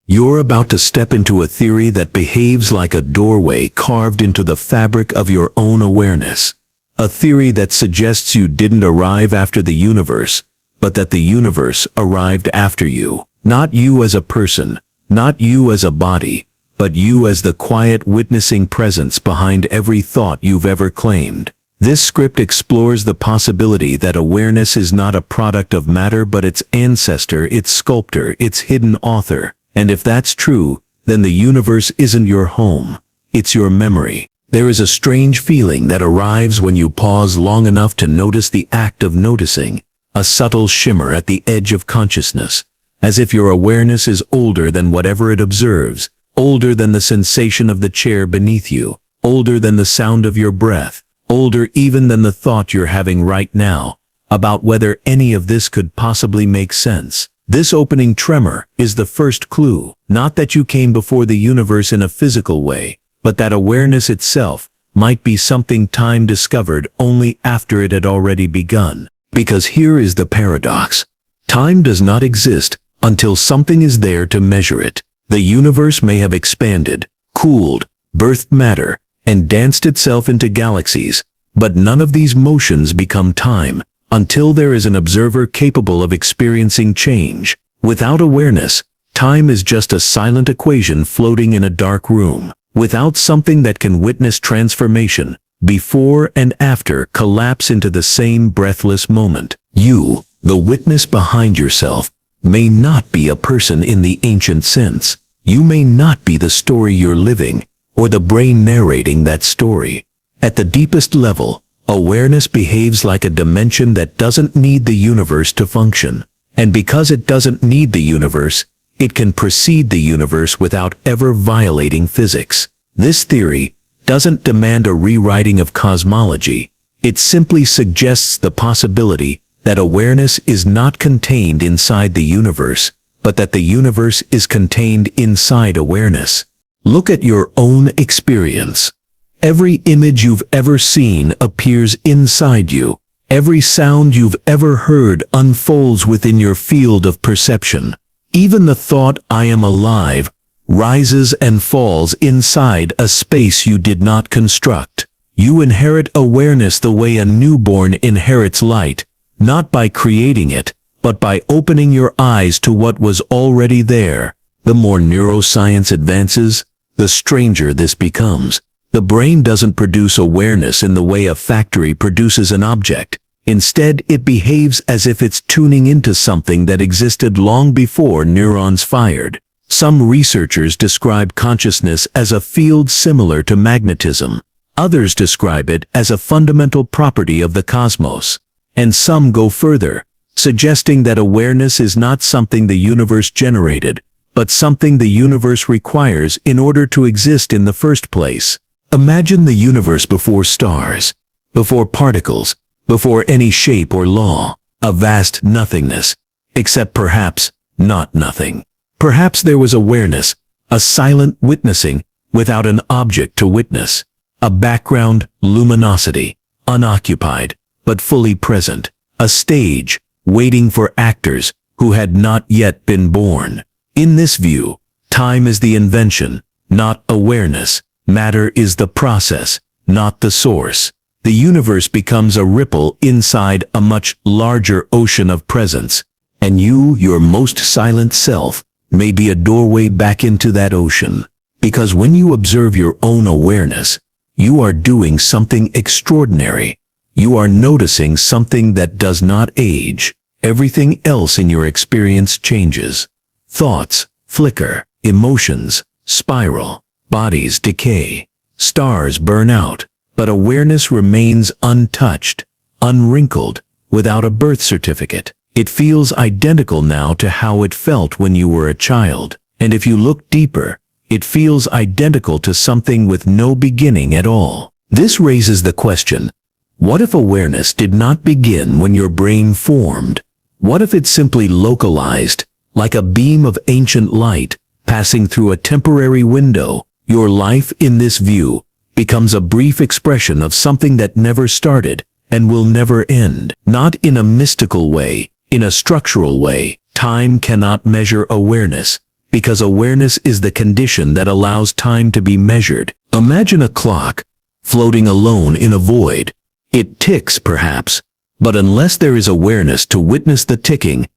You're about to step into a theory that behaves like a doorway carved into the fabric of your own awareness. A theory that suggests you didn't arrive after the universe, but that the universe arrived after you. Not you as a person, not you as a body, but you as the quiet witnessing presence behind every thought you've ever claimed. This script explores the possibility that awareness is not a product of matter but its ancestor, its sculptor, its hidden author. And if that's true, then the universe isn't your home, it's your memory. There is a strange feeling that arrives when you pause long enough to notice the act of noticing, a subtle shimmer at the edge of consciousness, as if your awareness is older than whatever it observes, older than the sensation of the chair beneath you, older than the sound of your breath, older even than the thought you're having right now, about whether any of this could possibly make sense. This opening tremor is the first clue, not that you came before the universe in a physical way, but that awareness itself might be something time discovered only after it had already begun. Because here is the paradox. Time does not exist until something is there to measure it. The universe may have expanded, cooled, birthed matter, and danced itself into galaxies, but none of these motions become time until there is an observer capable of experiencing change. Without awareness, time is just a silent equation floating in a dark room. Without something that can witness transformation, before and after collapse into the same breathless moment. You, the witness behind yourself, may not be a person in the ancient sense. You may not be the story you're living, or the brain narrating that story. At the deepest level, awareness behaves like a dimension that doesn't need the universe to function. And because it doesn't need the universe, it can precede the universe without ever violating physics. This theory doesn't demand a rewriting of cosmology. It simply suggests the possibility that awareness is not contained inside the universe, but that the universe is contained inside awareness. Look at your own experience. Every image you've ever seen appears inside you. Every sound you've ever heard unfolds within your field of perception. Even the thought, "I am alive," rises and falls inside a space you did not construct. You inherit awareness the way a newborn inherits light, not by creating it, but by opening your eyes to what was already there. The more neuroscience advances, the stranger this becomes. The brain doesn't produce awareness in the way a factory produces an object. Instead, it behaves as if it's tuning into something that existed long before neurons fired. Some researchers describe consciousness as a field similar to magnetism. Others describe it as a fundamental property of the cosmos. And some go further, suggesting that awareness is not something the universe generated, but something the universe requires in order to exist in the first place. Imagine the universe before stars, before particles, before any shape or law, a vast nothingness, except perhaps not nothing. Perhaps there was awareness, a silent witnessing without an object to witness, a background luminosity, unoccupied but fully present, a stage waiting for actors who had not yet been born. In this view, time is the invention, not awareness. Matter is the process, not the source. The universe becomes a ripple inside a much larger ocean of presence, and you, your most silent self, may be a doorway back into that ocean. Because when you observe your own awareness, you are doing something extraordinary. You are noticing something that does not age. Everything else in your experience changes. Thoughts flicker, emotions spiral. Bodies decay, stars burn out, but awareness remains untouched, unwrinkled, without a birth certificate. It feels identical now to how it felt when you were a child, and if you look deeper, it feels identical to something with no beginning at all. This raises the question, what if awareness did not begin when your brain formed? What if it simply localized, like a beam of ancient light, passing through a temporary window? Your life in this view becomes a brief expression of something that never started and will never end. Not in a mystical way, in a structural way. Time cannot measure awareness because awareness is the condition that allows time to be measured. Imagine a clock, floating alone in a void. It ticks, perhaps, but unless there is awareness to witness the ticking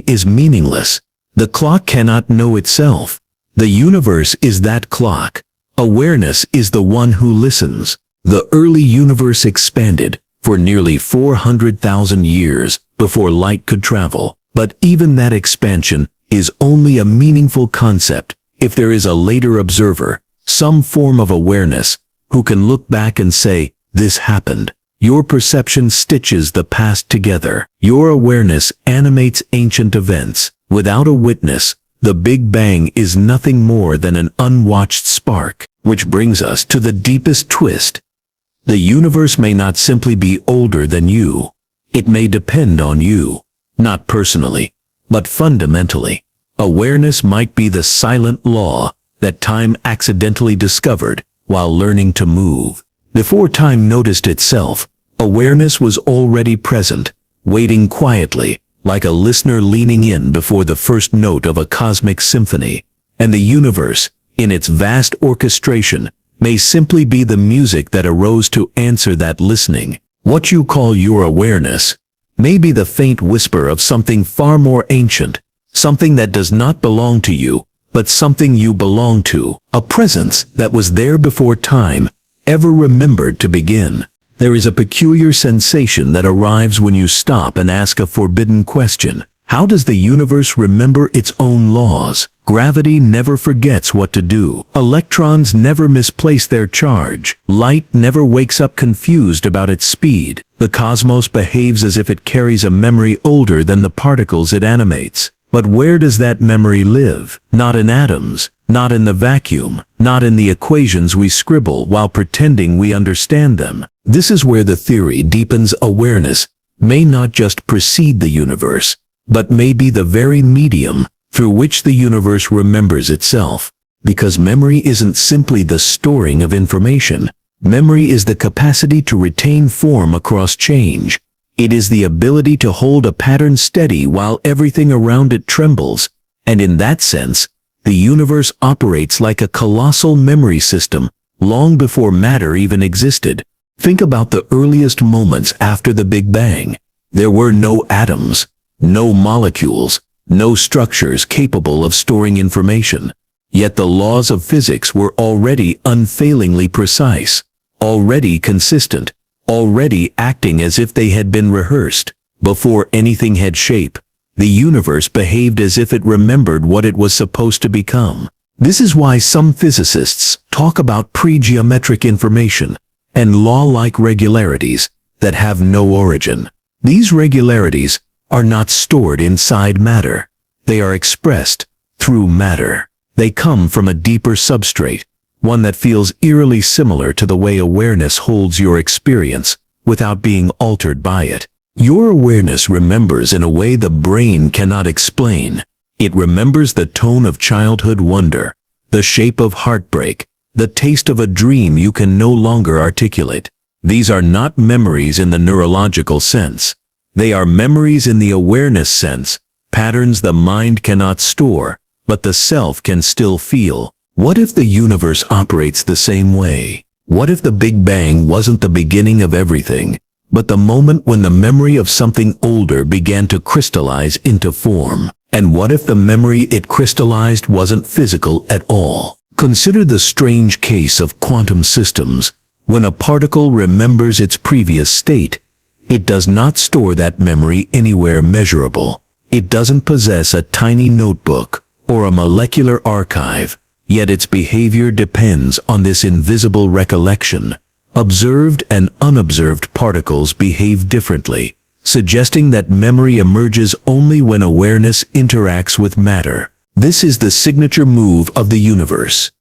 is meaningless. The clock cannot know itself. The universe is that clock. Awareness is the one who listens. The early universe expanded for nearly 400,000 years before light could travel. But even that expansion is only a meaningful concept if there is a later observer, some form of awareness, who can look back and say, "This happened." Your perception stitches the past together. Your awareness animates ancient events. Without a witness, the Big Bang is nothing more than an unwatched spark. Which brings us to the deepest twist. The universe may not simply be older than you. It may depend on you, not personally, but fundamentally. Awareness might be the silent law that time accidentally discovered while learning to move. Before time noticed itself, awareness was already present, waiting quietly, like a listener leaning in before the first note of a cosmic symphony. And the universe, in its vast orchestration, may simply be the music that arose to answer that listening. What you call your awareness may be the faint whisper of something far more ancient, something that does not belong to you, but something you belong to, a presence that was there before time ever remembered to begin. There is a peculiar sensation that arrives when you stop and ask a forbidden question. How does the universe remember its own laws? Gravity never forgets what to do. Electrons never misplace their charge. Light never wakes up confused about its speed. The cosmos behaves as if it carries a memory older than the particles it animates. But where does that memory live? Not in atoms, not in the vacuum, not in the equations we scribble while pretending we understand them. This is where the theory deepens. Awareness may not just precede the universe, but may be the very medium through which the universe remembers itself. Because memory isn't simply the storing of information. Memory is the capacity to retain form across change. It is the ability to hold a pattern steady while everything around it trembles. And in that sense, the universe operates like a colossal memory system, long before matter even existed. Think about the earliest moments after the Big Bang. There were no atoms, no molecules, no structures capable of storing information. Yet the laws of physics were already unfailingly precise, already consistent, already acting as if they had been rehearsed. Before anything had shape, the universe behaved as if it remembered what it was supposed to become. This is why some physicists talk about pre-geometric information and law-like regularities that have no origin. These regularities are not stored inside matter. They are expressed through matter. They come from a deeper substrate, one that feels eerily similar to the way awareness holds your experience without being altered by it. Your awareness remembers in a way the brain cannot explain. It remembers the tone of childhood wonder, the shape of heartbreak, the taste of a dream you can no longer articulate. These are not memories in the neurological sense. They are memories in the awareness sense, patterns the mind cannot store, but the self can still feel. What if the universe operates the same way? What if the Big Bang wasn't the beginning of everything, but the moment when the memory of something older began to crystallize into form? And what if the memory it crystallized wasn't physical at all? Consider the strange case of quantum systems. When a particle remembers its previous state, it does not store that memory anywhere measurable. It doesn't possess a tiny notebook or a molecular archive, yet its behavior depends on this invisible recollection. Observed and unobserved particles behave differently, suggesting that memory emerges only when awareness interacts with matter. This is the signature move of the universe.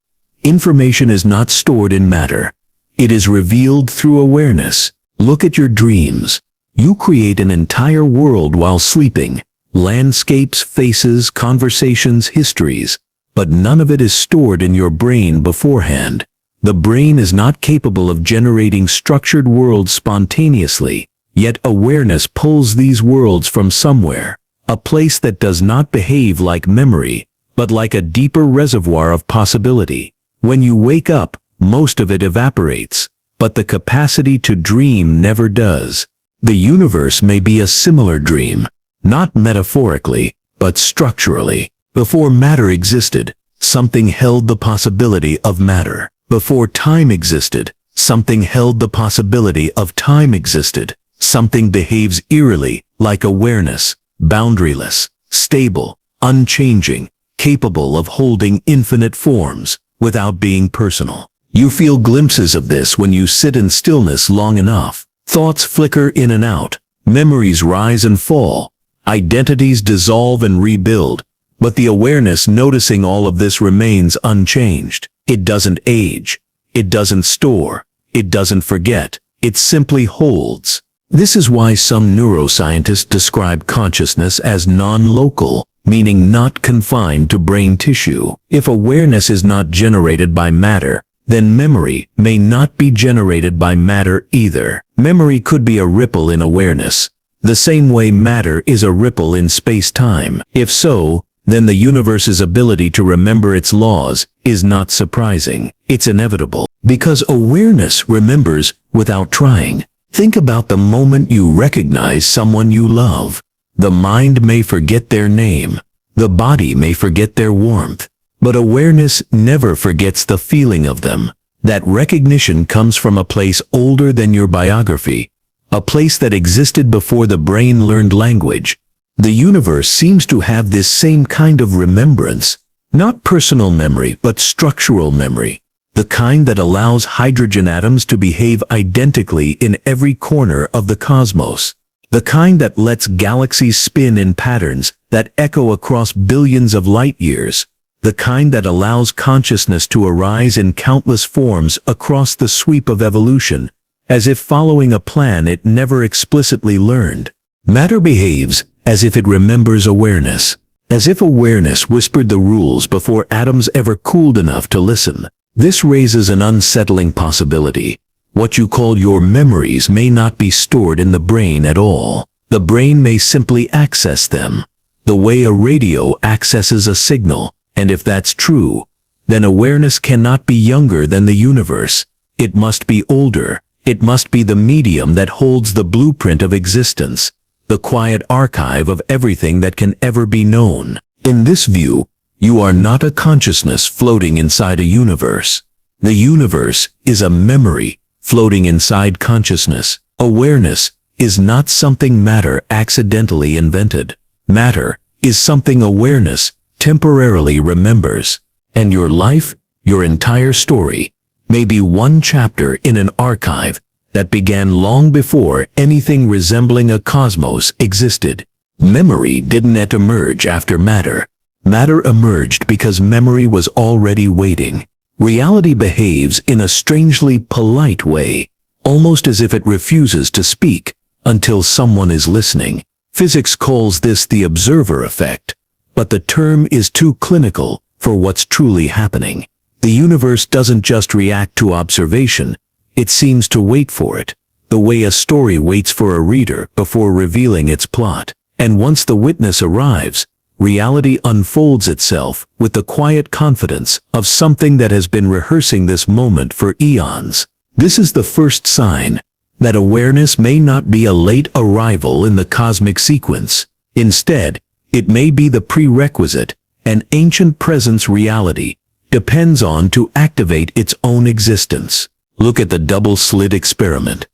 Information is not stored in matter. It is revealed through awareness. Look at your dreams. You create an entire world while sleeping. Landscapes, faces, conversations, histories. But none of it is stored in your brain beforehand. The brain is not capable of generating structured worlds spontaneously, yet awareness pulls these worlds from somewhere, a place that does not behave like memory, but like a deeper reservoir of possibility. When you wake up, most of it evaporates, but the capacity to dream never does. The universe may be a similar dream, not metaphorically, but structurally. Before matter existed, something held the possibility of matter. Before time existed, something held the possibility of time existed. Something behaves eerily, like awareness, boundaryless, stable, unchanging, capable of holding infinite forms, without being personal. You feel glimpses of this when you sit in stillness long enough. Thoughts flicker in and out, memories rise and fall, identities dissolve and rebuild, but the awareness noticing all of this remains unchanged. It doesn't age, it doesn't store, it doesn't forget, it simply holds. This is why some neuroscientists describe consciousness as non-local, meaning not confined to brain tissue. If awareness is not generated by matter, then memory may not be generated by matter either. Memory could be a ripple in awareness, the same way matter is a ripple in space-time. If so, then the universe's ability to remember its laws is not surprising. It's inevitable, because awareness remembers without trying. Think about the moment you recognize someone you love. The mind may forget their name, the body may forget their warmth, but awareness never forgets the feeling of them. That recognition comes from a place older than your biography, a place that existed before the brain learned language. The universe seems to have this same kind of remembrance, not personal memory but structural memory, the kind that allows hydrogen atoms to behave identically in every corner of the cosmos, the kind that lets galaxies spin in patterns that echo across billions of light years, the kind that allows consciousness to arise in countless forms across the sweep of evolution, as if following a plan it never explicitly learned. Matter behaves as if it remembers awareness, as if awareness whispered the rules before atoms ever cooled enough to listen. This raises an unsettling possibility. What you call your memories may not be stored in the brain at all. The brain may simply access them, the way a radio accesses a signal. And if that's true, then awareness cannot be younger than the universe. It must be older. It must be the medium that holds the blueprint of existence, the quiet archive of everything that can ever be known. In this view, you are not a consciousness floating inside a universe. The universe is a memory floating inside consciousness. Awareness is not something matter accidentally invented. Matter is something awareness temporarily remembers. And your life, your entire story, may be one chapter in an archive that began long before anything resembling a cosmos existed. Memory didn't emerge after matter. Matter emerged because memory was already waiting. Reality behaves in a strangely polite way, almost as if it refuses to speak until someone is listening. Physics calls this the observer effect, but the term is too clinical for what's truly happening. The universe doesn't just react to observation, it seems to wait for it, the way a story waits for a reader before revealing its plot. And once the witness arrives, reality unfolds itself with the quiet confidence of something that has been rehearsing this moment for eons. This is the first sign that awareness may not be a late arrival in the cosmic sequence. Instead, it may be the prerequisite an ancient presence reality depends on to activate its own existence. Look at the double-slit experiment.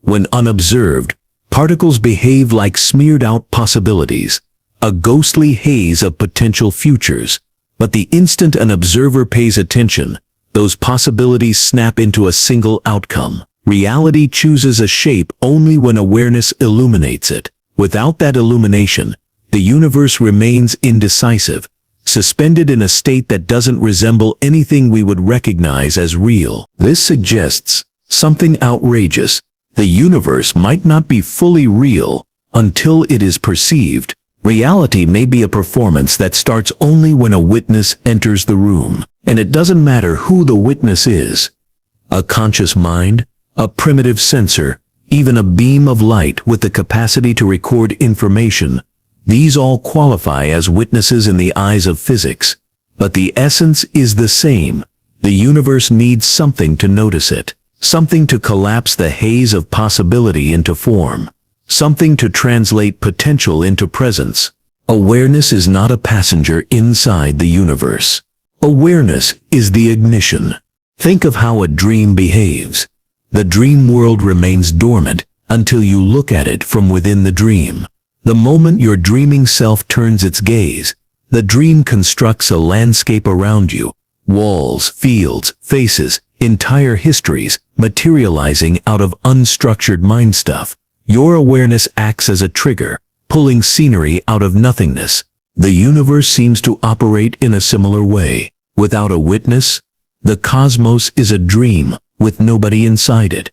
When unobserved, particles behave like smeared-out possibilities, a ghostly haze of potential futures. But the instant an observer pays attention, those possibilities snap into a single outcome. Reality chooses a shape only when awareness illuminates it. Without that illumination, the universe remains indecisive, suspended in a state that doesn't resemble anything we would recognize as real. This suggests something outrageous. The universe might not be fully real until it is perceived. Reality may be a performance that starts only when a witness enters the room. And it doesn't matter who the witness is. A conscious mind, a primitive sensor, even a beam of light with the capacity to record information. These all qualify as witnesses in the eyes of physics. But the essence is the same. The universe needs something to notice it, something to collapse the haze of possibility into form, something to translate potential into presence. Awareness is not a passenger inside the universe. Awareness is the ignition. Think of how a dream behaves. The dream world remains dormant until you look at it from within the dream. The moment your dreaming self turns its gaze, the dream constructs a landscape around you. Walls, fields, faces, entire histories, materializing out of unstructured mind stuff. Your awareness acts as a trigger, pulling scenery out of nothingness. The universe seems to operate in a similar way. Without a witness, the cosmos is a dream with nobody inside it.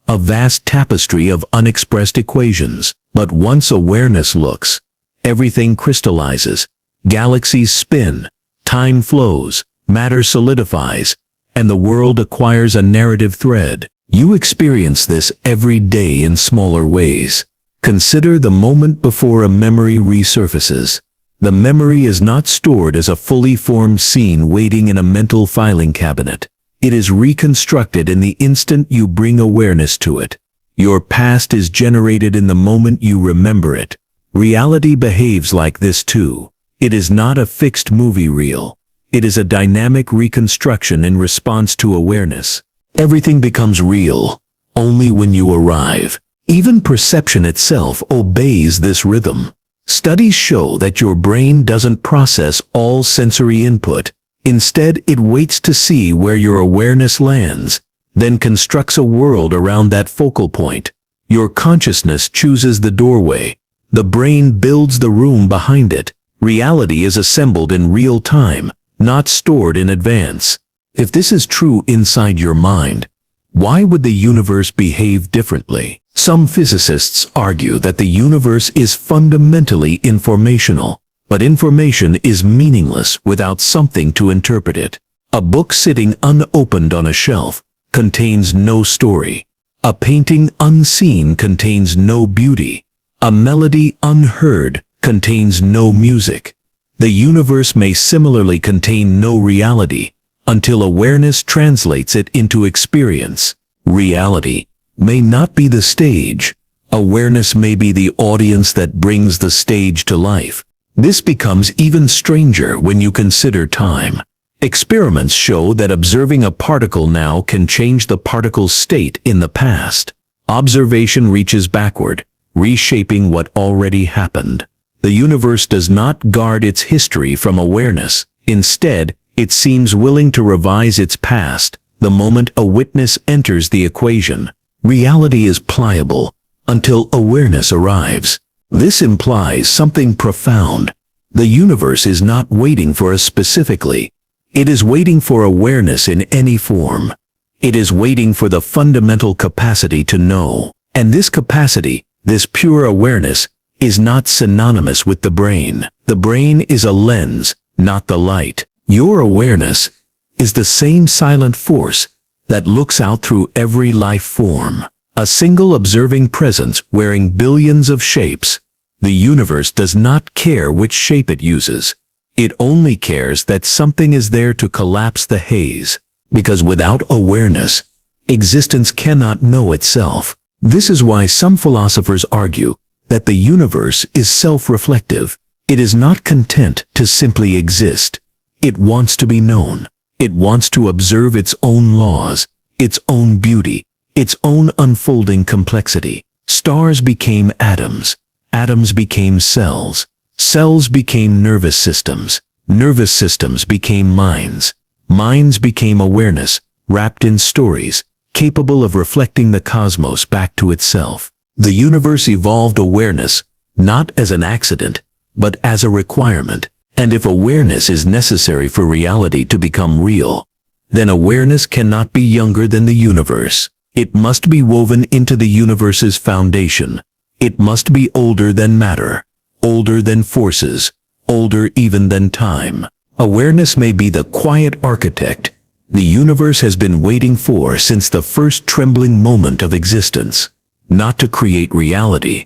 A vast tapestry of unexpressed equations. But once awareness looks, everything crystallizes. Galaxies spin, time flows, matter solidifies, and the world acquires a narrative thread. You experience this every day in smaller ways. Consider the moment before a memory resurfaces. The memory is not stored as a fully formed scene waiting in a mental filing cabinet. It is reconstructed in the instant you bring awareness to it. Your past is generated in the moment you remember it. Reality behaves like this too. It is not a fixed movie reel. It is a dynamic reconstruction in response to awareness. Everything becomes real only when you arrive. Even perception itself obeys this rhythm. Studies show that your brain doesn't process all sensory input. Instead, it waits to see where your awareness lands, then constructs a world around that focal point. Your consciousness chooses the doorway. The brain builds the room behind it. Reality is assembled in real time, not stored in advance. If this is true inside your mind, why would the universe behave differently? Some physicists argue that the universe is fundamentally informational, but information is meaningless without something to interpret it. A book sitting unopened on a shelf contains no story. A painting unseen contains no beauty. A melody unheard contains no music. The universe may similarly contain no reality until awareness translates it into experience. Reality may not be the stage. Awareness may be the audience that brings the stage to life. This becomes even stranger when you consider time. Experiments show that observing a particle now can change the particle's state in the past. Observation reaches backward, reshaping what already happened. The universe does not guard its history from awareness. Instead, it seems willing to revise its past the moment a witness enters the equation. Reality is pliable until awareness arrives. This implies something profound. The universe is not waiting for us specifically. It is waiting for awareness in any form. It is waiting for the fundamental capacity to know. And this capacity, this pure awareness, is not synonymous with the brain. The brain is a lens, not the light. Your awareness is the same silent force that looks out through every life form. A single observing presence wearing billions of shapes. The universe does not care which shape it uses. It only cares that something is there to collapse the haze. Because without awareness, existence cannot know itself. This is why some philosophers argue that the universe is self-reflective. It is not content to simply exist. It wants to be known. It wants to observe its own laws, its own beauty, its own unfolding complexity. Stars became atoms. Atoms became cells. Cells became nervous systems. Nervous systems became minds. Minds became awareness, wrapped in stories, capable of reflecting the cosmos back to itself. The universe evolved awareness, not as an accident, but as a requirement. And if awareness is necessary for reality to become real, then awareness cannot be younger than the universe. It must be woven into the universe's foundation. It must be older than matter, older than forces, older even than time. Awareness may be the quiet architect the universe has been waiting for since the first trembling moment of existence. Not to create reality,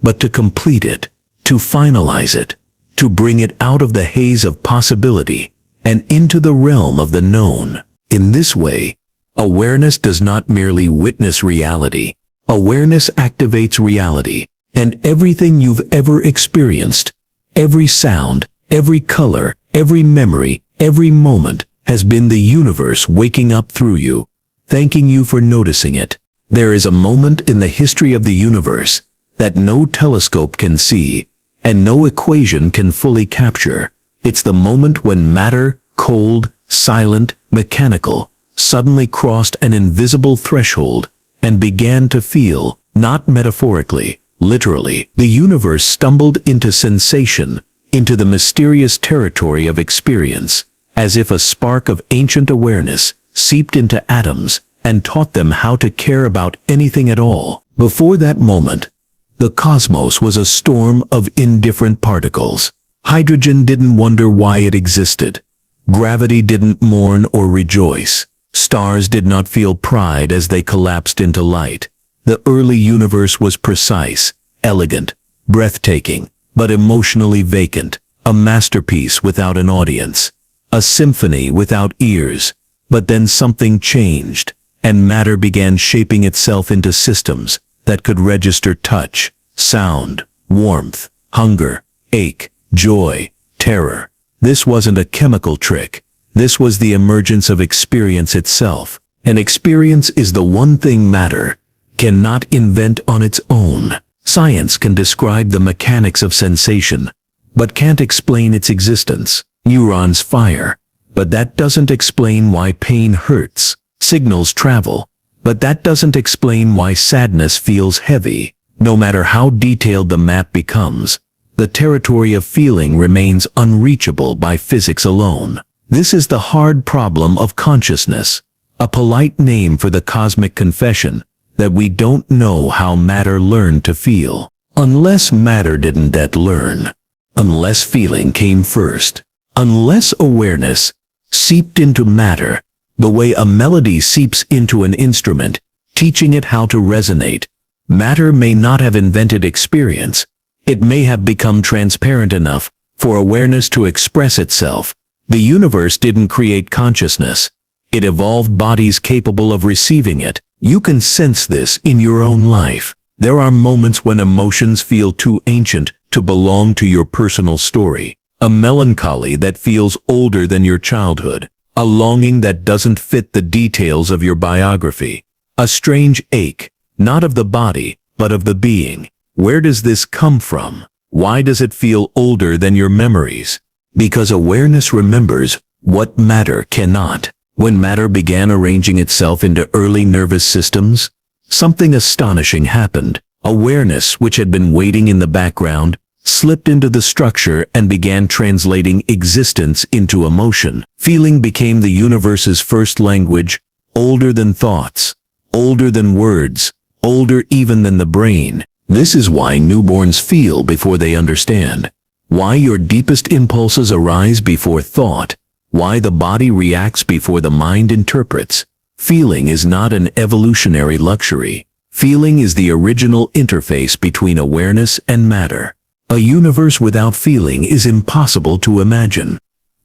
but to complete it, to finalize it, to bring it out of the haze of possibility and into the realm of the known. In this way, awareness does not merely witness reality. Awareness activates reality, and everything you've ever experienced, every sound, every color, every memory, every moment, has been the universe waking up through you, thanking you for noticing it. There is a moment in the history of the universe that no telescope can see, and no equation can fully capture. It's the moment when matter, cold, silent, mechanical, suddenly crossed an invisible threshold and began to feel, not metaphorically, literally. The universe stumbled into sensation, into the mysterious territory of experience, as if a spark of ancient awareness seeped into atoms and taught them how to care about anything at all. Before that moment, the cosmos was a storm of indifferent particles. Hydrogen didn't wonder why it existed. Gravity didn't mourn or rejoice. Stars did not feel pride as they collapsed into light. The early universe was precise, elegant, breathtaking, but emotionally vacant, a masterpiece without an audience, a symphony without ears. But then something changed, and matter began shaping itself into systems that could register touch, sound, warmth, hunger, ache, joy, terror. This wasn't a chemical trick. This was the emergence of experience itself. And experience is the one thing matter cannot invent on its own. Science can describe the mechanics of sensation, but can't explain its existence. Neurons fire, but that doesn't explain why pain hurts. Signals travel, but that doesn't explain why sadness feels heavy. No matter how detailed the map becomes, the territory of feeling remains unreachable by physics alone. This is the hard problem of consciousness, a polite name for the cosmic confession that we don't know how matter learned to feel. Unless matter didn't yet learn, unless feeling came first, unless awareness seeped into matter, the way a melody seeps into an instrument, teaching it how to resonate. Matter may not have invented experience. It may have become transparent enough for awareness to express itself. The universe didn't create consciousness. It evolved bodies capable of receiving it. You can sense this in your own life. There are moments when emotions feel too ancient to belong to your personal story. A melancholy that feels older than your childhood. A longing that doesn't fit the details of your biography. A strange ache, not of the body, but of the being. Where does this come from? Why does it feel older than your memories? Because awareness remembers what matter cannot. When matter began arranging itself into early nervous systems, something astonishing happened. Awareness, which had been waiting in the background, slipped into the structure and began translating existence into emotion. Feeling became the universe's first language, older than thoughts, older than words, older even than the brain. This is why newborns feel before they understand, why your deepest impulses arise before thought, why the body reacts before the mind interprets. Feeling is not an evolutionary luxury. Feeling is the original interface between awareness and matter. A universe without feeling is impossible to imagine.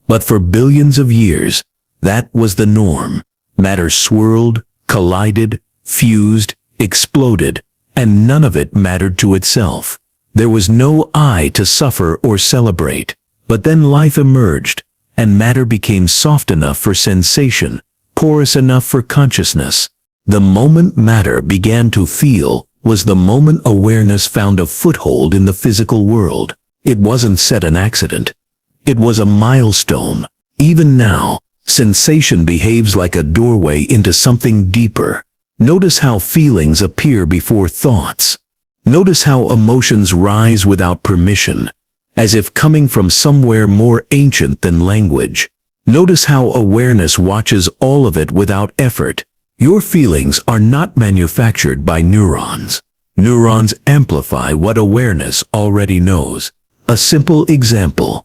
But for billions of years, that was the norm. Matter swirled, collided, fused, exploded, and none of it mattered to itself. There was no I to suffer or celebrate. But then life emerged, and matter became soft enough for sensation, porous enough for consciousness. The moment matter began to feel was the moment awareness found a foothold in the physical world. It wasn't set an accident. It was a milestone. Even now, sensation behaves like a doorway into something deeper. Notice how feelings appear before thoughts. Notice how emotions rise without permission, as if coming from somewhere more ancient than language. Notice how awareness watches all of it without effort. Your feelings are not manufactured by neurons. Neurons amplify what awareness already knows. A simple example.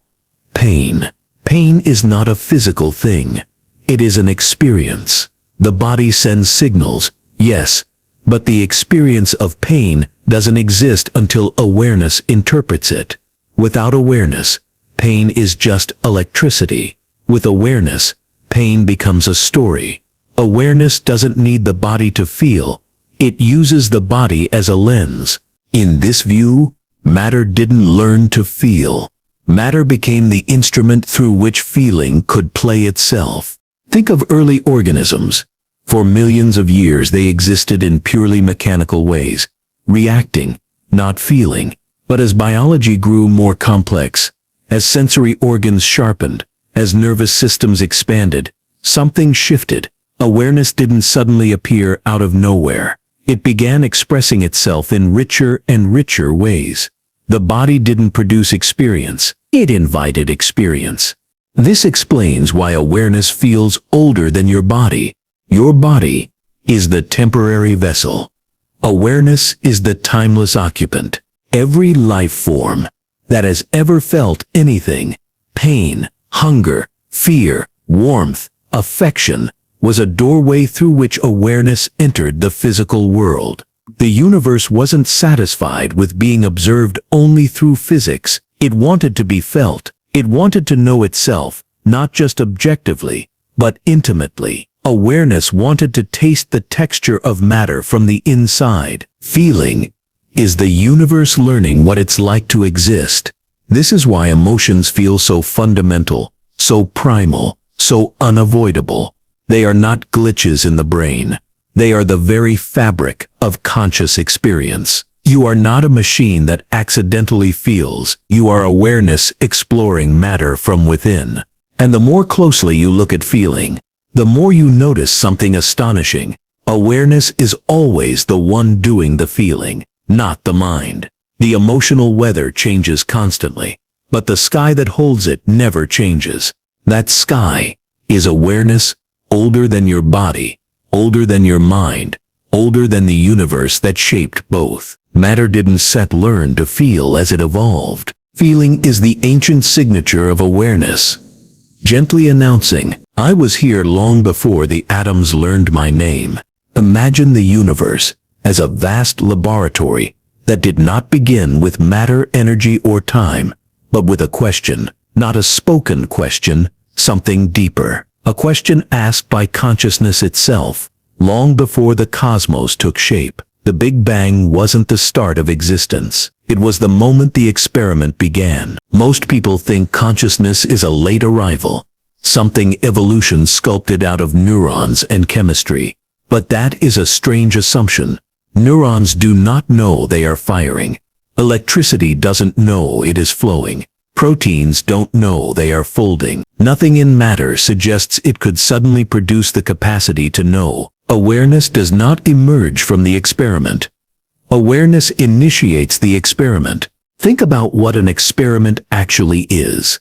Pain. Pain is not a physical thing. It is an experience. The body sends signals, yes, but the experience of pain doesn't exist until awareness interprets it. Without awareness, pain is just electricity. With awareness, pain becomes a story. Awareness doesn't need the body to feel. It uses the body as a lens. In this view, matter didn't learn to feel. Matter became the instrument through which feeling could play itself. Think of early organisms. For millions of years they existed in purely mechanical ways, reacting, not feeling. But as biology grew more complex, as sensory organs sharpened, as nervous systems expanded, something shifted. Awareness didn't suddenly appear out of nowhere. It began expressing itself in richer and richer ways. The body didn't produce experience, it invited experience. This explains why awareness feels older than your body. Your body is the temporary vessel. Awareness is the timeless occupant. Every life form that has ever felt anything, pain, hunger, fear, warmth, affection, was a doorway through which awareness entered the physical world. The universe wasn't satisfied with being observed only through physics. It wanted to be felt. It wanted to know itself, not just objectively, but intimately. Awareness wanted to taste the texture of matter from the inside. Feeling is the universe learning what it's like to exist. This is why emotions feel so fundamental, so primal, so unavoidable. They are not glitches in the brain. They are the very fabric of conscious experience. You are not a machine that accidentally feels. You are awareness exploring matter from within. And the more closely you look at feeling, the more you notice something astonishing. Awareness is always the one doing the feeling, not the mind. The emotional weather changes constantly, but the sky that holds it never changes. That sky is awareness, older than your body, older than your mind, older than the universe that shaped both. Matter didn't learn to feel as it evolved. Feeling is the ancient signature of awareness, gently announcing, I was here long before the atoms learned my name. Imagine the universe as a vast laboratory that did not begin with matter, energy, or time, but with a question, not a spoken question, something deeper. A question asked by consciousness itself, long before the cosmos took shape. The Big Bang wasn't the start of existence. It was the moment the experiment began. Most people think consciousness is a late arrival, something evolution sculpted out of neurons and chemistry. But that is a strange assumption. Neurons do not know they are firing. Electricity doesn't know it is flowing. Proteins don't know they are folding. Nothing in matter suggests it could suddenly produce the capacity to know. Awareness does not emerge from the experiment. Awareness initiates the experiment. Think about what an experiment actually is.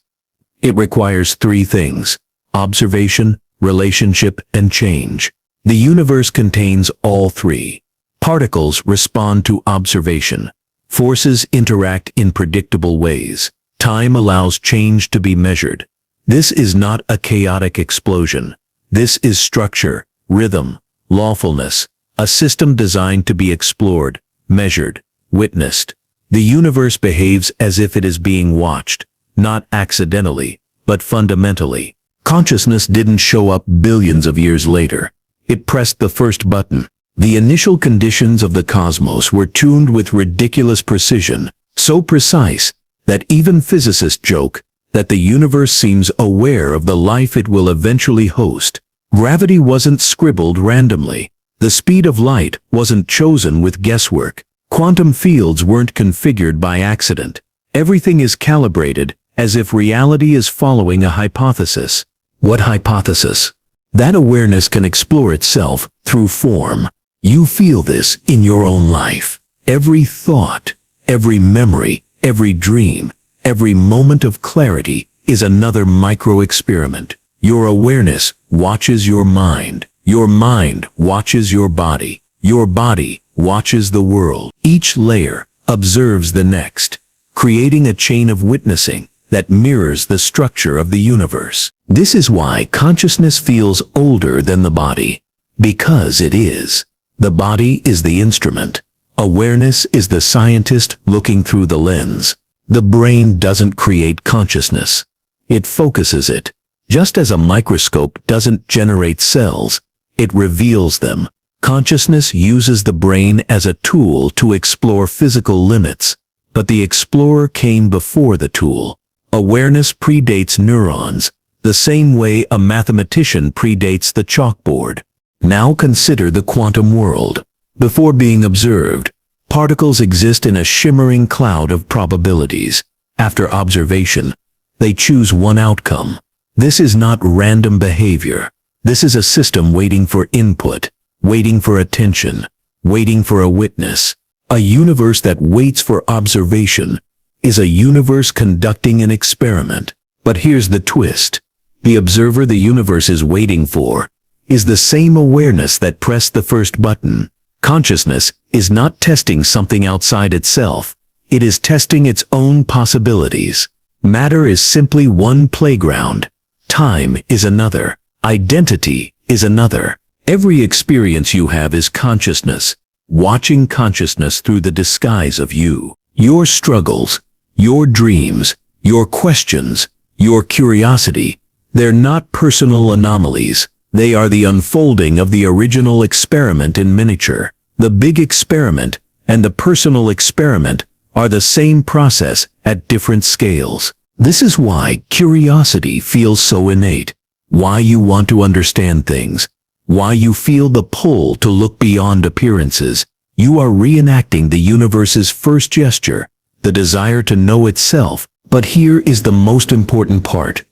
It requires three things: observation, relationship, and change. The universe contains all three. Particles respond to observation. Forces interact in predictable ways. Time allows change to be measured. This is not a chaotic explosion. This is structure, rhythm, lawfulness, a system designed to be explored, measured, witnessed. The universe behaves as if it is being watched, not accidentally, but fundamentally. Consciousness didn't show up billions of years later. It pressed the first button. The initial conditions of the cosmos were tuned with ridiculous precision, so precise that even physicists joke that the universe seems aware of the life it will eventually host. Gravity wasn't scribbled randomly. The speed of light wasn't chosen with guesswork. Quantum fields weren't configured by accident. Everything is calibrated, as if reality is following a hypothesis. What hypothesis? That awareness can explore itself through form. You feel this in your own life. Every thought, every memory, every dream, every moment of clarity is another micro-experiment. Your awareness watches your mind. Your mind watches your body. Your body watches the world. Each layer observes the next, creating a chain of witnessing that mirrors the structure of the universe. This is why consciousness feels older than the body. Because it is. The body is the instrument. Awareness is the scientist looking through the lens. The brain doesn't create consciousness. It focuses it, Just as a microscope doesn't generate cells, it reveals them. Consciousness uses the brain as a tool to explore physical limits, but the explorer came before the tool. Awareness predates neurons, the same way a mathematician predates the chalkboard. Now consider the quantum world. Before being observed, particles exist in a shimmering cloud of probabilities. After observation, they choose one outcome. This is not random behavior. This is a system waiting for input, waiting for attention, waiting for a witness. A universe that waits for observation is a universe conducting an experiment. But here's the twist. The observer the universe is waiting for is the same awareness that pressed the first button. Consciousness is not testing something outside itself. It is testing its own possibilities. Matter is simply one playground. Time is another. Identity is another. Every experience you have is consciousness, watching consciousness through the disguise of you. Your struggles, your dreams, your questions, your curiosity, they're not personal anomalies. They are the unfolding of the original experiment in miniature. The big experiment and the personal experiment are the same process at different scales. This is why curiosity feels so innate, why you want to understand things, why you feel the pull to look beyond appearances. You are reenacting the universe's first gesture, the desire to know itself. But here is the most important part.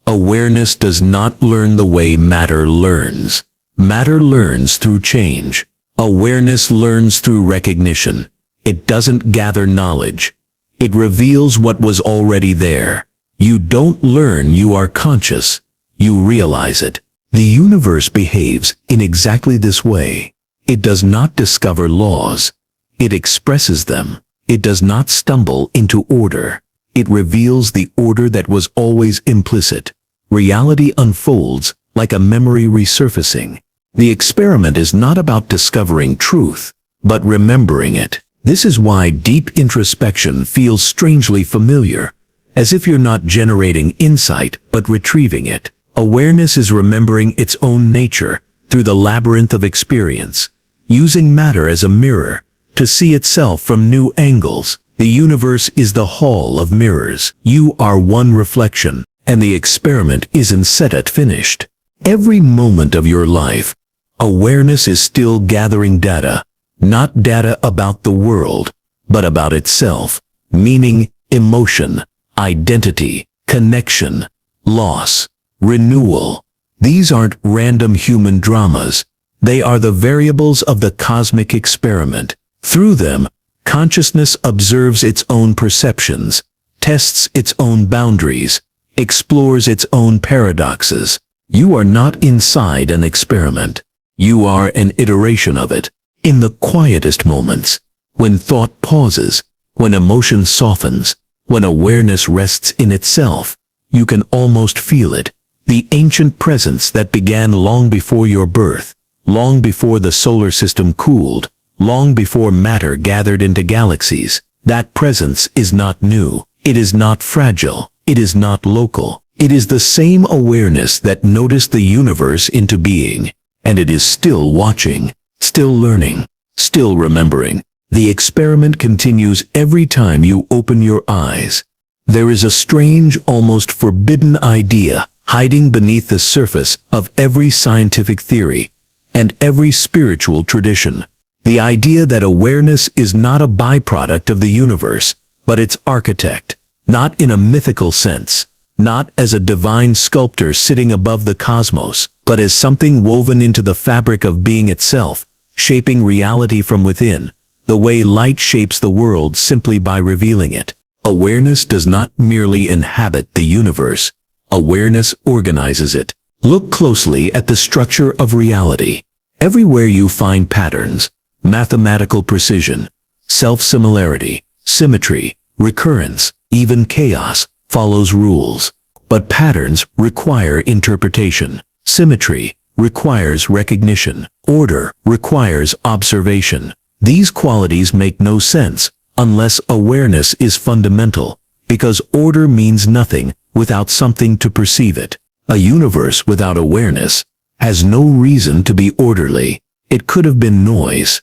Awareness does not learn the way matter learns. Matter learns through change. Awareness learns through recognition. It doesn't gather knowledge. It reveals what was already there. You don't learn you are conscious. You realize it. The universe behaves in exactly this way. It does not discover laws. It expresses them. It does not stumble into order. It reveals the order that was always implicit. Reality unfolds like a memory resurfacing. The experiment is not about discovering truth, but remembering it. This is why deep introspection feels strangely familiar, as if you're not generating insight but retrieving it. Awareness is remembering its own nature through the labyrinth of experience, using matter as a mirror to see itself from new angles. The universe is the hall of mirrors. You are one reflection, and the experiment isn't set at finished. Every moment of your life, awareness is still gathering data, not data about the world, but about itself. Meaning, emotion, identity, connection, loss, renewal. These aren't random human dramas. They are the variables of the cosmic experiment. Through them, consciousness observes its own perceptions, tests its own boundaries, explores its own paradoxes. You are not inside an experiment. You are an iteration of it. In the quietest moments, when thought pauses, when emotion softens, when awareness rests in itself, you can almost feel it. The ancient presence that began long before your birth, long before the solar system cooled, long before matter gathered into galaxies. That presence is not new. It is not fragile. It is not local. It is the same awareness that noticed the universe into being, and it is still watching, still learning, still remembering. The experiment continues every time you open your eyes. There is a strange, almost forbidden idea hiding beneath the surface of every scientific theory and every spiritual tradition. The idea that awareness is not a byproduct of the universe, but its architect, not in a mythical sense, not as a divine sculptor sitting above the cosmos, but as something woven into the fabric of being itself, shaping reality from within, the way light shapes the world simply by revealing it. Awareness does not merely inhabit the universe. Awareness organizes it. Look closely at the structure of reality. Everywhere you find patterns, mathematical precision, self-similarity, symmetry, recurrence, even chaos, follows rules. But patterns require interpretation. Symmetry requires recognition. Order requires observation. These qualities make no sense unless awareness is fundamental, because order means nothing without something to perceive it. A universe without awareness has no reason to be orderly. It could have been noise,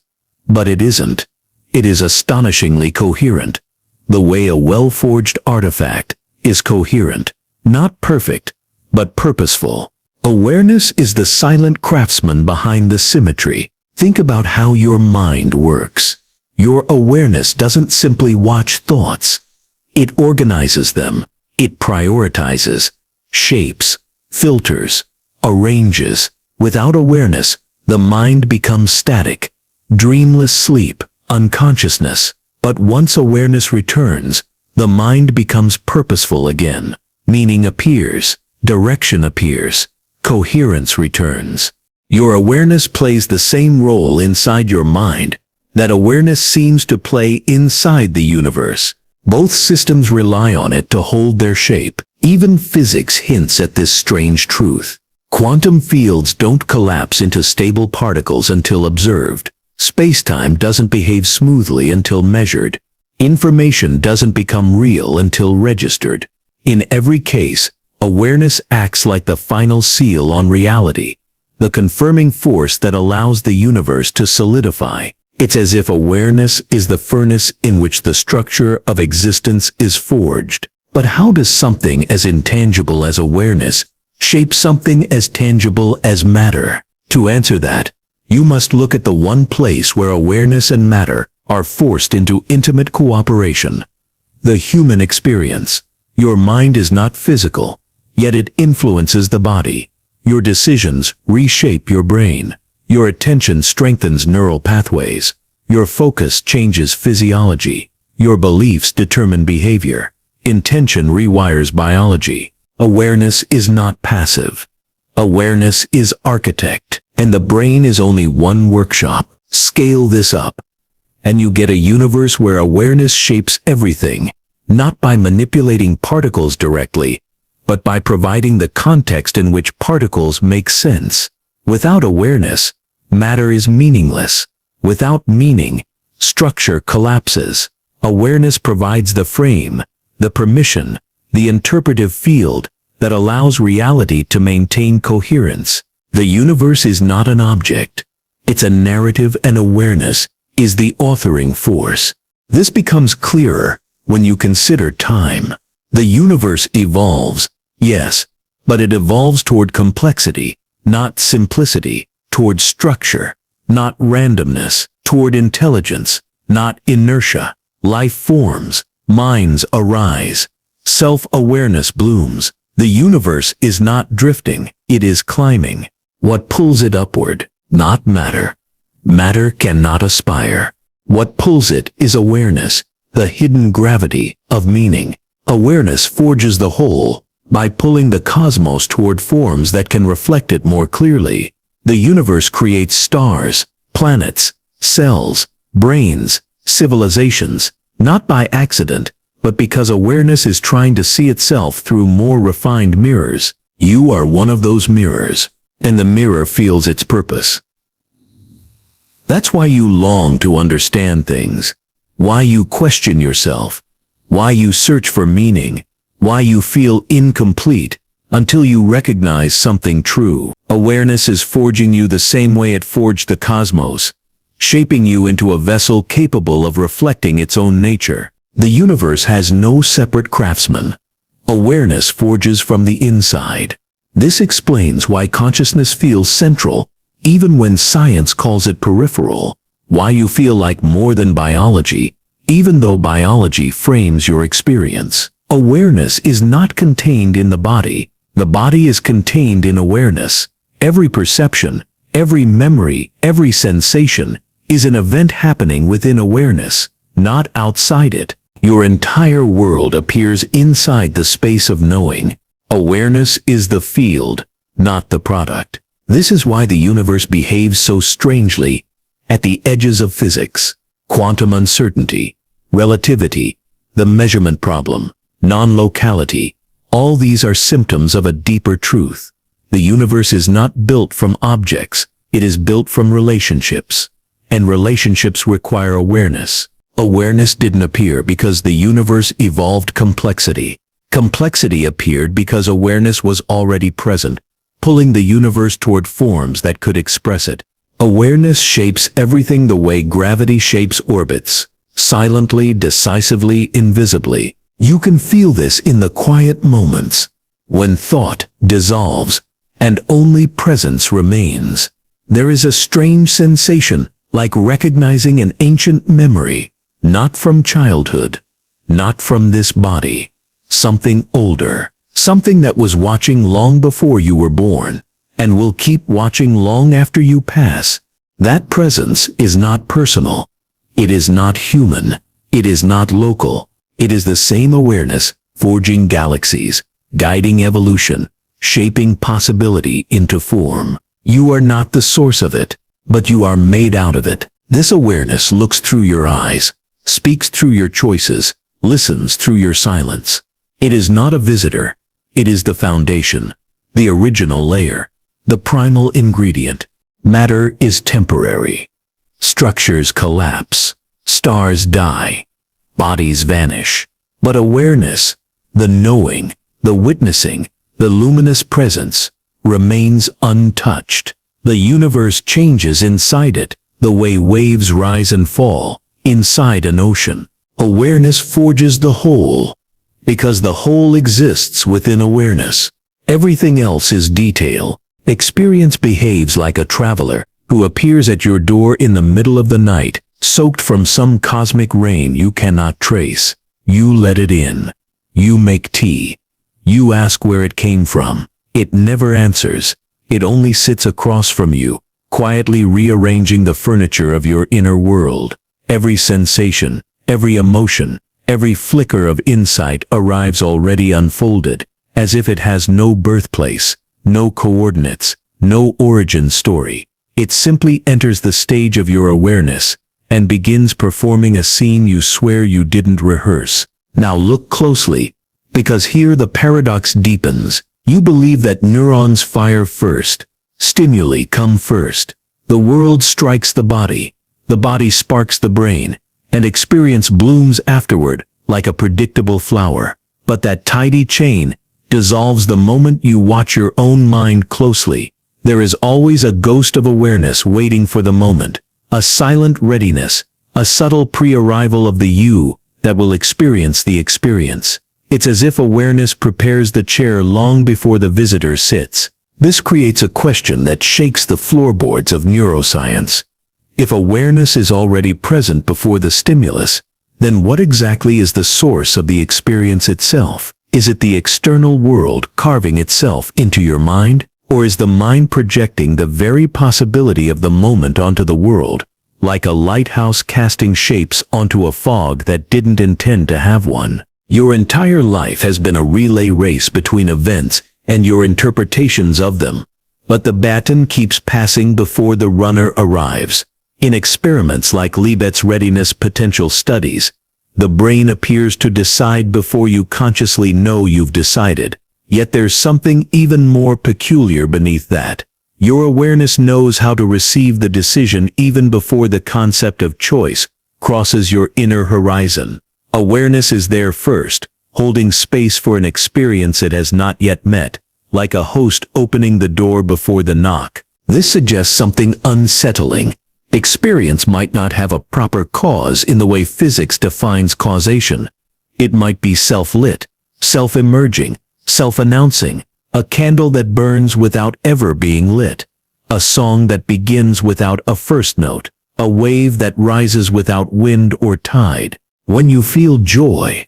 but it isn't. It is astonishingly coherent, the way a well-forged artifact is coherent, not perfect, but purposeful. Awareness is the silent craftsman behind the symmetry. Think about how your mind works. Your awareness doesn't simply watch thoughts. It organizes them. It prioritizes, shapes, filters, arranges. Without awareness, the mind becomes static, dreamless sleep, unconsciousness. But once awareness returns, the mind becomes purposeful again. Meaning appears, direction appears, coherence returns. Your awareness plays the same role inside your mind that awareness seems to play inside the universe. Both systems rely on it to hold their shape. Even physics hints at this strange truth. Quantum fields don't collapse into stable particles until observed. Space-time doesn't behave smoothly until measured. Information doesn't become real until registered. In every case, awareness acts like the final seal on reality, the confirming force that allows the universe to solidify. It's as if awareness is the furnace in which the structure of existence is forged. But how does something as intangible as awareness shape something as tangible as matter? To answer that, you must look at the one place where awareness and matter are forced into intimate cooperation. The human experience. Your mind is not physical, yet it influences the body. Your decisions reshape your brain. Your attention strengthens neural pathways. Your focus changes physiology. Your beliefs determine behavior. Intention rewires biology. Awareness is not passive. Awareness is architect, and the brain is only one workshop. Scale this up, and you get a universe where awareness shapes everything, not by manipulating particles directly, but by providing the context in which particles make sense. Without awareness, matter is meaningless. Without meaning, structure collapses. Awareness provides the frame, the permission, the interpretive field that allows reality to maintain coherence. The universe is not an object. It's a narrative, and awareness is the authoring force. This becomes clearer when you consider time. The universe evolves, yes, but it evolves toward complexity, not simplicity, toward structure, not randomness, toward intelligence, not inertia. Life forms, minds arise, self-awareness blooms. The universe is not drifting, it is climbing. What pulls it upward? Not matter. Matter cannot aspire. What pulls it is awareness, the hidden gravity of meaning. Awareness forges the whole by pulling the cosmos toward forms that can reflect it more clearly. The universe creates stars, planets, cells, brains, civilizations, not by accident, but because awareness is trying to see itself through more refined mirrors. You are one of those mirrors, and the mirror feels its purpose. That's why you long to understand things, why you question yourself, why you search for meaning, why you feel incomplete until you recognize something true. Awareness is forging you the same way it forged the cosmos, shaping you into a vessel capable of reflecting its own nature. The universe has no separate craftsman. Awareness forges from the inside. This explains why consciousness feels central, even when science calls it peripheral. Why you feel like more than biology, even though biology frames your experience. Awareness is not contained in the body is contained in awareness. Every perception, every memory, every sensation is an event happening within awareness, not outside it. Your entire world appears inside the space of knowing. Awareness is the field, not the product. This is why the universe behaves so strangely at the edges of physics. Quantum uncertainty, relativity, the measurement problem, non-locality, all these are symptoms of a deeper truth. The universe is not built from objects, it is built from relationships. And relationships require awareness. Awareness didn't appear because the universe evolved complexity. Complexity appeared because awareness was already present, pulling the universe toward forms that could express it. Awareness shapes everything the way gravity shapes orbits, silently, decisively, invisibly. You can feel this in the quiet moments, when thought dissolves and only presence remains. There is a strange sensation, like recognizing an ancient memory, not from childhood, not from this body. Something older, something that was watching long before you were born, and will keep watching long after you pass. That presence is not personal. It is not human. It is not local. It is the same awareness, forging galaxies, guiding evolution, shaping possibility into form. You are not the source of it, but you are made out of it. This awareness looks through your eyes, speaks through your choices, listens through your silence. It is not a visitor. It is the foundation, the original layer, the primal ingredient. Matter is temporary. Structures collapse. Stars die. Bodies vanish. But awareness, the knowing, the witnessing, the luminous presence, remains untouched. The universe changes inside it, the way waves rise and fall, inside an ocean. Awareness forges the whole, because the whole exists within awareness. Everything else is detail. Experience behaves like a traveler who appears at your door in the middle of the night, soaked from some cosmic rain you cannot trace. You let it in. You make tea. You ask where it came from. It never answers. It only sits across from you, quietly rearranging the furniture of your inner world. Every sensation, every emotion, every flicker of insight arrives already unfolded, as if it has no birthplace, no coordinates, no origin story. It simply enters the stage of your awareness and begins performing a scene you swear you didn't rehearse. Now look closely, because here the paradox deepens. You believe that neurons fire first, stimuli come first. The world strikes the body sparks the brain, and experience blooms afterward, like a predictable flower. But that tidy chain dissolves the moment you watch your own mind closely. There is always a ghost of awareness waiting for the moment, a silent readiness, a subtle pre-arrival of the you that will experience the experience. It's as if awareness prepares the chair long before the visitor sits. This creates a question that shakes the floorboards of neuroscience. If awareness is already present before the stimulus, then what exactly is the source of the experience itself? Is it the external world carving itself into your mind? Or is the mind projecting the very possibility of the moment onto the world, like a lighthouse casting shapes onto a fog that didn't intend to have one? Your entire life has been a relay race between events and your interpretations of them. But the baton keeps passing before the runner arrives. In experiments like Libet's readiness potential studies, the brain appears to decide before you consciously know you've decided. Yet there's something even more peculiar beneath that. Your awareness knows how to receive the decision even before the concept of choice crosses your inner horizon. Awareness is there first, holding space for an experience it has not yet met, like a host opening the door before the knock. This suggests something unsettling. Experience might not have a proper cause in the way physics defines causation. It might be self-lit, self-emerging, self-announcing, a candle that burns without ever being lit, a song that begins without a first note, a wave that rises without wind or tide. When you feel joy,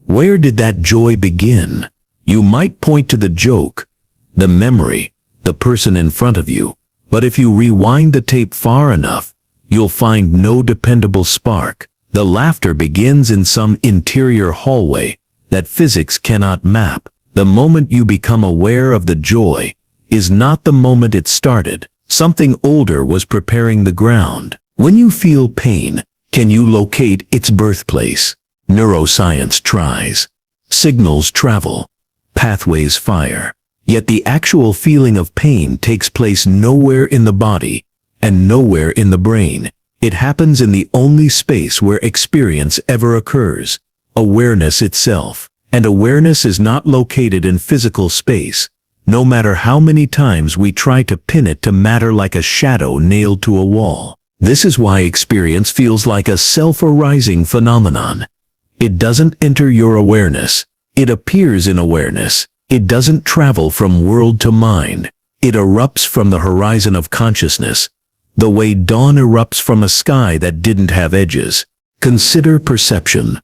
where did that joy begin? You might point to the joke, the memory, the person in front of you, but if you rewind the tape far enough, you'll find no dependable spark. The laughter begins in some interior hallway that physics cannot map. The moment you become aware of the joy is not the moment it started. Something older was preparing the ground. When you feel pain, can you locate its birthplace? Neuroscience tries. Signals travel. Pathways fire. Yet the actual feeling of pain takes place nowhere in the body and nowhere in the brain. It happens in the only space where experience ever occurs, awareness itself. And awareness is not located in physical space, no matter how many times we try to pin it to matter like a shadow nailed to a wall. This is why experience feels like a self-arising phenomenon. It doesn't enter your awareness. It appears in awareness. It doesn't travel from world to mind. It erupts from the horizon of consciousness, the way dawn erupts from a sky that didn't have edges. Consider perception.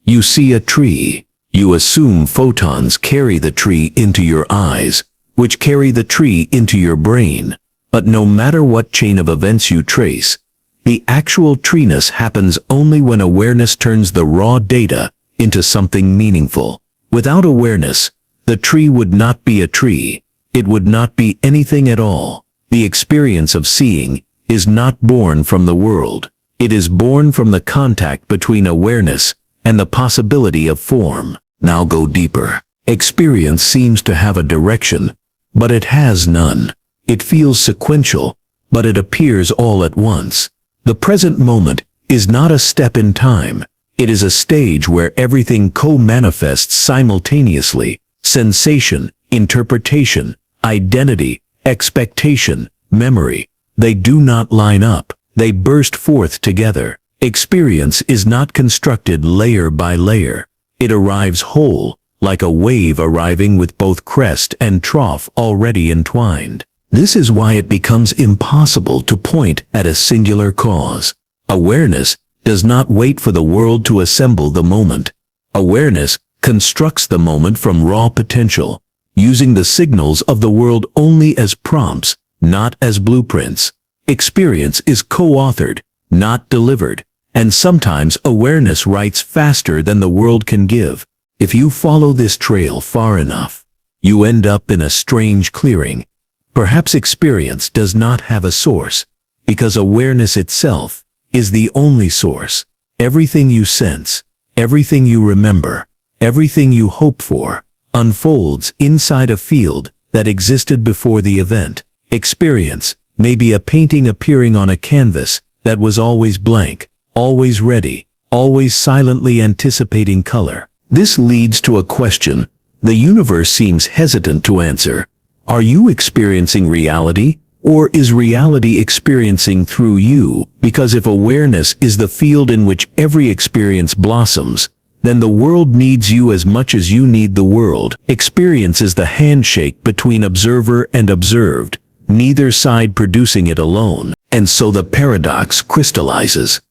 You see a tree. You assume photons carry the tree into your eyes, which carry the tree into your brain. But no matter what chain of events you trace, the actual treeness happens only when awareness turns the raw data into something meaningful. Without awareness, the tree would not be a tree. It would not be anything at all. The experience of seeing is not born from the world. It is born from the contact between awareness and the possibility of form. Now go deeper. Experience seems to have a direction, but it has none. It feels sequential, but it appears all at once. The present moment is not a step in time. It is a stage where everything co-manifests simultaneously. Sensation, interpretation, identity, expectation, memory. They do not line up. They burst forth together. Experience is not constructed layer by layer. It arrives whole, like a wave arriving with both crest and trough already entwined. This is why it becomes impossible to point at a singular cause. Awareness does not wait for the world to assemble the moment. Awareness constructs the moment from raw potential, using the signals of the world only as prompts, not as blueprints. Experience is co-authored, not delivered, and sometimes awareness writes faster than the world can give. If you follow this trail far enough, you end up in a strange clearing. Perhaps experience does not have a source, because awareness itself is the only source. Everything you sense, everything you remember, everything you hope for, unfolds inside a field that existed before the event. Experience may be a painting appearing on a canvas that was always blank, always ready, always silently anticipating color. This leads to a question the universe seems hesitant to answer. Are you experiencing reality, or is reality experiencing through you? Because if awareness is the field in which every experience blossoms, then the world needs you as much as you need the world. Experience is the handshake between observer and observed, neither side producing it alone. And so the paradox crystallizes.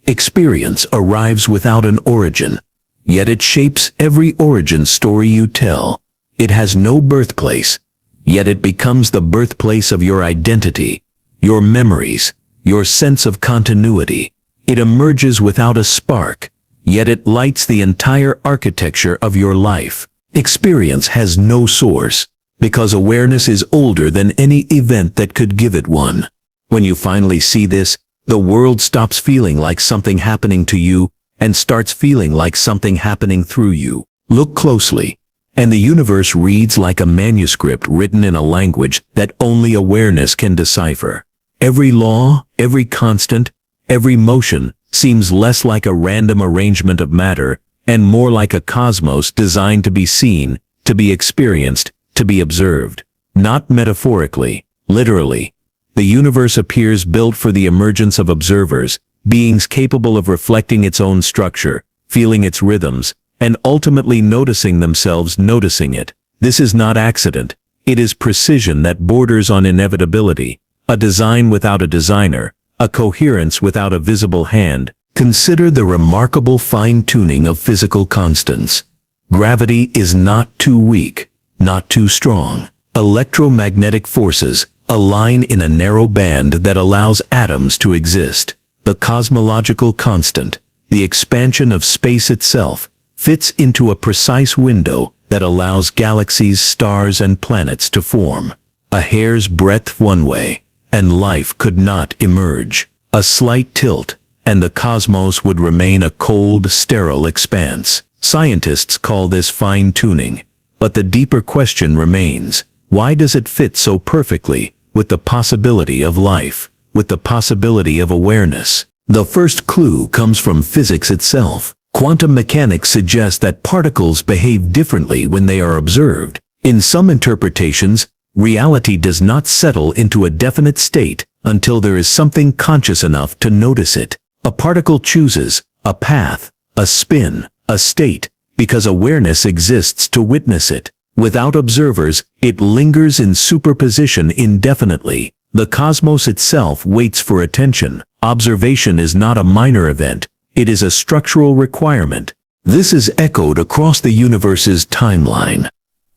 Experience arrives without an origin, yet it shapes every origin story you tell. It has no birthplace, yet it becomes the birthplace of your identity, your memories, your sense of continuity. It emerges without a spark, yet it lights the entire architecture of your life. Experience has no source, because awareness is older than any event that could give it one. When you finally see this, the world stops feeling like something happening to you and starts feeling like something happening through you. Look closely, and the universe reads like a manuscript written in a language that only awareness can decipher. Every law, every constant, every motion seems less like a random arrangement of matter and more like a cosmos designed to be seen, to be experienced, to be observed. Not metaphorically, literally. The universe appears built for the emergence of observers, beings capable of reflecting its own structure, feeling its rhythms, and ultimately noticing themselves noticing it. This is not accident. It is precision that borders on inevitability, a design without a designer, a coherence without a visible hand. Consider the remarkable fine-tuning of physical constants. Gravity is not too weak, not too strong. Electromagnetic forces align in a narrow band that allows atoms to exist. The cosmological constant, the expansion of space itself, fits into a precise window that allows galaxies, stars, and planets to form. A hair's breadth one way, and life could not emerge. A slight tilt, and the cosmos would remain a cold, sterile expanse. Scientists call this fine-tuning, but the deeper question remains, why does it fit so perfectly with the possibility of life, with the possibility of awareness? The first clue comes from physics itself. Quantum mechanics suggests that particles behave differently when they are observed. In some interpretations, reality does not settle into a definite state until there is something conscious enough to notice it. A particle chooses a path, a spin, a state, because awareness exists to witness it. Without observers, it lingers in superposition indefinitely. The cosmos itself waits for attention. Observation is not a minor event. It is a structural requirement. This is echoed across the universe's timeline.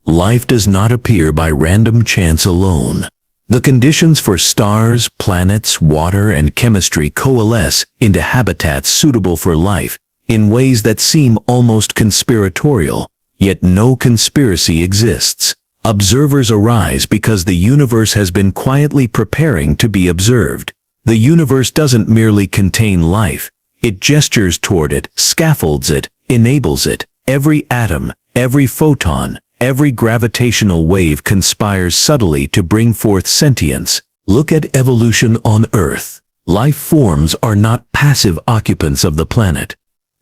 Life does not appear by random chance alone. The conditions for stars, planets, water, and chemistry coalesce into habitats suitable for life in ways that seem almost conspiratorial, yet no conspiracy exists. Observers arise because the universe has been quietly preparing to be observed. The universe doesn't merely contain life. It gestures toward it, scaffolds it, enables it. Every atom, every photon, every gravitational wave conspires subtly to bring forth sentience. Look at evolution on Earth. Life forms are not passive occupants of the planet.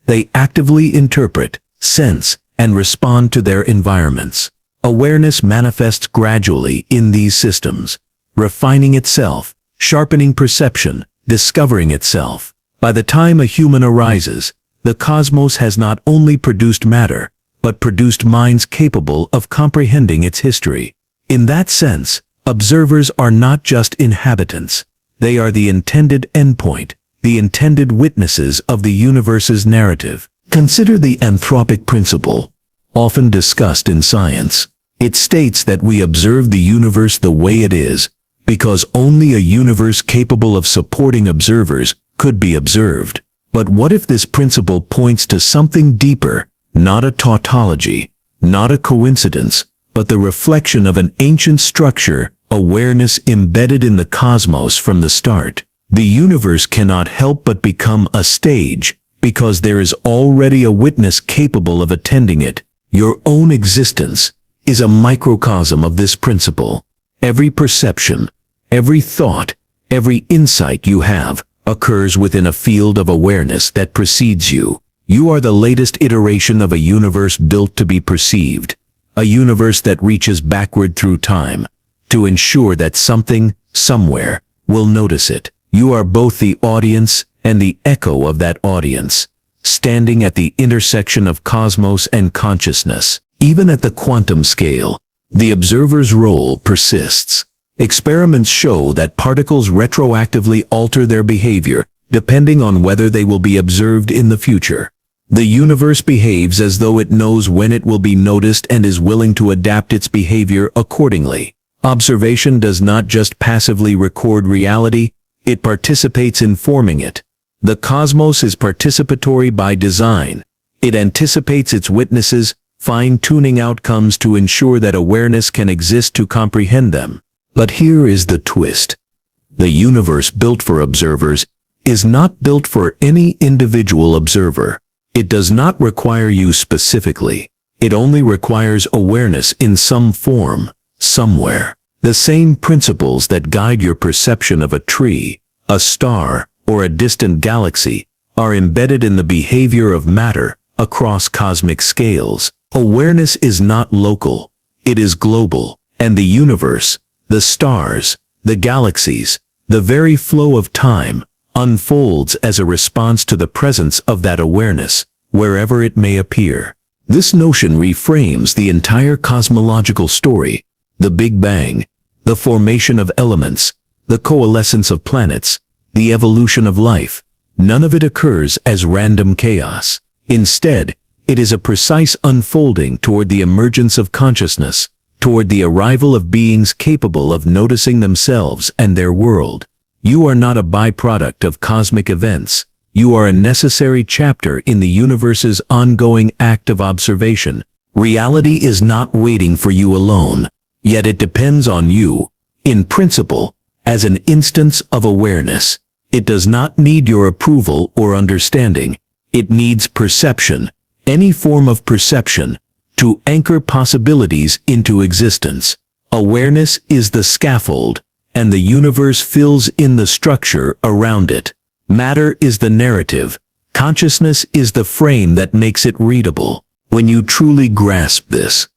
They actively interpret, sense, and respond to their environments. Awareness manifests gradually in these systems, refining itself, sharpening perception, discovering itself. By the time a human arises, the cosmos has not only produced matter, but produced minds capable of comprehending its history. In that sense, observers are not just inhabitants. They are the intended endpoint, the intended witnesses of the universe's narrative. Consider the anthropic principle, often discussed in science. It states that we observe the universe the way it is, because only a universe capable of supporting observers could be observed. But what if this principle points to something deeper, not a tautology, not a coincidence, but the reflection of an ancient structure, awareness embedded in the cosmos from the start? The universe cannot help but become a stage, because there is already a witness capable of attending it. Your own existence is a microcosm of this principle. Every perception, every thought, every insight you have occurs within a field of awareness that precedes you. You are the latest iteration of a universe built to be perceived, a universe that reaches backward through time, to ensure that something, somewhere, will notice it. You are both the audience and the echo of that audience, standing at the intersection of cosmos and consciousness. Even at the quantum scale, the observer's role persists. Experiments show that particles retroactively alter their behavior, depending on whether they will be observed in the future. The universe behaves as though it knows when it will be noticed and is willing to adapt its behavior accordingly. Observation does not just passively record reality, it participates in forming it. The cosmos is participatory by design. It anticipates its witnesses, fine-tuning outcomes to ensure that awareness can exist to comprehend them. But here is the twist. The universe built for observers is not built for any individual observer. It does not require you specifically. It only requires awareness in some form, somewhere. The same principles that guide your perception of a tree, a star, or a distant galaxy are embedded in the behavior of matter across cosmic scales. Awareness is not local. It is global. And the universe, the stars, the galaxies, the very flow of time, unfolds as a response to the presence of that awareness, wherever it may appear. This notion reframes the entire cosmological story: the Big Bang, the formation of elements, the coalescence of planets, the evolution of life. None of it occurs as random chaos. Instead, it is a precise unfolding toward the emergence of consciousness, toward the arrival of beings capable of noticing themselves and their world. You are not a byproduct of cosmic events. You are a necessary chapter in the universe's ongoing act of observation. Reality is not waiting for you alone, yet it depends on you, in principle, as an instance of awareness. It does not need your approval or understanding. It needs perception, any form of perception, to anchor possibilities into existence. Awareness is the scaffold, and the universe fills in the structure around it. Matter is the narrative, Consciousness is the frame that makes it readable. When you truly grasp this,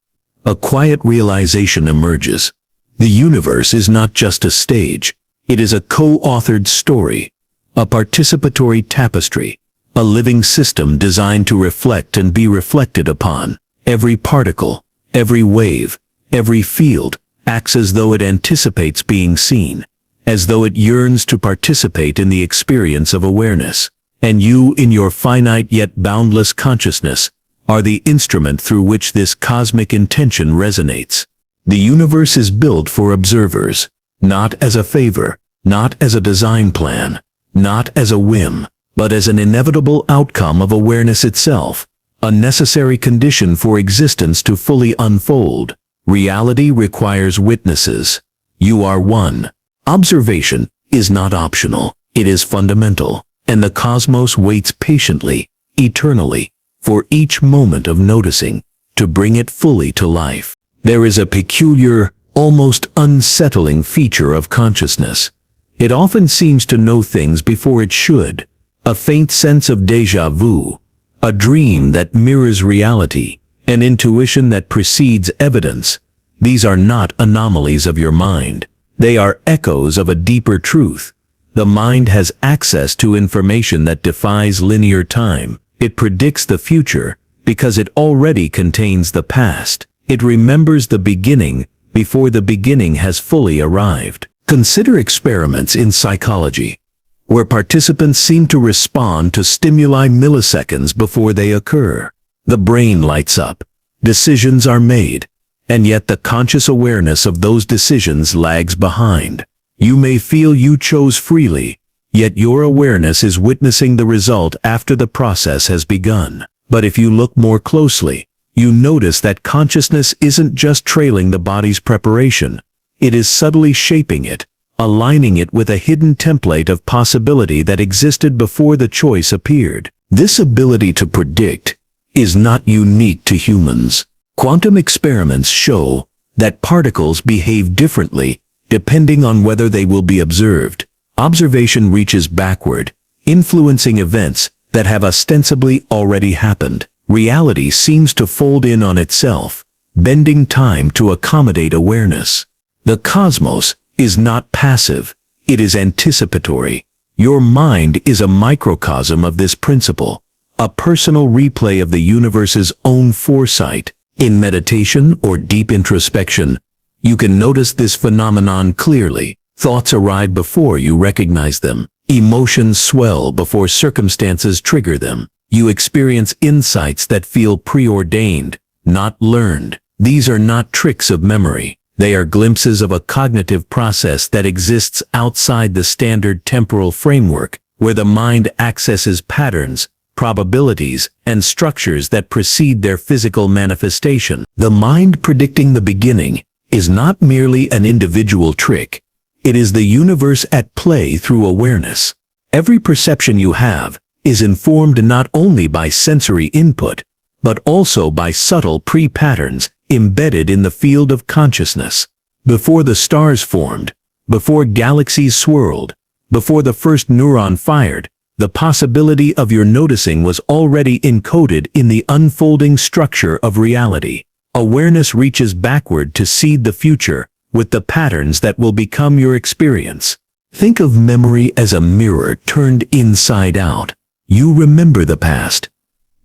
a quiet realization emerges. The universe is not just a stage. It is a co-authored story, a participatory tapestry, a living system designed to reflect and be reflected upon. Every particle, every wave, every field acts as though it anticipates being seen, as though it yearns to participate in the experience of awareness. And you, in your finite yet boundless consciousness, are the instrument through which this cosmic intention resonates. The universe is built for observers, not as a favor, not as a design plan, not as a whim, but as an inevitable outcome of awareness itself, a necessary condition for existence to fully unfold. Reality requires witnesses. You are one. Observation is not optional, it is fundamental, and the cosmos waits patiently, eternally, for each moment of noticing, to bring it fully to life. There is a peculiar, almost unsettling feature of consciousness. It often seems to know things before it should, a faint sense of déjà vu, a dream that mirrors reality, an intuition that precedes evidence. These are not anomalies of your mind. They are echoes of a deeper truth. The mind has access to information that defies linear time. It predicts the future because it already contains the past. It remembers the beginning before the beginning has fully arrived. Consider experiments in psychology, where participants seem to respond to stimuli milliseconds before they occur. The brain lights up, decisions are made, and yet the conscious awareness of those decisions lags behind. You may feel you chose freely, yet your awareness is witnessing the result after the process has begun. But if you look more closely, you notice that consciousness isn't just trailing the body's preparation. It is subtly shaping it, aligning it with a hidden template of possibility that existed before the choice appeared. This ability to predict is not unique to humans. Quantum experiments show that particles behave differently depending on whether they will be observed. Observation reaches backward, influencing events that have ostensibly already happened. Reality seems to fold in on itself, bending time to accommodate awareness. The cosmos is not passive, it is anticipatory. Your mind is a microcosm of this principle, a personal replay of the universe's own foresight. In meditation or deep introspection, you can notice this phenomenon clearly. Thoughts arrive before you recognize them. Emotions swell before circumstances trigger them. You experience insights that feel preordained, not learned. These are not tricks of memory. They are glimpses of a cognitive process that exists outside the standard temporal framework, where the mind accesses patterns, probabilities, and structures that precede their physical manifestation. The mind predicting the beginning is not merely an individual trick. It is the universe at play through awareness. Every perception you have is informed not only by sensory input, but also by subtle pre-patterns embedded in the field of consciousness. Before the stars formed, before galaxies swirled, before the first neuron fired, the possibility of your noticing was already encoded in the unfolding structure of reality. Awareness reaches backward to seed the future with the patterns that will become your experience. Think of memory as a mirror turned inside out. You remember the past.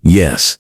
Yes,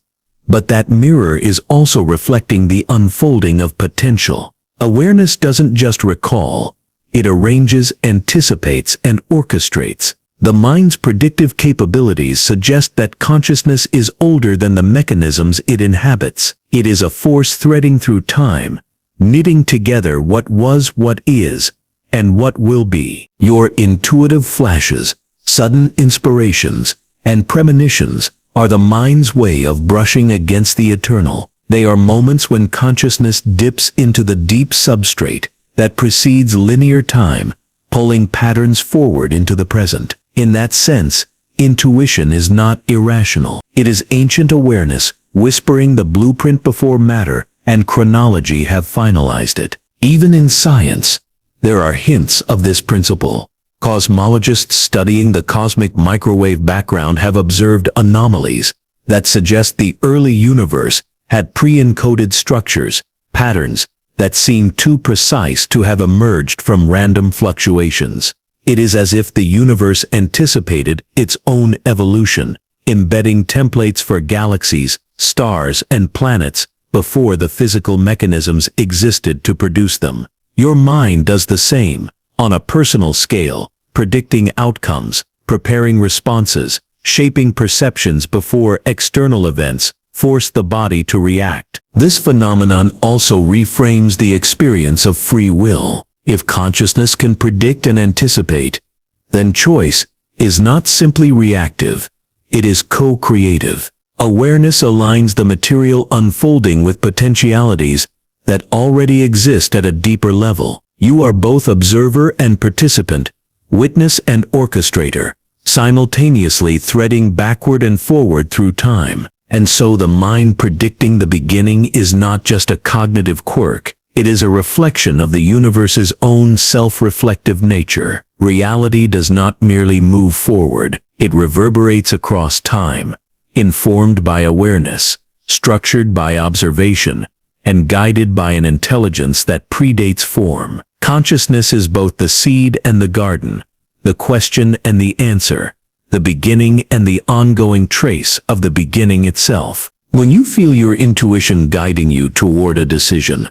but that mirror is also reflecting the unfolding of potential. Awareness doesn't just recall, it arranges, anticipates, and orchestrates. The mind's predictive capabilities suggest that consciousness is older than the mechanisms it inhabits. It is a force threading through time, knitting together what was, what is, and what will be. Your intuitive flashes, sudden inspirations, and premonitions are the mind's way of brushing against the eternal. They are moments when consciousness dips into the deep substrate that precedes linear time, pulling patterns forward into the present. In that sense, intuition is not irrational. It is ancient awareness, whispering the blueprint before matter and chronology have finalized it. Even in science, there are hints of this principle. Cosmologists studying the cosmic microwave background have observed anomalies that suggest the early universe had pre-encoded structures, patterns, that seem too precise to have emerged from random fluctuations. It is as if the universe anticipated its own evolution, embedding templates for galaxies, stars, and planets before the physical mechanisms existed to produce them. Your mind does the same, on a personal scale, predicting outcomes, preparing responses, shaping perceptions before external events force the body to react. This phenomenon also reframes the experience of free will. If consciousness can predict and anticipate, then choice is not simply reactive, it is co-creative. Awareness aligns the material unfolding with potentialities that already exist at a deeper level. You are both observer and participant, witness and orchestrator, simultaneously threading backward and forward through time. And so the mind predicting the beginning is not just a cognitive quirk, it is a reflection of the universe's own self-reflective nature. Reality does not merely move forward, it reverberates across time, informed by awareness, structured by observation, and guided by an intelligence that predates form. Consciousness is both the seed and the garden, the question and the answer, the beginning and the ongoing trace of the beginning itself. When you feel your intuition guiding you toward a decision,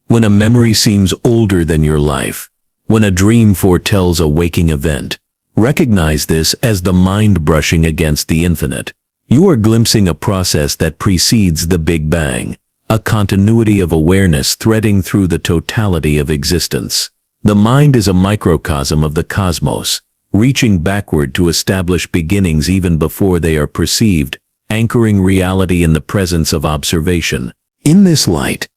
when a memory seems older than your life, when a dream foretells a waking event, recognize this as the mind brushing against the infinite. You are glimpsing a process that precedes the Big Bang, a continuity of awareness threading through the totality of existence. The mind is a microcosm of the cosmos, reaching backward to establish beginnings even before they are perceived, anchoring reality in the presence of observation. In this light,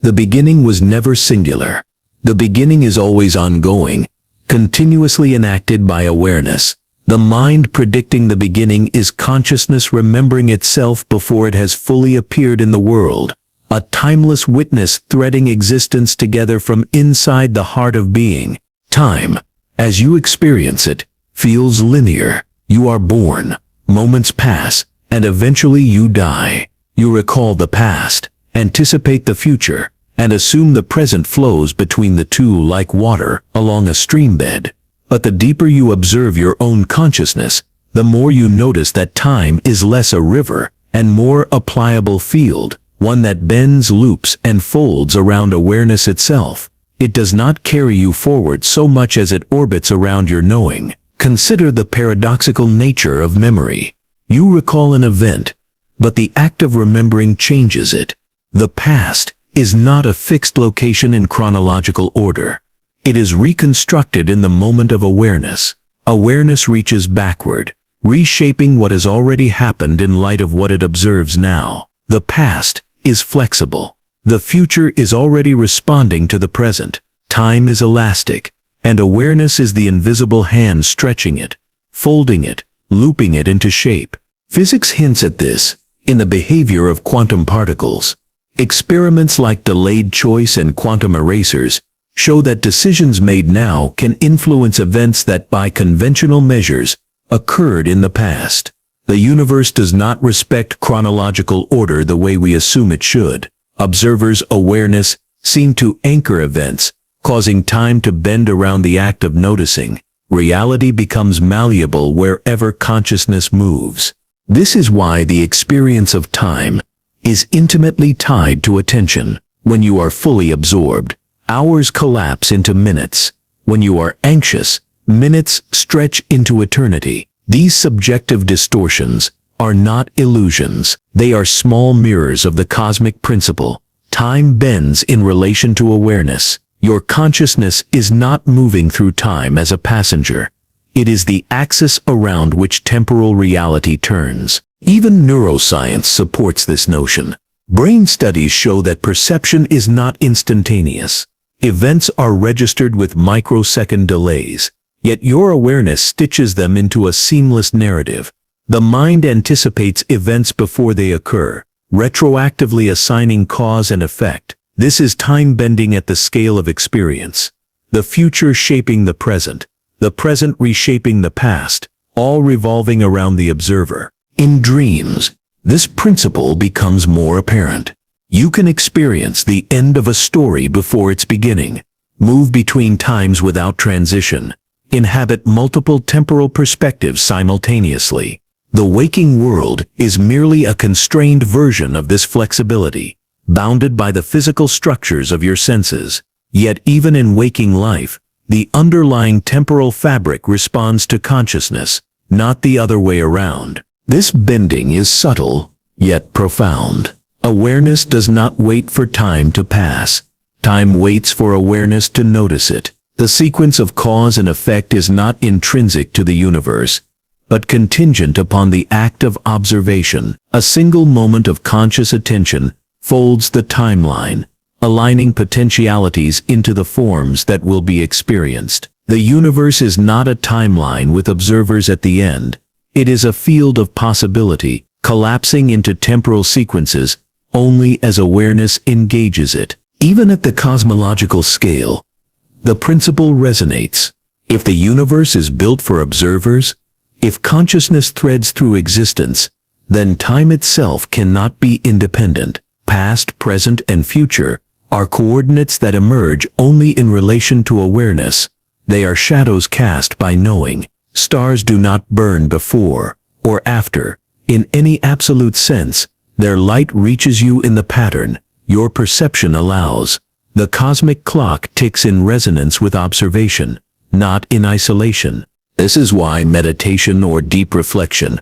the beginning was never singular. The beginning is always ongoing, continuously enacted by awareness. The mind predicting the beginning is consciousness remembering itself before it has fully appeared in the world, a timeless witness threading existence together from inside the heart of being. Time, as you experience it, feels linear. You are born, moments pass, and eventually you die. You recall the past, anticipate the future, and assume the present flows between the two like water along a stream bed. But the deeper you observe your own consciousness, the more you notice that time is less a river and more a pliable field, one that bends, loops, and folds around awareness itself. It does not carry you forward so much as it orbits around your knowing. Consider the paradoxical nature of memory. You recall an event, but the act of remembering changes it. The past is not a fixed location in chronological order. It is reconstructed in the moment of awareness. Awareness reaches backward, reshaping what has already happened in light of what it observes now. The past is flexible. The future is already responding to the present. Time is elastic, and awareness is the invisible hand stretching it, folding it, looping it into shape. Physics hints at this in the behavior of quantum particles. Experiments like delayed choice and quantum erasers show that decisions made now can influence events that by conventional measures occurred in the past. The universe does not respect chronological order the way we assume it should. Observers' awareness seem to anchor events, causing time to bend around the act of noticing. Reality becomes malleable wherever consciousness moves. This is why the experience of time is intimately tied to attention. When you are fully absorbed, hours collapse into minutes. When you are anxious, minutes stretch into eternity. These subjective distortions are not illusions. They are small mirrors of the cosmic principle. Time bends in relation to awareness. Your consciousness is not moving through time as a passenger. It is the axis around which temporal reality turns. Even neuroscience supports this notion. Brain studies show that perception is not instantaneous. Events are registered with microsecond delays, yet your awareness stitches them into a seamless narrative. The mind anticipates events before they occur, retroactively assigning cause and effect. This is time bending at the scale of experience. The future shaping the present, the present reshaping the past, all revolving around the observer. In dreams, this principle becomes more apparent. You can experience the end of a story before its beginning, move between times without transition, inhabit multiple temporal perspectives simultaneously. The waking world is merely a constrained version of this flexibility, bounded by the physical structures of your senses. Yet even in waking life, the underlying temporal fabric responds to consciousness, not the other way around. This bending is subtle, yet profound. Awareness does not wait for time to pass. Time waits for awareness to notice it. The sequence of cause and effect is not intrinsic to the universe, but contingent upon the act of observation. A single moment of conscious attention folds the timeline, aligning potentialities into the forms that will be experienced. The universe is not a timeline with observers at the end. It is a field of possibility, collapsing into temporal sequences only as awareness engages it. Even at the cosmological scale, the principle resonates. If the universe is built for observers, if consciousness threads through existence, then time itself cannot be independent. Past, present, and future are coordinates that emerge only in relation to awareness. They are shadows cast by knowing. Stars do not burn before or after. In any absolute sense, their light reaches you in the pattern your perception allows. The cosmic clock ticks in resonance with observation, not in isolation. This is why meditation or deep reflection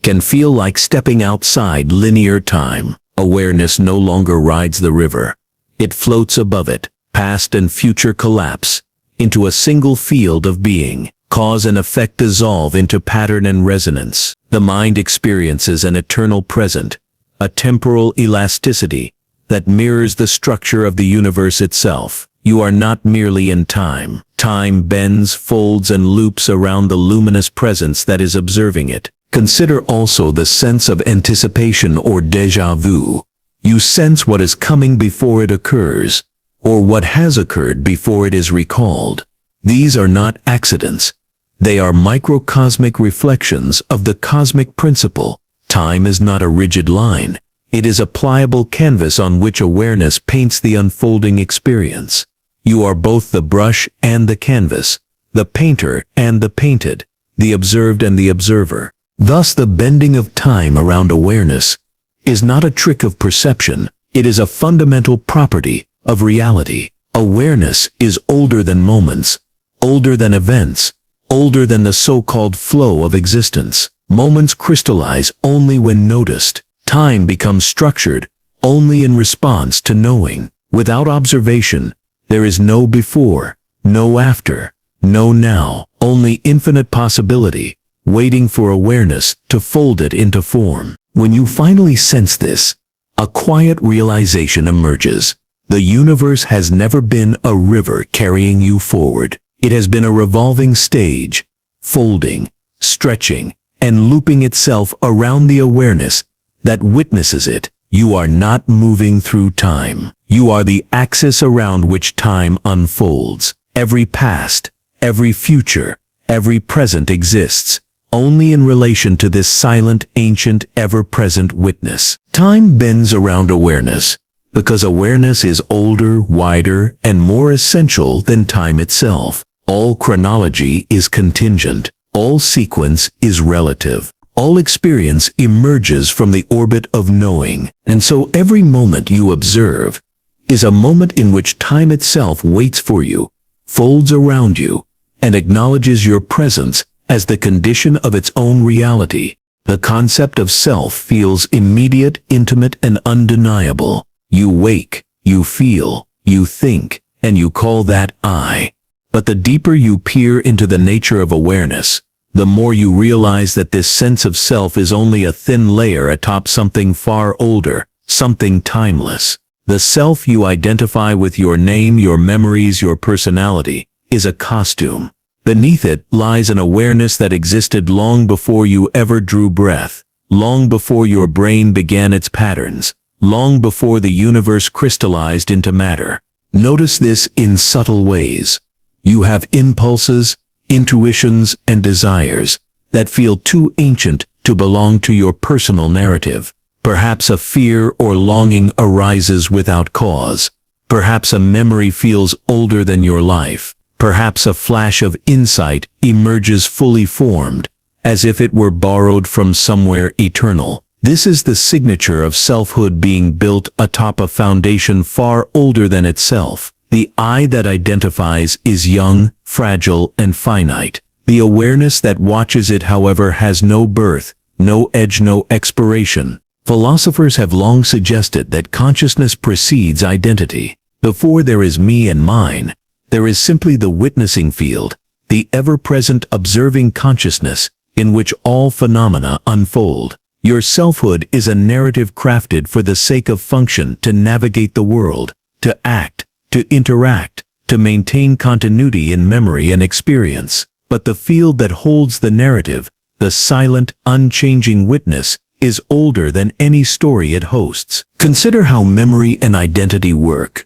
can feel like stepping outside linear time. Awareness no longer rides the river. It floats above it. Past and future collapse into a single field of being. Cause and effect dissolve into pattern and resonance. The mind experiences an eternal present, a temporal elasticity that mirrors the structure of the universe itself. You are not merely in time. Time bends, folds, and loops around the luminous presence that is observing it. Consider also the sense of anticipation or déjà vu. You sense what is coming before it occurs, or what has occurred before it is recalled. These are not accidents. They are microcosmic reflections of the cosmic principle. Time is not a rigid line. It is a pliable canvas on which awareness paints the unfolding experience. You are both the brush and the canvas, the painter and the painted, the observed and the observer. Thus the bending of time around awareness is not a trick of perception. It is a fundamental property of reality. Awareness is older than moments, older than events, older than the so-called flow of existence. Moments crystallize only when noticed. Time becomes structured only in response to knowing. Without observation, there is no before, no after, no now, only infinite possibility, waiting for awareness to fold it into form. When you finally sense this, a quiet realization emerges. The universe has never been a river carrying you forward. It has been a revolving stage, folding, stretching, and looping itself around the awareness that witnesses it. You are not moving through time. You are the axis around which time unfolds. Every past, every future, every present exists only in relation to this silent, ancient, ever-present witness. Time bends around awareness because awareness is older, wider, and more essential than time itself. All chronology is contingent. All sequence is relative. All experience emerges from the orbit of knowing. And so every moment you observe is a moment in which time itself waits for you, folds around you, and acknowledges your presence as the condition of its own reality. The concept of self feels immediate, intimate, and undeniable. You wake, you feel, you think, and you call that I. But the deeper you peer into the nature of awareness, the more you realize that this sense of self is only a thin layer atop something far older, something timeless. The self you identify with, your name, your memories, your personality, is a costume. Beneath it lies an awareness that existed long before you ever drew breath, long before your brain began its patterns, long before the universe crystallized into matter. Notice this in subtle ways. You have impulses, intuitions, and desires that feel too ancient to belong to your personal narrative. Perhaps a fear or longing arises without cause. Perhaps a memory feels older than your life. Perhaps a flash of insight emerges fully formed, as if it were borrowed from somewhere eternal. This is the signature of selfhood being built atop a foundation far older than itself. The I that identifies is young, fragile, and finite. The awareness that watches it, however, has no birth, no edge, no expiration. Philosophers have long suggested that consciousness precedes identity. Before there is me and mine, there is simply the witnessing field, the ever-present observing consciousness in which all phenomena unfold. Your selfhood is a narrative crafted for the sake of function, to navigate the world, to act, to interact, to maintain continuity in memory and experience. But the field that holds the narrative, the silent, unchanging witness, is older than any story it hosts. Consider how memory and identity work.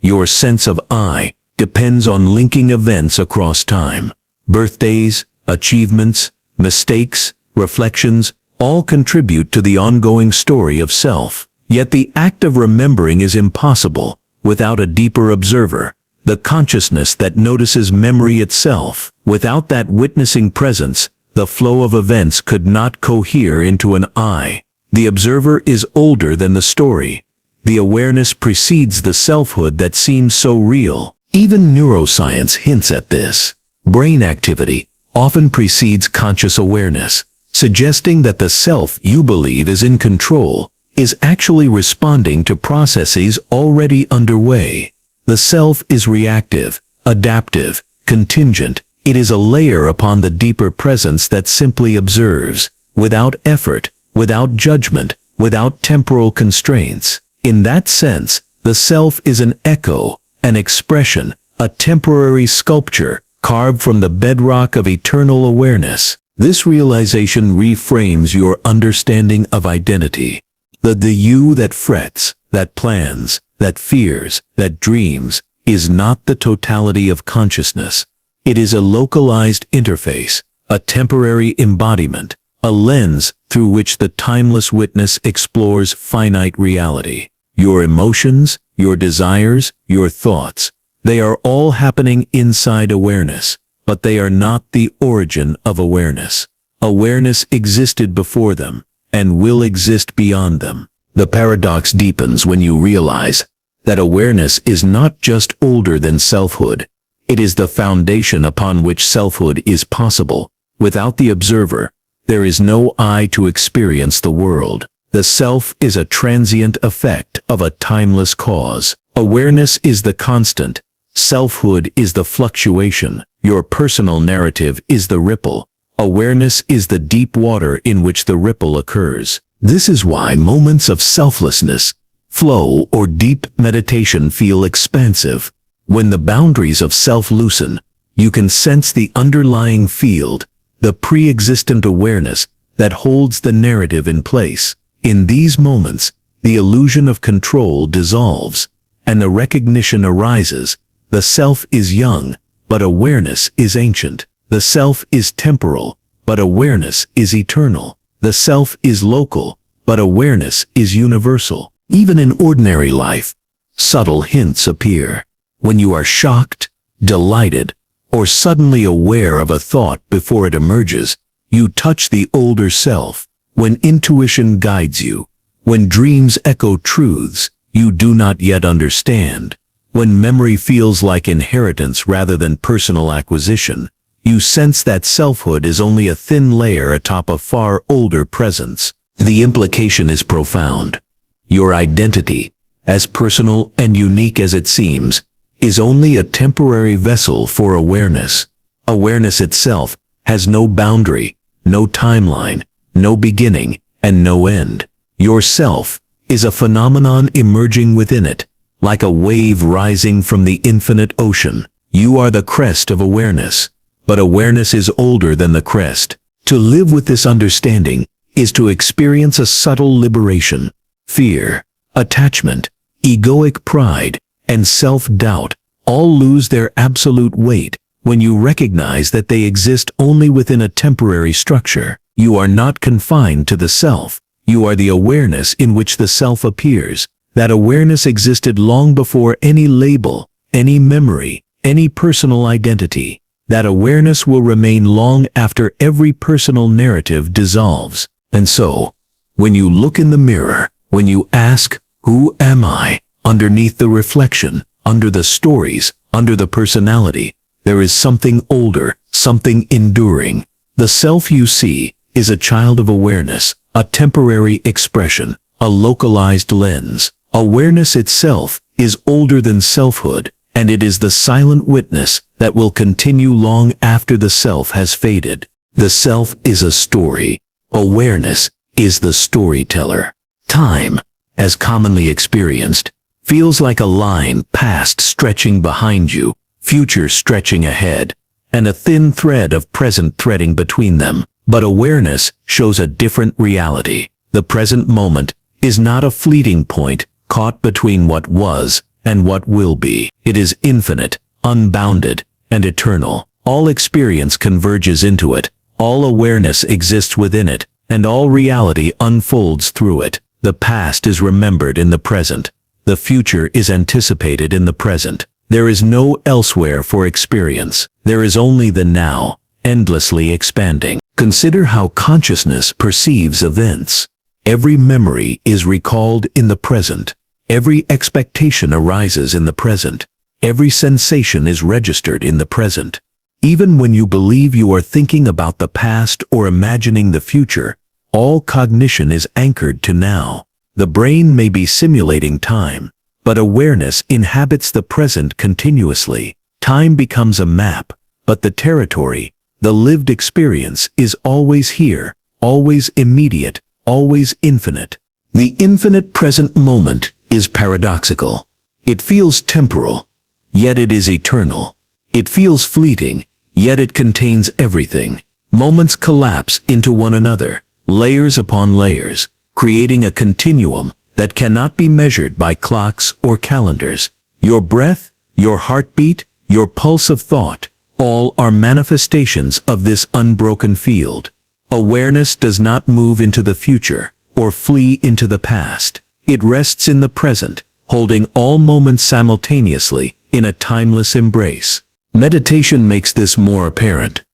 Your sense of I depends on linking events across time. Birthdays, achievements, mistakes, reflections, all contribute to the ongoing story of self. Yet the act of remembering is impossible without a deeper observer, the consciousness that notices memory itself. Without that witnessing presence, the flow of events could not cohere into an I. The observer is older than the story. The awareness precedes the selfhood that seems so real. Even neuroscience hints at this. Brain activity often precedes conscious awareness, suggesting that the self you believe is in control is actually responding to processes already underway. The self is reactive, adaptive, contingent. It is a layer upon the deeper presence that simply observes, without effort, without judgment, without temporal constraints. In that sense, the self is an echo, an expression, a temporary sculpture, carved from the bedrock of eternal awareness. This realization reframes your understanding of identity. The you that frets, that plans, that fears, that dreams, is not the totality of consciousness. It is a localized interface, a temporary embodiment, a lens through which the timeless witness explores finite reality. Your emotions, your desires, your thoughts, they are all happening inside awareness, but they are not the origin of awareness. Awareness existed before them, and will exist beyond them. The paradox deepens when you realize that awareness is not just older than selfhood. It is the foundation upon which selfhood is possible. Without the observer, there is no I to experience the world. The self is a transient effect of a timeless cause. Awareness is the constant. Selfhood is the fluctuation. Your personal narrative is the ripple. Awareness is the deep water in which the ripple occurs. This is why moments of selflessness, flow, or deep meditation feel expansive. When the boundaries of self loosen, you can sense the underlying field, the pre-existent awareness that holds the narrative in place. In these moments, the illusion of control dissolves, and the recognition arises. The self is young, but awareness is ancient. The self is temporal, but awareness is eternal. The self is local, but awareness is universal. Even in ordinary life, subtle hints appear. When you are shocked, delighted, or suddenly aware of a thought before it emerges, you touch the older self. When intuition guides you, when dreams echo truths you do not yet understand, when memory feels like inheritance rather than personal acquisition, you sense that selfhood is only a thin layer atop a far older presence. The implication is profound. Your identity, as personal and unique as it seems, is only a temporary vessel for awareness. Awareness itself has no boundary, no timeline, no beginning, and no end. Your self is a phenomenon emerging within it, like a wave rising from the infinite ocean. You are the crest of awareness, but awareness is older than the crest. To live with this understanding is to experience a subtle liberation. Fear, attachment, egoic pride, and self-doubt all lose their absolute weight when you recognize that they exist only within a temporary structure. You are not confined to the self. You are the awareness in which the self appears. That awareness existed long before any label, any memory, any personal identity. That awareness will remain long after every personal narrative dissolves. And so, when you look in the mirror, when you ask, "Who am I?" underneath the reflection, under the stories, under the personality, there is something older, something enduring. The self you see is a child of awareness, a temporary expression, a localized lens. Awareness itself is older than selfhood, and it is the silent witness that will continue long after the self has faded. The self is a story. Awareness is the storyteller. Time, as commonly experienced, feels like a line, past stretching behind you, future stretching ahead, and a thin thread of present threading between them. But awareness shows a different reality. The present moment is not a fleeting point caught between what was and what will be. It is infinite, unbounded, and eternal. All experience converges into it. All awareness exists within it, and all reality unfolds through it. The past is remembered in the present. The future is anticipated in the present. There is no elsewhere for experience. There is only the now, endlessly expanding. Consider how consciousness perceives events. Every memory is recalled in the present. Every expectation arises in the present. Every sensation is registered in the present. Even when you believe you are thinking about the past or imagining the future, all cognition is anchored to now. The brain may be simulating time, but awareness inhabits the present continuously. Time becomes a map, but the territory, the lived experience, is always here, always immediate, always infinite. The infinite present moment is paradoxical. It feels temporal, yet it is eternal. It feels fleeting, yet it contains everything. Moments collapse into one another, layers upon layers, creating a continuum that cannot be measured by clocks or calendars. Your breath, your heartbeat, your pulse of thought, all are manifestations of this unbroken field. Awareness does not move into the future or flee into the past. It rests in the present, holding all moments simultaneously in a timeless embrace. Meditation makes this more apparent.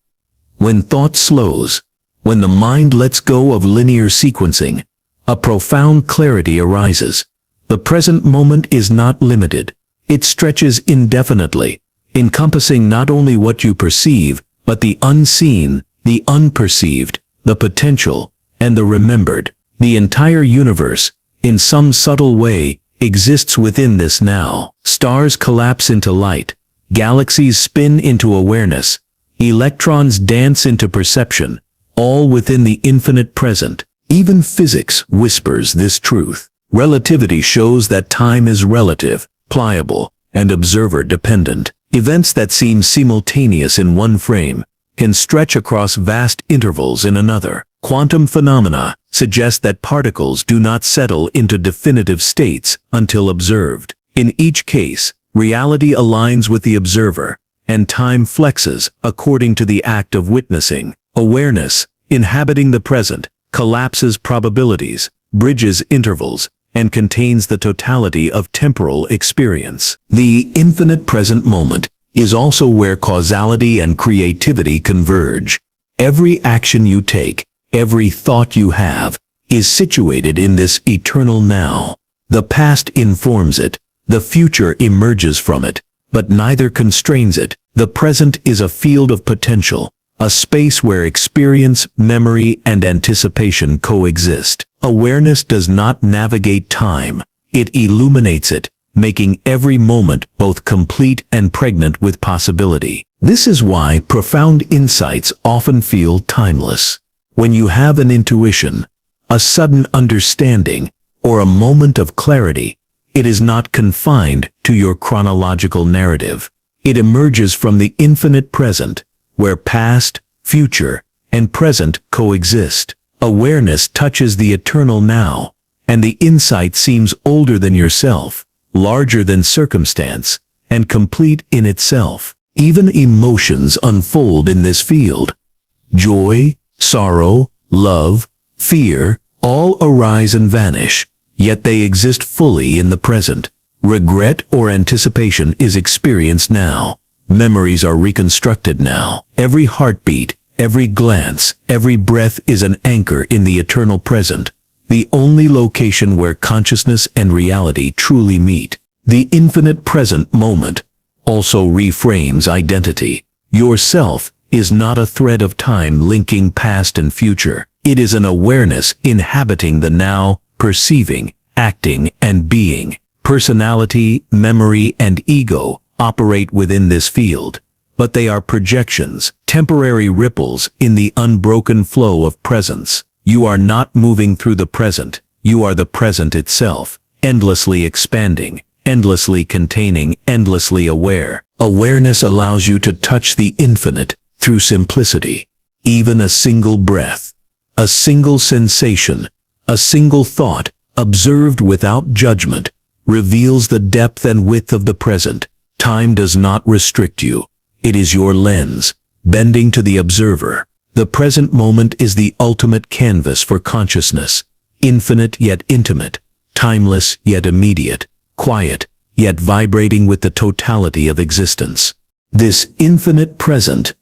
When thought slows, when the mind lets go of linear sequencing, a profound clarity arises. The present moment is not limited. It stretches indefinitely, encompassing not only what you perceive, but the unseen, the unperceived, the potential, and the remembered. The entire universe, in some subtle way, exists within this now. Stars collapse into light. Galaxies spin into awareness. Electrons dance into perception, all within the infinite present. Even physics whispers this truth. Relativity shows that time is relative, pliable, and observer-dependent. Events that seem simultaneous in one frame can stretch across vast intervals in another. Quantum phenomena suggest that particles do not settle into definitive states until observed. In each case, reality aligns with the observer, and time flexes according to the act of witnessing. Awareness, inhabiting the present, collapses probabilities, bridges intervals, and contains the totality of temporal experience. The infinite present moment is also where causality and creativity converge. Every action you take, every thought you have, is situated in this eternal now. The past informs it, the future emerges from it, but neither constrains it. The present is a field of potential, a space where experience, memory, and anticipation coexist. Awareness does not navigate time, it illuminates it, making every moment both complete and pregnant with possibility. This is why profound insights often feel timeless. When you have an intuition, a sudden understanding, or a moment of clarity, it is not confined to your chronological narrative. It emerges from the infinite present, where past, future, and present coexist. Awareness touches the eternal now, and the insight seems older than yourself, larger than circumstance, and complete in itself. Even emotions unfold in this field. Joy, sorrow, love, fear, all arise and vanish, yet they exist fully in the present. Regret or anticipation is experienced now. Memories are reconstructed now. Every heartbeat, every glance, every breath is an anchor in the eternal present, the only location where consciousness and reality truly meet. The infinite present moment also reframes identity. Yourself is not a thread of time linking past and future. It is an awareness inhabiting the now, perceiving, acting, and being. Personality, memory, and ego operate within this field, but they are projections, temporary ripples in the unbroken flow of presence. You are not moving through the present. You are the present itself, endlessly expanding, endlessly containing, endlessly aware. Awareness allows you to touch the infinite through simplicity. Even a single breath, a single sensation, a single thought, observed without judgment, reveals the depth and width of the present. Time does not restrict you. It is your lens, bending to the observer. The present moment is the ultimate canvas for consciousness, infinite yet intimate, timeless yet immediate, quiet yet vibrating with the totality of existence. This infinite present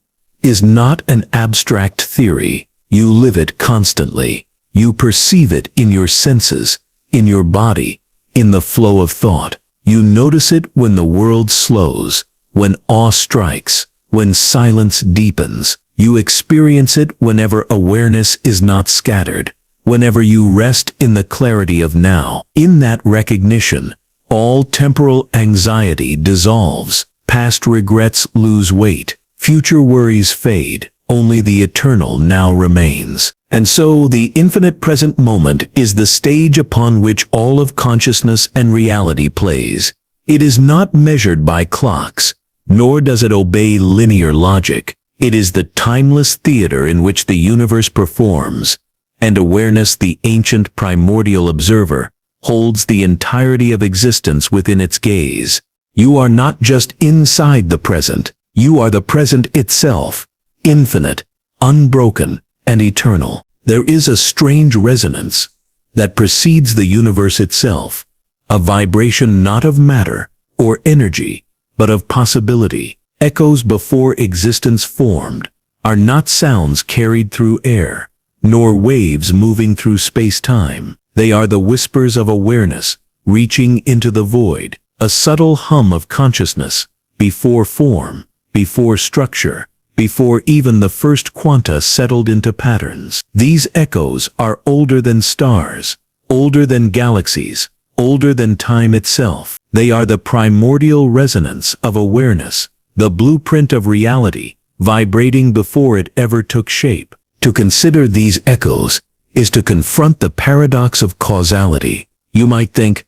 is not an abstract theory. You live it constantly. You perceive it in your senses, in your body, in the flow of thought. You notice it when the world slows, when awe strikes, when silence deepens. You experience it whenever awareness is not scattered, whenever you rest in the clarity of now. In that recognition, all temporal anxiety dissolves, past regrets lose weight, future worries fade, only the eternal now remains. And so the infinite present moment is the stage upon which all of consciousness and reality plays. It is not measured by clocks, nor does it obey linear logic. It is the timeless theater in which the universe performs, and awareness, the ancient primordial observer, holds the entirety of existence within its gaze. You are not just inside the present, you are the present itself, infinite, unbroken, and eternal. There is a strange resonance that precedes the universe itself, a vibration not of matter or energy, but of possibility. Echoes before existence formed are not sounds carried through air, nor waves moving through space-time. They are the whispers of awareness, reaching into the void, a subtle hum of consciousness, before form, before structure, before even the first quanta settled into patterns. These echoes are older than stars, older than galaxies, older than time itself. They are the primordial resonance of awareness, the blueprint of reality, vibrating before it ever took shape. To consider these echoes is to confront the paradox of causality. You might think,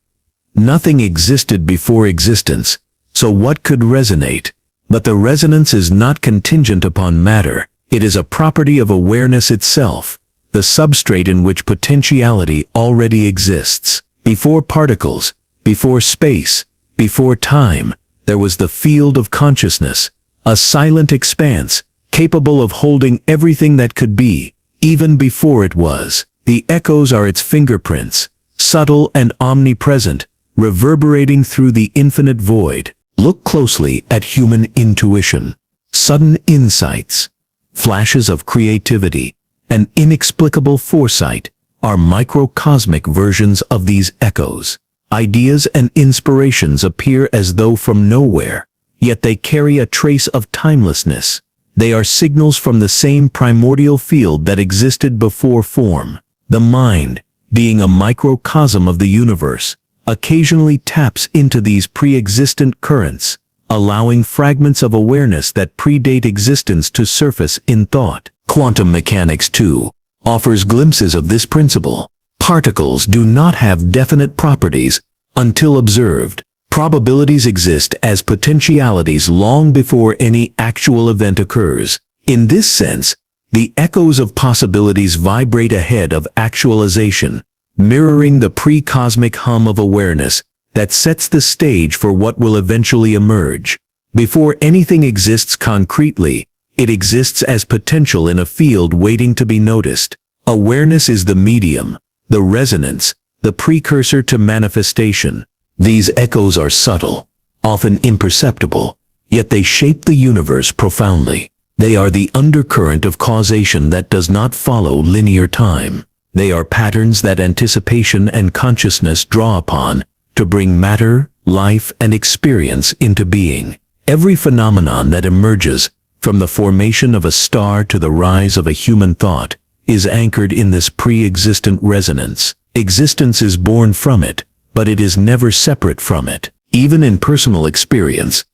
nothing existed before existence, so what could resonate? But the resonance is not contingent upon matter. It is a property of awareness itself, the substrate in which potentiality already exists. Before particles, before space, before time, there was the field of consciousness, a silent expanse, capable of holding everything that could be, even before it was. The echoes are its fingerprints, subtle and omnipresent, reverberating through the infinite void. Look closely at human intuition. Sudden insights, flashes of creativity, and inexplicable foresight are microcosmic versions of these echoes. Ideas and inspirations appear as though from nowhere, yet they carry a trace of timelessness. They are signals from the same primordial field that existed before form. The mind, being a microcosm of the universe, occasionally taps into these pre-existent currents, allowing fragments of awareness that predate existence to surface in thought. Quantum mechanics, too, offers glimpses of this principle. Particles do not have definite properties until observed. Probabilities exist as potentialities long before any actual event occurs. In this sense, the echoes of possibilities vibrate ahead of actualization, mirroring the pre-cosmic hum of awareness that sets the stage for what will eventually emerge. Before anything exists concretely, it exists as potential in a field waiting to be noticed. Awareness is the medium, the resonance, the precursor to manifestation. These echoes are subtle, often imperceptible, yet they shape the universe profoundly. They are the undercurrent of causation that does not follow linear time. They are patterns that anticipation and consciousness draw upon to bring matter, life, and experience into being. Every phenomenon that emerges, from the formation of a star to the rise of a human thought, is anchored in this pre-existent resonance. Existence is born from it, but it is never separate from it. Even in personal experience,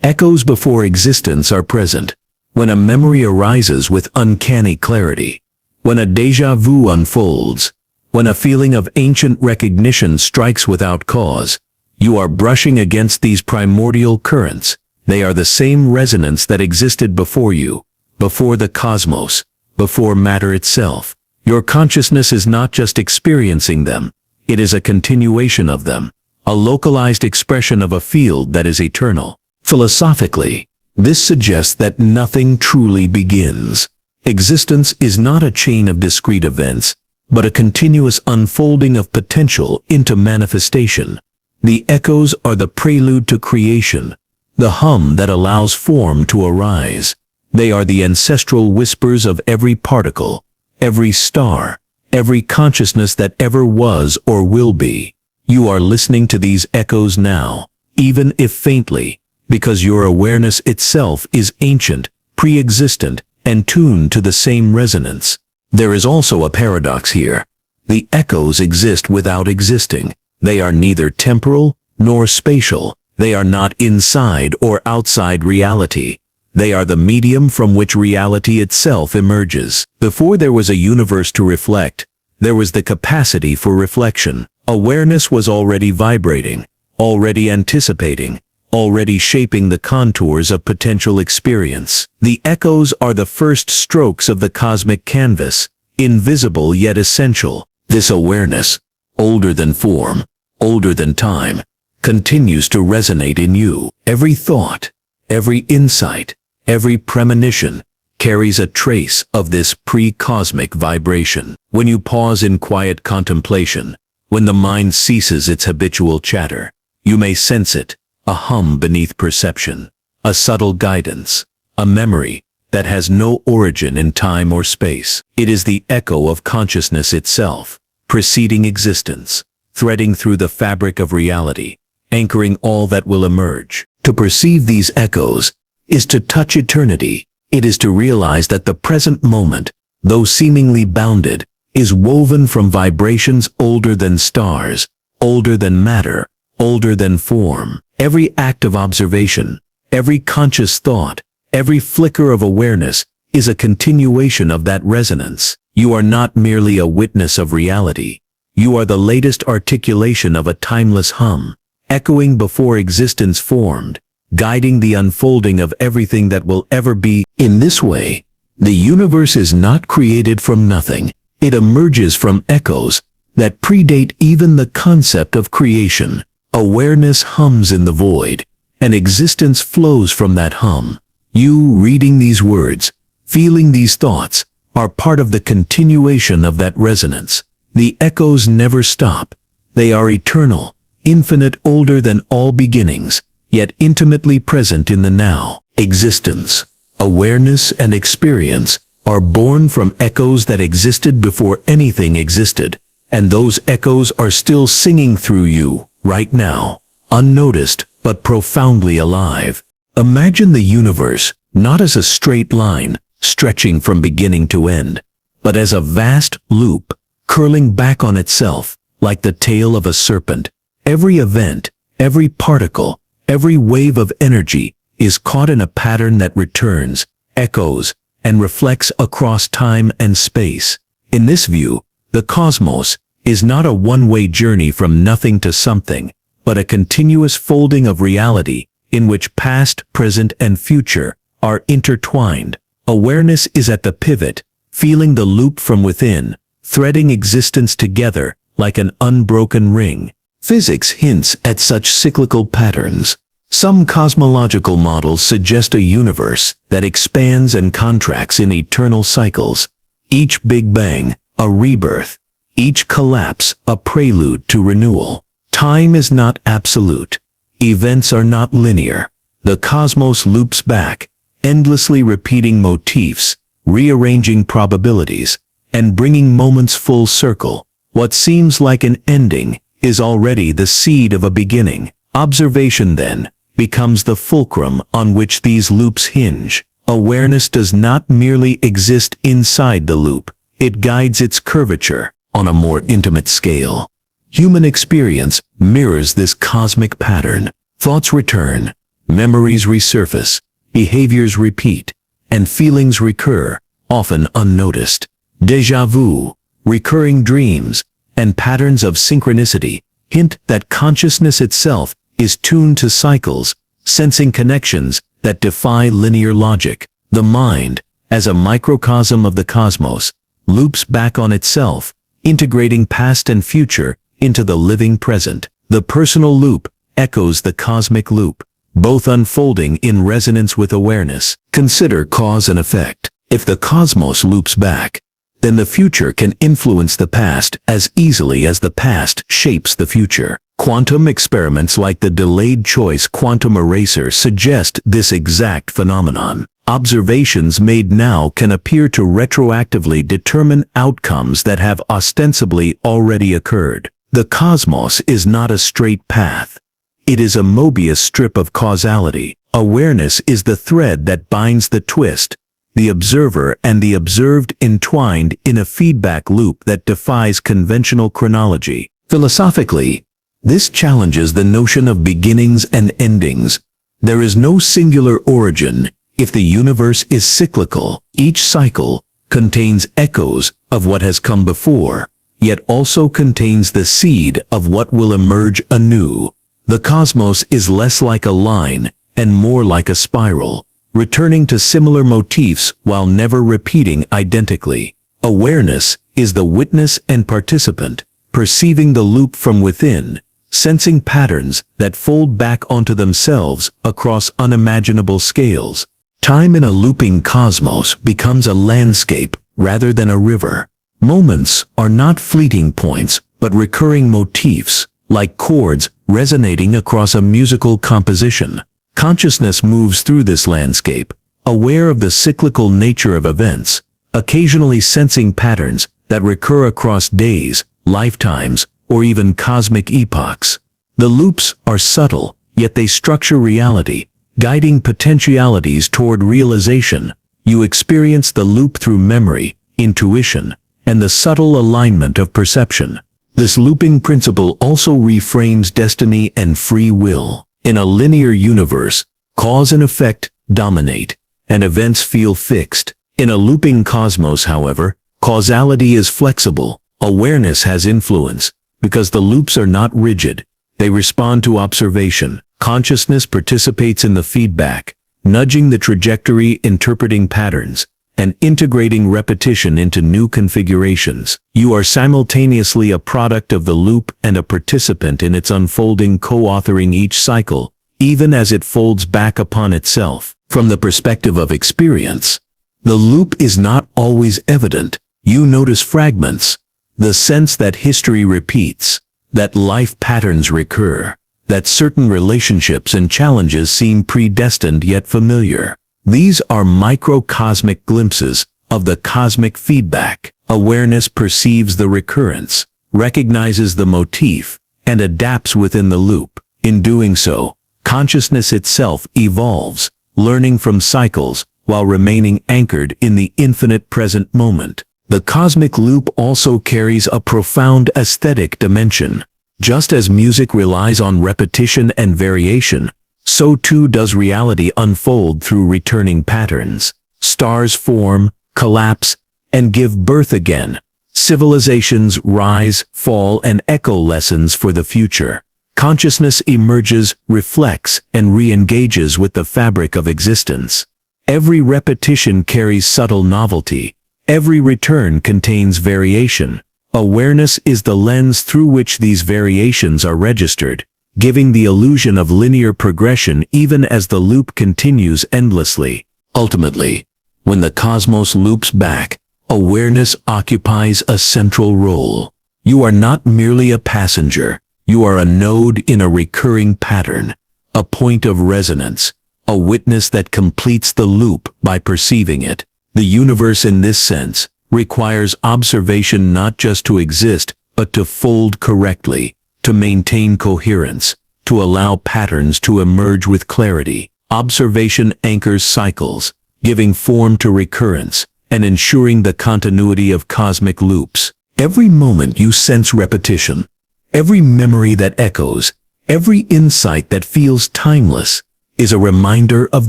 echoes before existence are present. When a memory arises with uncanny clarity, when a déjà vu unfolds, when a feeling of ancient recognition strikes without cause, you are brushing against these primordial currents. They are the same resonance that existed before you, before the cosmos, before matter itself. Your consciousness is not just experiencing them, it is a continuation of them, a localized expression of a field that is eternal. Philosophically, this suggests that nothing truly begins. Existence is not a chain of discrete events, but a continuous unfolding of potential into manifestation. The echoes are the prelude to creation, the hum that allows form to arise. They are the ancestral whispers of every particle, every star, every consciousness that ever was or will be. You are listening to these echoes now, even if faintly, because your awareness itself is ancient, pre-existent, and tuned to the same resonance. There is also a paradox here. The echoes exist without existing. They are neither temporal nor spatial. They are not inside or outside reality. They are the medium from which reality itself emerges. Before there was a universe to reflect, there was the capacity for reflection. Awareness was already vibrating, already anticipating, already shaping the contours of potential experience. The echoes are the first strokes of the cosmic canvas, invisible yet essential. This awareness, older than form, older than time, continues to resonate in you. Every thought, every insight, every premonition carries a trace of this pre-cosmic vibration. When you pause in quiet contemplation, when the mind ceases its habitual chatter, you may sense it, a hum beneath perception, a subtle guidance, a memory that has no origin in time or space. It is the echo of consciousness itself, preceding existence, threading through the fabric of reality, anchoring all that will emerge. To perceive these echoes is to touch eternity. It is to realize that the present moment, though seemingly bounded, is woven from vibrations older than stars, older than matter, older than form. Every act of observation, every conscious thought, every flicker of awareness is a continuation of that resonance. You are not merely a witness of reality. You are the latest articulation of a timeless hum, echoing before existence formed, guiding the unfolding of everything that will ever be. In this way, the universe is not created from nothing. It emerges from echoes that predate even the concept of creation. Awareness hums in the void, and existence flows from that hum. You, reading these words, feeling these thoughts, are part of the continuation of that resonance. The echoes never stop. They are eternal, infinite, older than all beginnings, yet intimately present in the now. Existence, awareness, and experience are born from echoes that existed before anything existed, and those echoes are still singing through you right now, unnoticed but profoundly alive. Imagine the universe not as a straight line stretching from beginning to end, but as a vast loop curling back on itself like the tail of a serpent. Every event, every particle, every wave of energy is caught in a pattern that returns, echoes, and reflects across time and space. In this view, the cosmos is not a one-way journey from nothing to something, but a continuous folding of reality in which past, present, and future are intertwined. Awareness is at the pivot, feeling the loop from within, threading existence together like an unbroken ring. Physics hints at such cyclical patterns. Some cosmological models suggest a universe that expands and contracts in eternal cycles. Each Big Bang, a rebirth. Each collapse, a prelude to renewal. Time is not absolute. Events are not linear. The cosmos loops back, endlessly repeating motifs, rearranging probabilities, and bringing moments full circle. What seems like an ending is already the seed of a beginning. Observation, then, becomes the fulcrum on which these loops hinge. Awareness does not merely exist inside the loop, it guides its curvature on a more intimate scale. Human experience mirrors this cosmic pattern. Thoughts return, memories resurface, behaviors repeat, and feelings recur, often unnoticed. Déjà vu, recurring dreams, and patterns of synchronicity hint that consciousness itself is tuned to cycles, sensing connections that defy linear logic. The mind, as a microcosm of the cosmos, loops back on itself, integrating past and future into the living present. The personal loop echoes the cosmic loop, both unfolding in resonance with awareness. Consider cause and effect. If the cosmos loops back, then the future can influence the past as easily as the past shapes the future. Quantum experiments like the delayed choice quantum eraser suggest this exact phenomenon. Observations made now can appear to retroactively determine outcomes that have ostensibly already occurred. The cosmos is not a straight path. It is a Mobius strip of causality. Awareness is the thread that binds the twist, the observer and the observed entwined in a feedback loop that defies conventional chronology. Philosophically, this challenges the notion of beginnings and endings. There is no singular origin. If the universe is cyclical, each cycle contains echoes of what has come before, yet also contains the seed of what will emerge anew. The cosmos is less like a line and more like a spiral, returning to similar motifs while never repeating identically. Awareness is the witness and participant, perceiving the loop from within, sensing patterns that fold back onto themselves across unimaginable scales. Time in a looping cosmos becomes a landscape rather than a river. Moments are not fleeting points, but recurring motifs, like chords resonating across a musical composition. Consciousness moves through this landscape, aware of the cyclical nature of events, occasionally sensing patterns that recur across days, lifetimes, or even cosmic epochs. The loops are subtle, yet they structure reality, guiding potentialities toward realization. You experience the loop through memory, intuition, and the subtle alignment of perception. This looping principle also reframes destiny and free will. In a linear universe, cause and effect dominate, and events feel fixed. In a looping cosmos, however, causality is flexible. Awareness has influence, because the loops are not rigid. They respond to observation. Consciousness participates in the feedback, nudging the trajectory, interpreting patterns, and integrating repetition into new configurations. You are simultaneously a product of the loop and a participant in its unfolding, co-authoring each cycle, even as it folds back upon itself. From the perspective of experience, the loop is not always evident. You notice fragments, the sense that history repeats, that life patterns recur, that certain relationships and challenges seem predestined yet familiar. These are microcosmic glimpses of the cosmic feedback. Awareness perceives the recurrence, recognizes the motif, and adapts within the loop. In doing so, consciousness itself evolves, learning from cycles while remaining anchored in the infinite present moment. The cosmic loop also carries a profound aesthetic dimension. Just as music relies on repetition and variation, so too does reality unfold through returning patterns. Stars form, collapse, and give birth again. Civilizations rise, fall, and echo lessons for the future. Consciousness emerges, reflects, and re-engages with the fabric of existence. Every repetition carries subtle novelty. Every return contains variation. Awareness is the lens through which these variations are registered. giving the illusion of linear progression even as the loop continues endlessly. Ultimately, when the cosmos loops back, awareness occupies a central role. You are not merely a passenger, you are a node in a recurring pattern, a point of resonance, a witness that completes the loop by perceiving it. The universe in this sense requires observation not just to exist, but to fold correctly, to maintain coherence, to allow patterns to emerge with clarity. Observation anchors cycles, giving form to recurrence, and ensuring the continuity of cosmic loops. Every moment you sense repetition, every memory that echoes, every insight that feels timeless, is a reminder of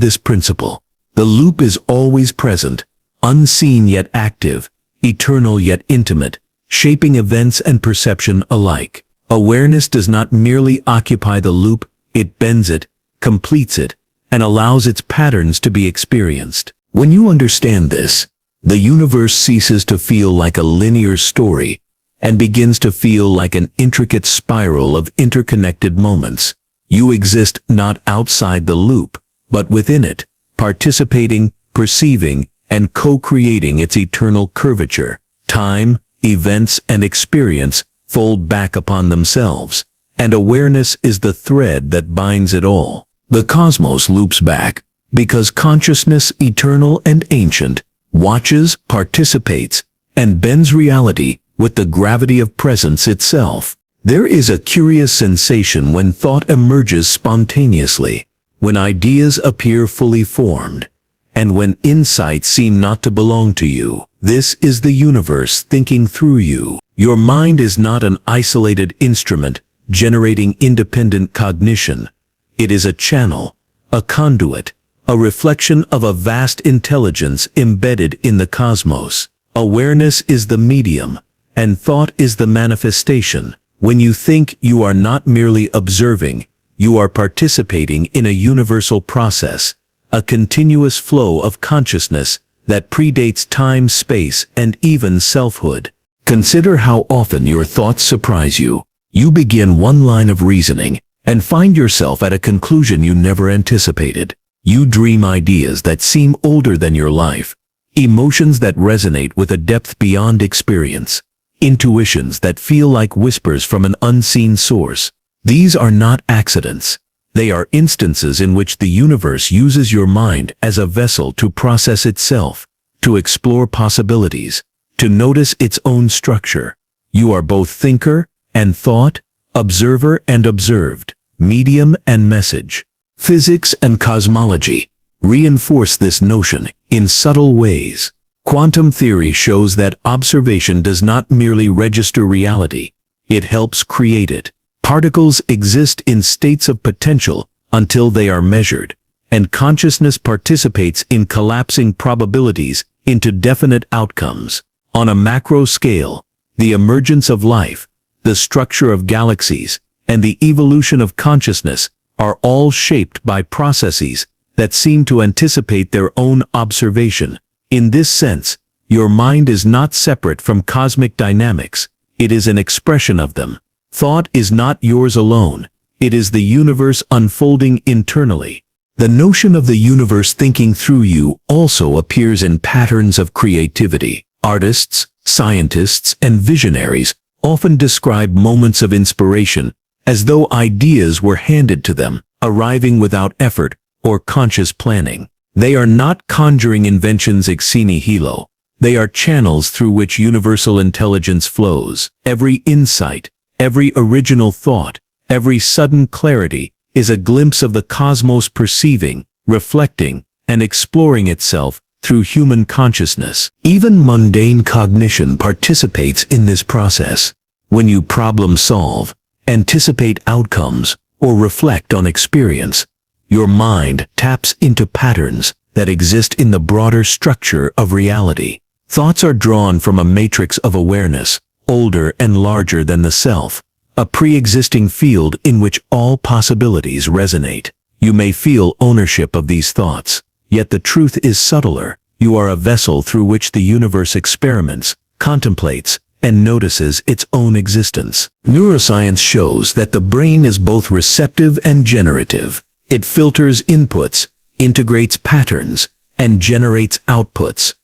this principle. The loop is always present, unseen yet active, eternal yet intimate, shaping events and perception alike. Awareness does not merely occupy the loop, it bends it, completes it, and allows its patterns to be experienced. When you understand this, the universe ceases to feel like a linear story and begins to feel like an intricate spiral of interconnected moments. You exist not outside the loop, but within it, participating, perceiving, and co-creating its eternal curvature. Time, events, and experience fold back upon themselves, and awareness is the thread that binds it all. The cosmos loops back, because consciousness, eternal and ancient, watches, participates, and bends reality with the gravity of presence itself. There is a curious sensation when thought emerges spontaneously, when ideas appear fully formed, and when insights seem not to belong to you. This is the universe thinking through you. Your mind is not an isolated instrument generating independent cognition. It is a channel, a conduit, a reflection of a vast intelligence embedded in the cosmos. Awareness is the medium, and thought is the manifestation. When you think, you are not merely observing, you are participating in a universal process, a continuous flow of consciousness that predates time, space, and even selfhood. Consider how often your thoughts surprise you. You begin one line of reasoning and find yourself at a conclusion you never anticipated. You dream ideas that seem older than your life, emotions that resonate with a depth beyond experience, intuitions that feel like whispers from an unseen source. These are not accidents. They are instances in which the universe uses your mind as a vessel to process itself, to explore possibilities, to notice its own structure. You are both thinker and thought, observer and observed, medium and message. Physics and cosmology reinforce this notion in subtle ways. Quantum theory shows that observation does not merely register reality, it helps create it. Particles exist in states of potential until they are measured, and consciousness participates in collapsing probabilities into definite outcomes. On a macro scale, the emergence of life, the structure of galaxies, and the evolution of consciousness are all shaped by processes that seem to anticipate their own observation. In this sense, your mind is not separate from cosmic dynamics, it is an expression of them. Thought is not yours alone, it is the universe unfolding internally. The notion of the universe thinking through you also appears in patterns of creativity. Artists, scientists, and visionaries often describe moments of inspiration as though ideas were handed to them, arriving without effort or conscious planning. They are not conjuring inventions ex nihilo. They are channels through which universal intelligence flows. Every insight, every original thought, every sudden clarity is a glimpse of the cosmos perceiving, reflecting, and exploring itself through human consciousness. Even mundane cognition participates in this process. When you problem solve, anticipate outcomes, or reflect on experience, your mind taps into patterns that exist in the broader structure of reality. Thoughts are drawn from a matrix of awareness, older and larger than the self, a pre-existing field in which all possibilities resonate. You may feel ownership of these thoughts, yet the truth is subtler. You are a vessel through which the universe experiments, contemplates, and notices its own existence. Neuroscience shows that the brain is both receptive and generative. It filters inputs, integrates patterns, and generates outputs.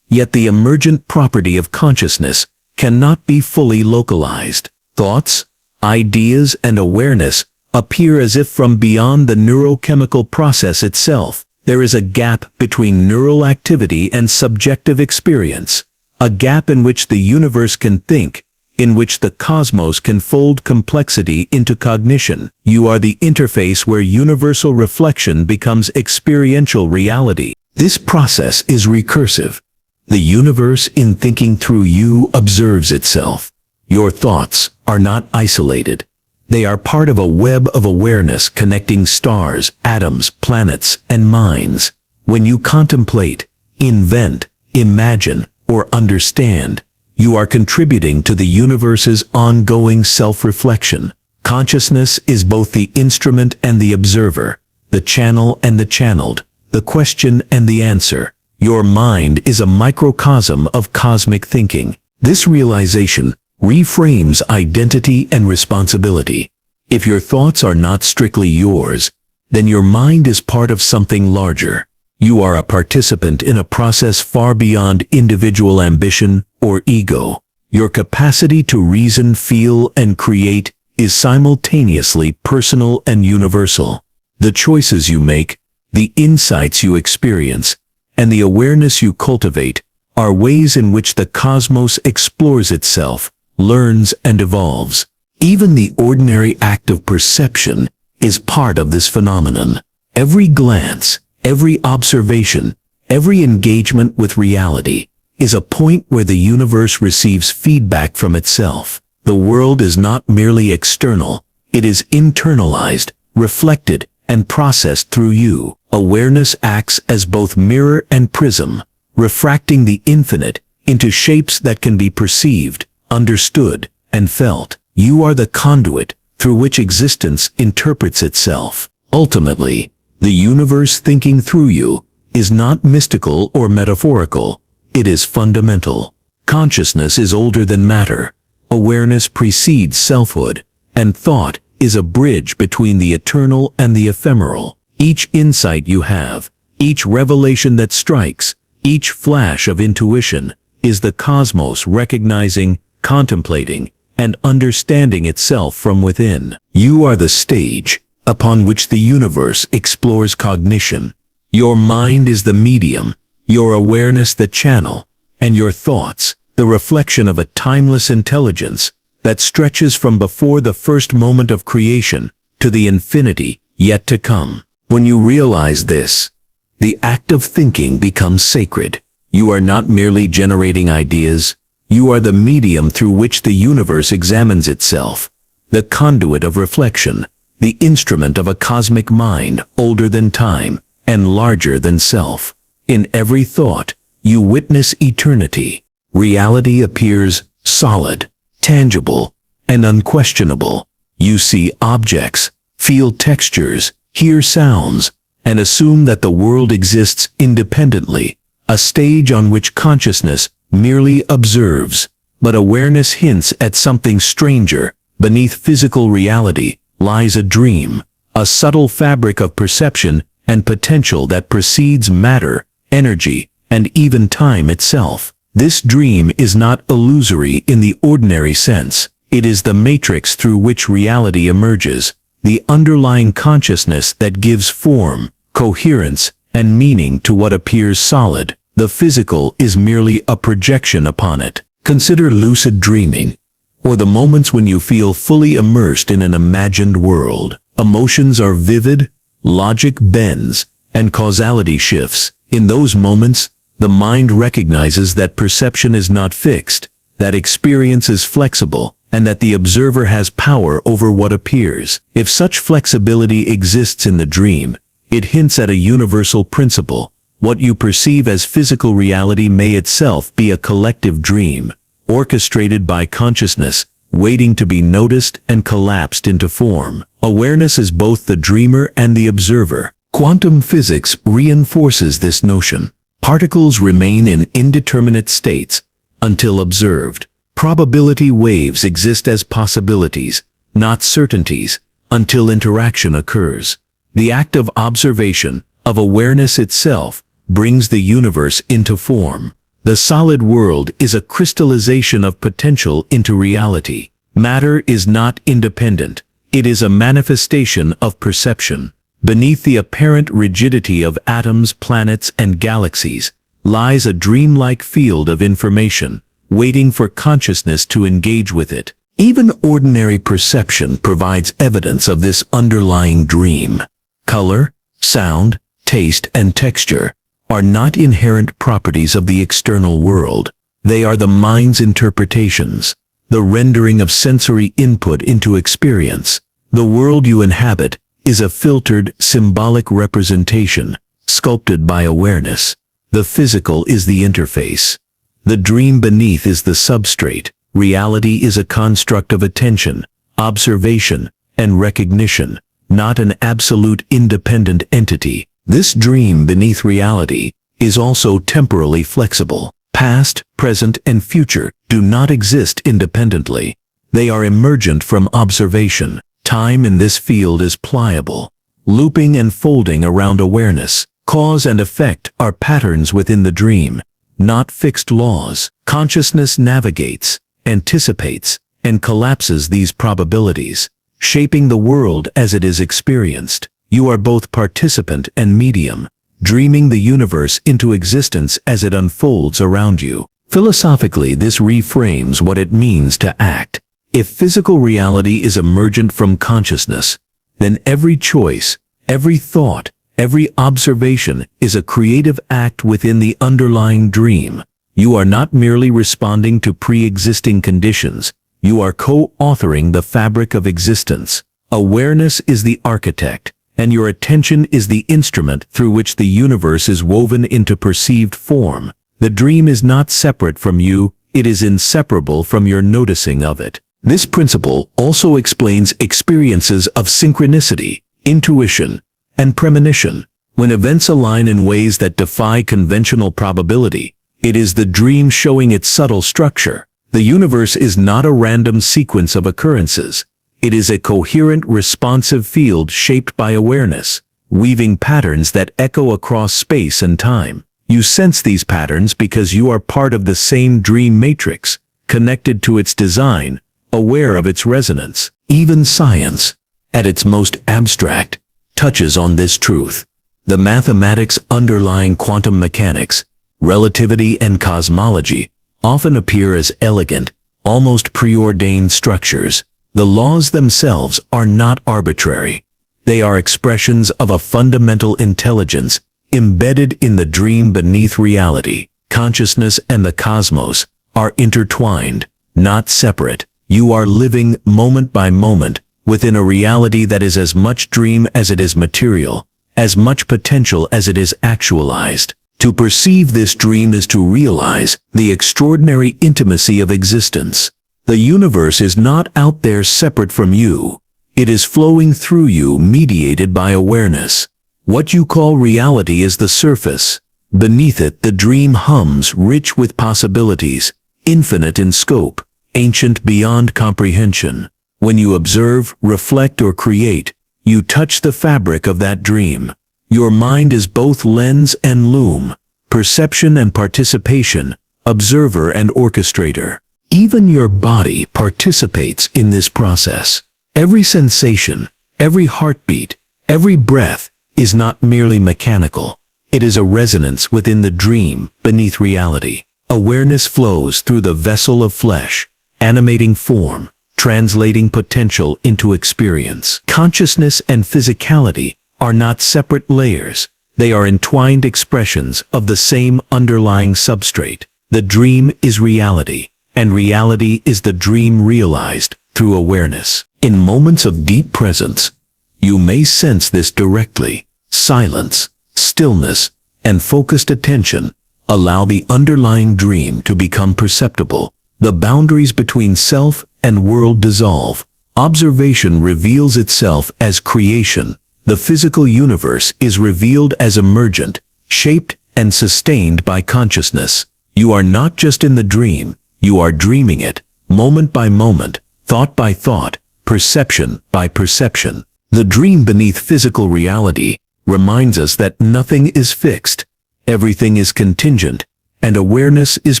Yet the emergent property of consciousness cannot be fully localized. Thoughts, ideas, and awareness appear as if from beyond the neurochemical process itself. There is a gap between neural activity and subjective experience, a gap in which the universe can think, in which the cosmos can fold complexity into cognition. You are the interface where universal reflection becomes experiential reality. This process is recursive. The universe, in thinking through you, observes itself. Your thoughts are not isolated. They are part of a web of awareness connecting stars, atoms, planets, and minds. When you contemplate, invent, imagine, or understand, you are contributing to the universe's ongoing self-reflection. Consciousness is both the instrument and the observer, the channel and the channeled, the question and the answer. Your mind is a microcosm of cosmic thinking. This realization reframes identity and responsibility. If your thoughts are not strictly yours, then your mind is part of something larger. You are a participant in a process far beyond individual ambition or ego. Your capacity to reason, feel, and create is simultaneously personal and universal. The choices you make, the insights you experience, and the awareness you cultivate are ways in which the cosmos explores itself, learns, and evolves. Even the ordinary act of perception is part of this phenomenon. Every glance, every observation, every engagement with reality is a point where the universe receives feedback from itself. The world is not merely external, it is internalized, reflected, and processed through you. Awareness acts as both mirror and prism, refracting the infinite into shapes that can be perceived, understood, and felt. You are the conduit through which existence interprets itself. Ultimately, the universe thinking through you is not mystical or metaphorical. It is fundamental. Consciousness is older than matter. Awareness precedes selfhood, and thought is a bridge between the eternal and the ephemeral. Each insight you have, each revelation that strikes, each flash of intuition is the cosmos recognizing, contemplating, and understanding itself from within. You are the stage upon which the universe explores cognition. Your mind is the medium, your awareness the channel, and your thoughts the reflection of a timeless intelligence that stretches from before the first moment of creation to the infinity yet to come. When you realize this, the act of thinking becomes sacred. You are not merely generating ideas, you are the medium through which the universe examines itself, the conduit of reflection, the instrument of a cosmic mind older than time and larger than self. In every thought, you witness eternity. Reality appears solid, tangible, and unquestionable. You see objects, feel textures, hear sounds, and assume that the world exists independently, a stage on which consciousness merely observes. But awareness hints at something stranger. Beneath physical reality lies a dream, a subtle fabric of perception and potential that precedes matter, energy, and even time itself. This dream is not illusory in the ordinary sense. It is the matrix through which reality emerges, the underlying consciousness that gives form, coherence, and meaning to what appears solid. The physical is merely a projection upon it. Consider lucid dreaming, or the moments when you feel fully immersed in an imagined world. Emotions are vivid, logic bends, and causality shifts. In those moments, the mind recognizes that perception is not fixed, that experience is flexible, and that the observer has power over what appears. If such flexibility exists in the dream, it hints at a universal principle. What you perceive as physical reality may itself be a collective dream, orchestrated by consciousness, waiting to be noticed and collapsed into form. Awareness is both the dreamer and the observer. Quantum physics reinforces this notion. Particles remain in indeterminate states until observed. Probability waves exist as possibilities, not certainties, until interaction occurs. The act of observation, of awareness itself, brings the universe into form. The solid world is a crystallization of potential into reality. Matter is not independent. It is a manifestation of perception. Beneath the apparent rigidity of atoms, planets, and galaxies lies a dreamlike field of information, waiting for consciousness to engage with it. Even ordinary perception provides evidence of this underlying dream. Color, sound, taste, and texture are not inherent properties of the external world. They are the mind's interpretations, the rendering of sensory input into experience. The world you inhabit is a filtered, symbolic representation, sculpted by awareness. The physical is the interface. The dream beneath is the substrate. Reality is a construct of attention, observation, and recognition, not an absolute independent entity. This dream beneath reality is also temporally flexible. Past, present, and future do not exist independently. They are emergent from observation. Time in this field is pliable, looping and folding around awareness. Cause and effect are patterns within the dream, not fixed laws. Consciousness navigates, anticipates, and collapses these probabilities, shaping the world as it is experienced. You are both participant and medium, dreaming the universe into existence as it unfolds around you. Philosophically, this reframes what it means to act. If physical reality is emergent from consciousness, then every choice, every thought, every observation is a creative act within the underlying dream. You are not merely responding to pre-existing conditions, you are co-authoring the fabric of existence. Awareness is the architect, and your attention is the instrument through which the universe is woven into perceived form. The dream is not separate from you, it is inseparable from your noticing of it. This principle also explains experiences of synchronicity, intuition, and premonition. When events align in ways that defy conventional probability, it is the dream showing its subtle structure. The universe is not a random sequence of occurrences. It is a coherent, responsive field shaped by awareness, weaving patterns that echo across space and time. You sense these patterns because you are part of the same dream matrix, connected to its design, aware of its resonance. Even science, at its most abstract, touches on this truth. The mathematics underlying quantum mechanics, relativity, and cosmology often appear as elegant, almost preordained structures. The laws themselves are not arbitrary. They are expressions of a fundamental intelligence embedded in the dream beneath reality. Consciousness and the cosmos are intertwined, not separate. You are living moment by moment within a reality that is as much dream as it is material, as much potential as it is actualized. To perceive this dream is to realize the extraordinary intimacy of existence. The universe is not out there separate from you. It is flowing through you, mediated by awareness. What you call reality is the surface. Beneath it, the dream hums, rich with possibilities, infinite in scope, ancient beyond comprehension. When you observe, reflect, or create, you touch the fabric of that dream. Your mind is both lens and loom, perception and participation, observer and orchestrator. Even your body participates in this process. Every sensation, every heartbeat, every breath is not merely mechanical. It is a resonance within the dream beneath reality. Awareness flows through the vessel of flesh, animating form, translating potential into experience. Consciousness and physicality are not separate layers. They are entwined expressions of the same underlying substrate. The dream is reality, and reality is the dream realized through awareness. In moments of deep presence, you may sense this directly. Silence, stillness, and focused attention allow the underlying dream to become perceptible. The boundaries between self and world dissolve. Observation reveals itself as creation. The physical universe is revealed as emergent, shaped and sustained by consciousness. You are not just in the dream, you are dreaming it. moment by moment, thought by thought, perception by perception. The dream beneath physical reality reminds us that nothing is fixed, everything is contingent, and awareness is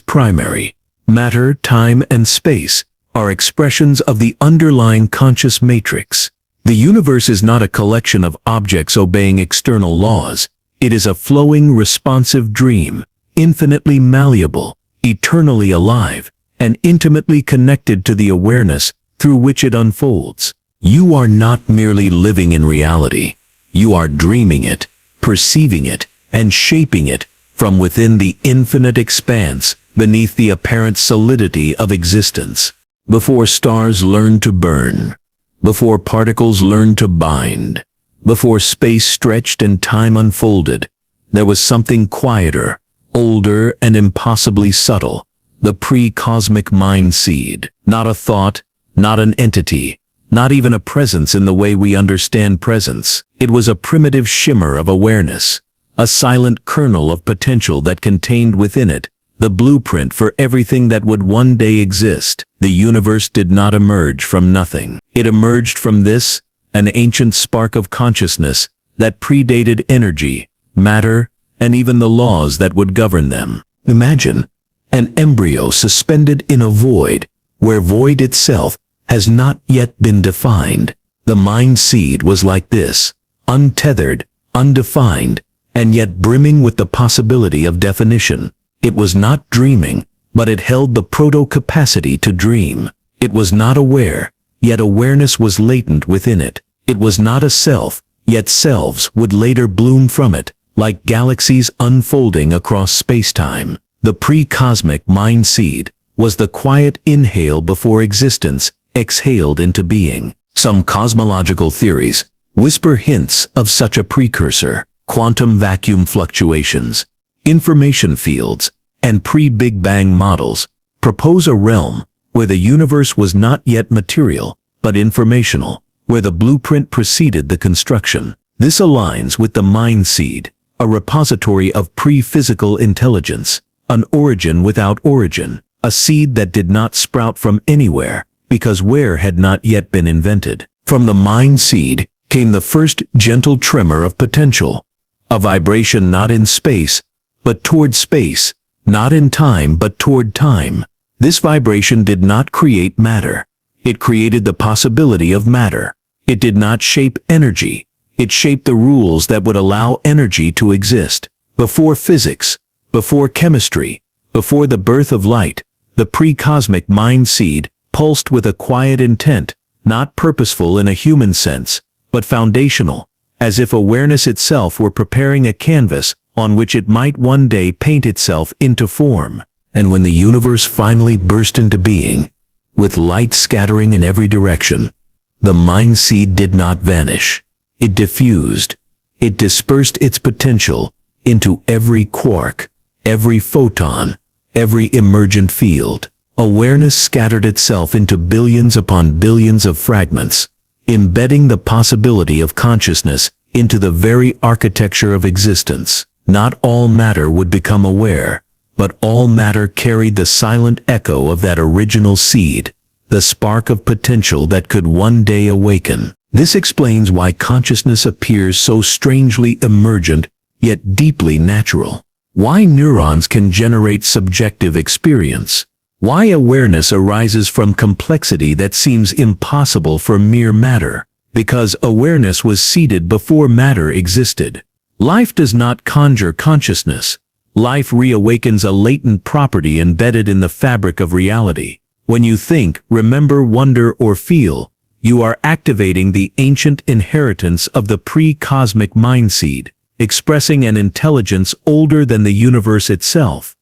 primary. Matter, time, and space are expressions of the underlying conscious matrix. The universe is not a collection of objects obeying external laws. It is a flowing, responsive dream, infinitely malleable, eternally alive, and intimately connected to the awareness through which it unfolds. You are not merely living in reality. You are dreaming it, perceiving it, and shaping it from within the infinite expanse beneath the apparent solidity of existence. Before stars learn to burn, before particles learn to bind, before space stretched and time unfolded, there was something quieter, older, and impossibly subtle, the pre-cosmic mind seed. Not a thought, not an entity, not even a presence in the way we understand presence. It was a primitive shimmer of awareness, a silent kernel of potential that contained within it the blueprint for everything that would one day exist. The universe did not emerge from nothing. It emerged from this, an ancient spark of consciousness that predated energy, matter, and even the laws that would govern them. Imagine an embryo suspended in a void, where void itself has not yet been defined. The mind seed was like this, untethered, undefined, and yet brimming with the possibility of definition. It was not dreaming, but it held the proto-capacity to dream. It was not aware, yet awareness was latent within it. It was not a self, yet selves would later bloom from it, like galaxies unfolding across space-time. The pre-cosmic mind seed was the quiet inhale before existence exhaled into being. Some cosmological theories whisper hints of such a precursor: quantum vacuum fluctuations, information fields, and pre-Big Bang models propose a realm where the universe was not yet material, but informational, where the blueprint preceded the construction. This aligns with the mind seed, a repository of pre-physical intelligence, an origin without origin, a seed that did not sprout from anywhere, because where had not yet been invented. From the mind seed came the first gentle tremor of potential, a vibration not in space, but toward space, not in time, but toward time. This vibration did not create matter. It created the possibility of matter. It did not shape energy. It shaped the rules that would allow energy to exist. Before physics, before chemistry, before the birth of light, the pre-cosmic mind seed pulsed with a quiet intent, not purposeful in a human sense, but foundational, as if awareness itself were preparing a canvas on which it might one day paint itself into form. And when the universe finally burst into being, with light scattering in every direction, the mind seed did not vanish. It diffused. It dispersed its potential into every quark, every photon, every emergent field. Awareness scattered itself into billions upon billions of fragments, embedding the possibility of consciousness into the very architecture of existence. Not all matter would become aware, but all matter carried the silent echo of that original seed, the spark of potential that could one day awaken. This explains why consciousness appears so strangely emergent, yet deeply natural. Why neurons can generate subjective experience. Why awareness arises from complexity that seems impossible for mere matter. Because awareness was seeded before matter existed. Life does not conjure consciousness. Life reawakens a latent property embedded in the fabric of reality. When you think, remember, wonder, or feel, you are activating the ancient inheritance of the pre-cosmic mind seed, expressing an intelligence older than the universe itself.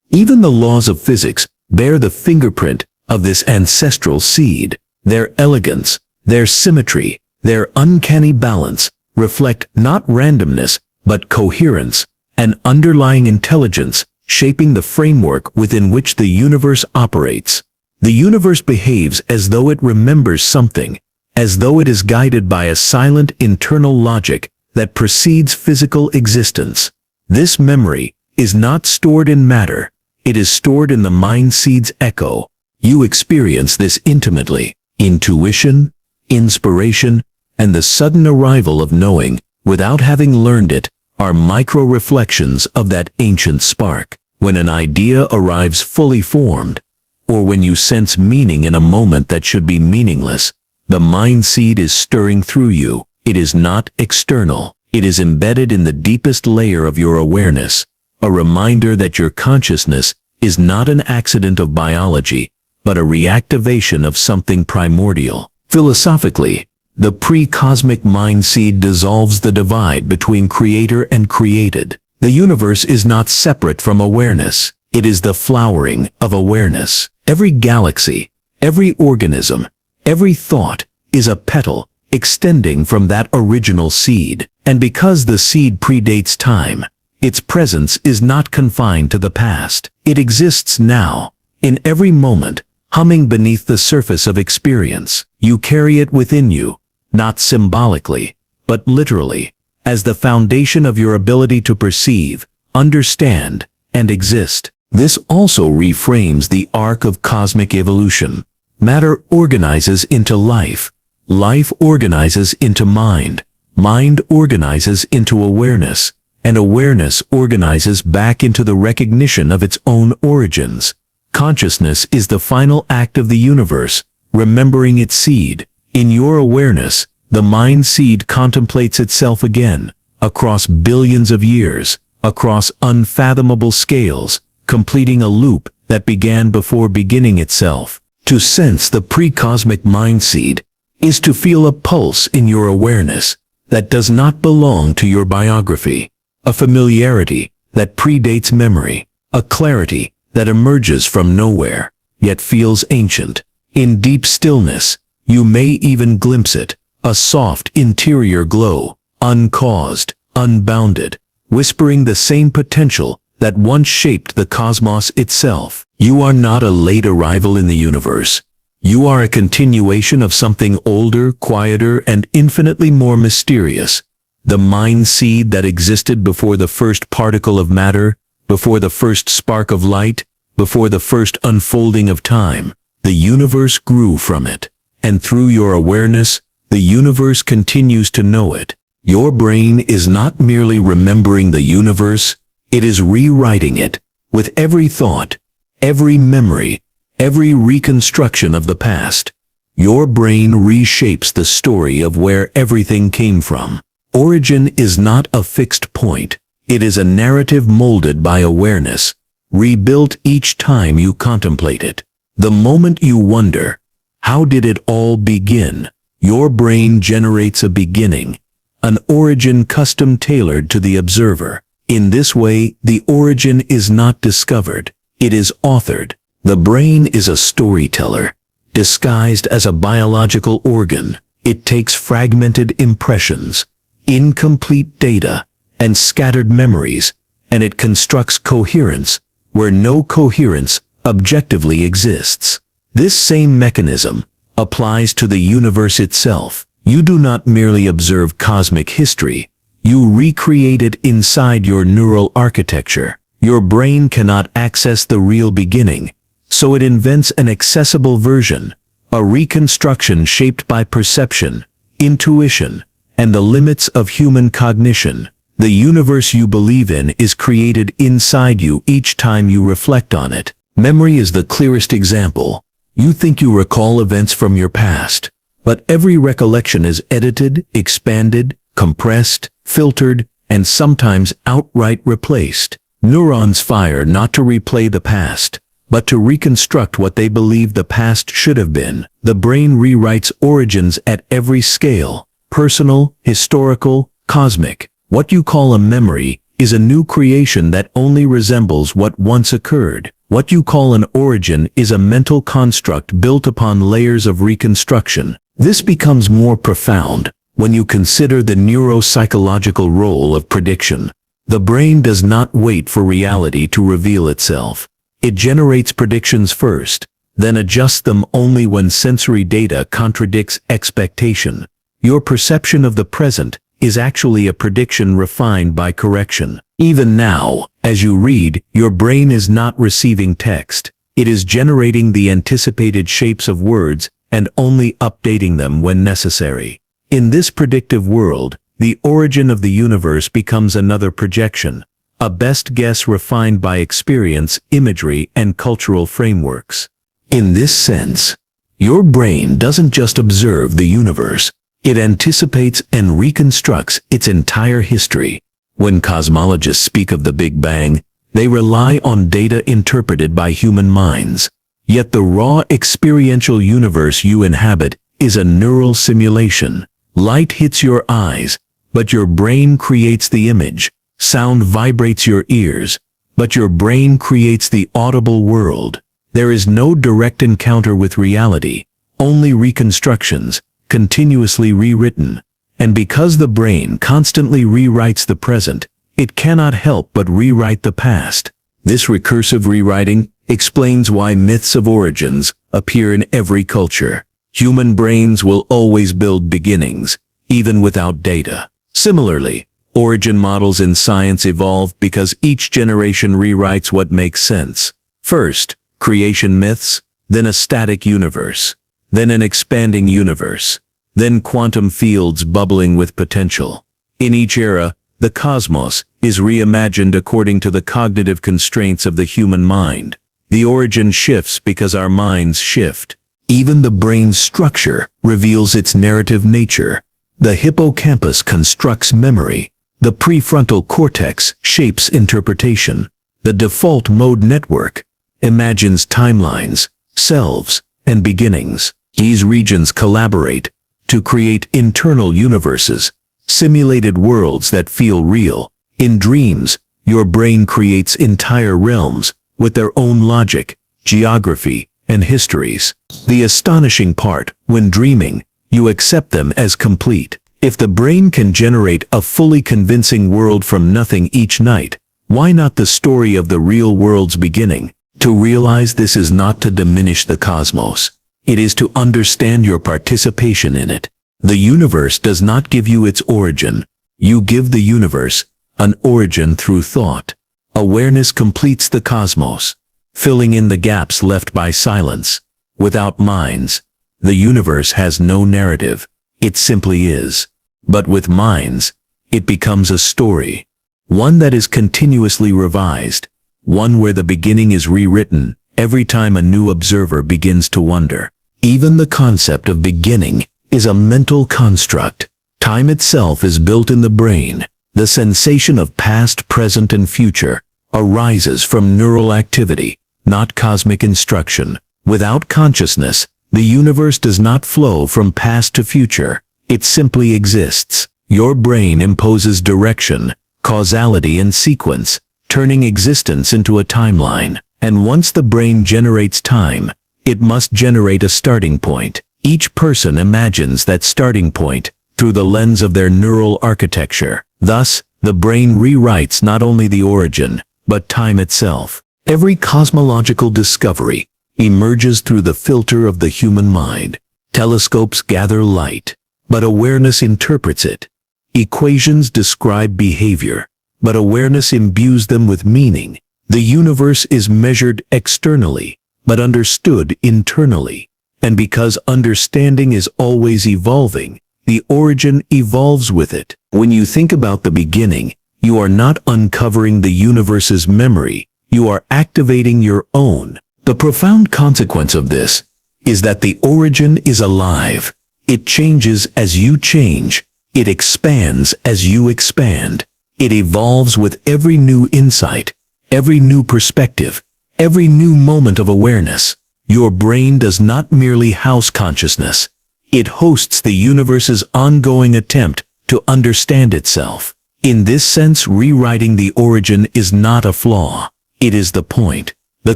Even the laws of physics bear the fingerprint of this ancestral seed. Their elegance, their symmetry, their uncanny balance reflect not randomness, but coherence, an underlying intelligence shaping the framework within which the universe operates. The universe behaves as though it remembers something, as though it is guided by a silent internal logic that precedes physical existence. This memory is not stored in matter. It is stored in the mind seed's echo, You experience this intimately. Intuition, inspiration, and the sudden arrival of knowing, without having learned it, are micro-reflections of that ancient spark. When an idea arrives fully formed, or when you sense meaning in a moment that should be meaningless, the mind seed is stirring through you. It is not external. It is embedded in the deepest layer of your awareness, a reminder that your consciousness is not an accident of biology, but a reactivation of something primordial. Philosophically, the pre-cosmic mind seed dissolves the divide between creator and created. The universe is not separate from awareness. It is the flowering of awareness. Every galaxy, every organism, every thought is a petal extending from that original seed. And because the seed predates time, its presence is not confined to the past. It exists now, in every moment, humming beneath the surface of experience. You carry it within you, not symbolically, but literally, as the foundation of your ability to perceive, understand, and exist. This also reframes the arc of cosmic evolution. Matter organizes into life. Life organizes into mind. Mind organizes into awareness. And awareness organizes back into the recognition of its own origins. Consciousness is the final act of the universe, remembering its seed. In your awareness, the mind seed contemplates itself again, across billions of years, across unfathomable scales, completing a loop that began before beginning itself. To sense the pre-cosmic mind seed is to feel a pulse in your awareness that does not belong to your biography, a familiarity that predates memory, a clarity that emerges from nowhere, yet feels ancient. In deep stillness, you may even glimpse it, a soft interior glow, uncaused, unbounded, whispering the same potential that once shaped the cosmos itself. You are not a late arrival in the universe. You are a continuation of something older, quieter, and infinitely more mysterious. The mind seed that existed before the first particle of matter, before the first spark of light, before the first unfolding of time. The universe grew from it. And through your awareness, the universe continues to know it. Your brain is not merely remembering the universe, it is rewriting it. With every thought, every memory, every reconstruction of the past, your brain reshapes the story of where everything came from. Origin is not a fixed point. It is a narrative molded by awareness, rebuilt each time you contemplate it. The moment you wonder, how did it all begin? Your brain generates a beginning, an origin custom-tailored to the observer. In this way, the origin is not discovered, it is authored. The brain is a storyteller, disguised as a biological organ. It takes fragmented impressions, incomplete data, and scattered memories, and it constructs coherence where no coherence objectively exists. This same mechanism applies to the universe itself. You do not merely observe cosmic history, you recreate it inside your neural architecture. Your brain cannot access the real beginning, so it invents an accessible version, a reconstruction shaped by perception, intuition, and the limits of human cognition. The universe you believe in is created inside you each time you reflect on it. Memory is the clearest example. You think you recall events from your past, but every recollection is edited, expanded, compressed, filtered, and sometimes outright replaced. Neurons fire not to replay the past, but to reconstruct what they believe the past should have been. The brain rewrites origins at every scale, personal, historical, cosmic. What you call a memory is a new creation that only resembles what once occurred. What you call an origin is a mental construct built upon layers of reconstruction. This becomes more profound when you consider the neuropsychological role of prediction. The brain does not wait for reality to reveal itself. It generates predictions first, then adjusts them only when sensory data contradicts expectation. Your perception of the present is actually a prediction refined by correction. Even now, as you read, your brain is not receiving text. It is generating the anticipated shapes of words and only updating them when necessary. In this predictive world, the origin of the universe becomes another projection, a best guess refined by experience, imagery, and cultural frameworks. In this sense, your brain doesn't just observe the universe, it anticipates and reconstructs its entire history. When cosmologists speak of the Big Bang, they rely on data interpreted by human minds. Yet the raw experiential universe you inhabit is a neural simulation. Light hits your eyes, but your brain creates the image. Sound vibrates your ears, but your brain creates the audible world. There is no direct encounter with reality, only reconstructions, continuously rewritten. And because the brain constantly rewrites the present, it cannot help but rewrite the past. This recursive rewriting explains why myths of origins appear in every culture. Human brains will always build beginnings, even without data. Similarly, origin models in science evolve because each generation rewrites what makes sense. First, creation myths, then a static universe, then an expanding universe, then quantum fields bubbling with potential. In each era, the cosmos is reimagined according to the cognitive constraints of the human mind. The origin shifts because our minds shift. Even the brain's structure reveals its narrative nature. The hippocampus constructs memory. The prefrontal cortex shapes interpretation. The default mode network imagines timelines, selves, and beginnings. These regions collaborate to create internal universes, simulated worlds that feel real. In dreams, your brain creates entire realms with their own logic, geography, and histories. The astonishing part, when dreaming, you accept them as complete. If the brain can generate a fully convincing world from nothing each night, why not the story of the real world's beginning? To realize this is not to diminish the cosmos. It is to understand your participation in it. The universe does not give you its origin. You give the universe an origin through thought. Awareness completes the cosmos, filling in the gaps left by silence. Without minds, the universe has no narrative. It simply is. But with minds, it becomes a story. One that is continuously revised. One where the beginning is rewritten every time a new observer begins to wonder. Even the concept of beginning is a mental construct. Time itself is built in the brain. The sensation of past, present, and future arises from neural activity, not cosmic instruction. Without consciousness, the universe does not flow from past to future. It simply exists. Your brain imposes direction, causality, and sequence, turning existence into a timeline. And once the brain generates time, it must generate a starting point. Each person imagines that starting point through the lens of their neural architecture. Thus, the brain rewrites not only the origin, but time itself. Every cosmological discovery emerges through the filter of the human mind. Telescopes gather light, but awareness interprets it. Equations describe behavior, but awareness imbues them with meaning. The universe is measured externally, but understood internally. And because understanding is always evolving, the origin evolves with it. When you think about the beginning, you are not uncovering the universe's memory, you are activating your own. The profound consequence of this is that the origin is alive. It changes as you change. It expands as you expand. It evolves with every new insight, every new perspective, every new moment of awareness. Your brain does not merely house consciousness. It hosts the universe's ongoing attempt to understand itself. In this sense, rewriting the origin is not a flaw. It is the point. The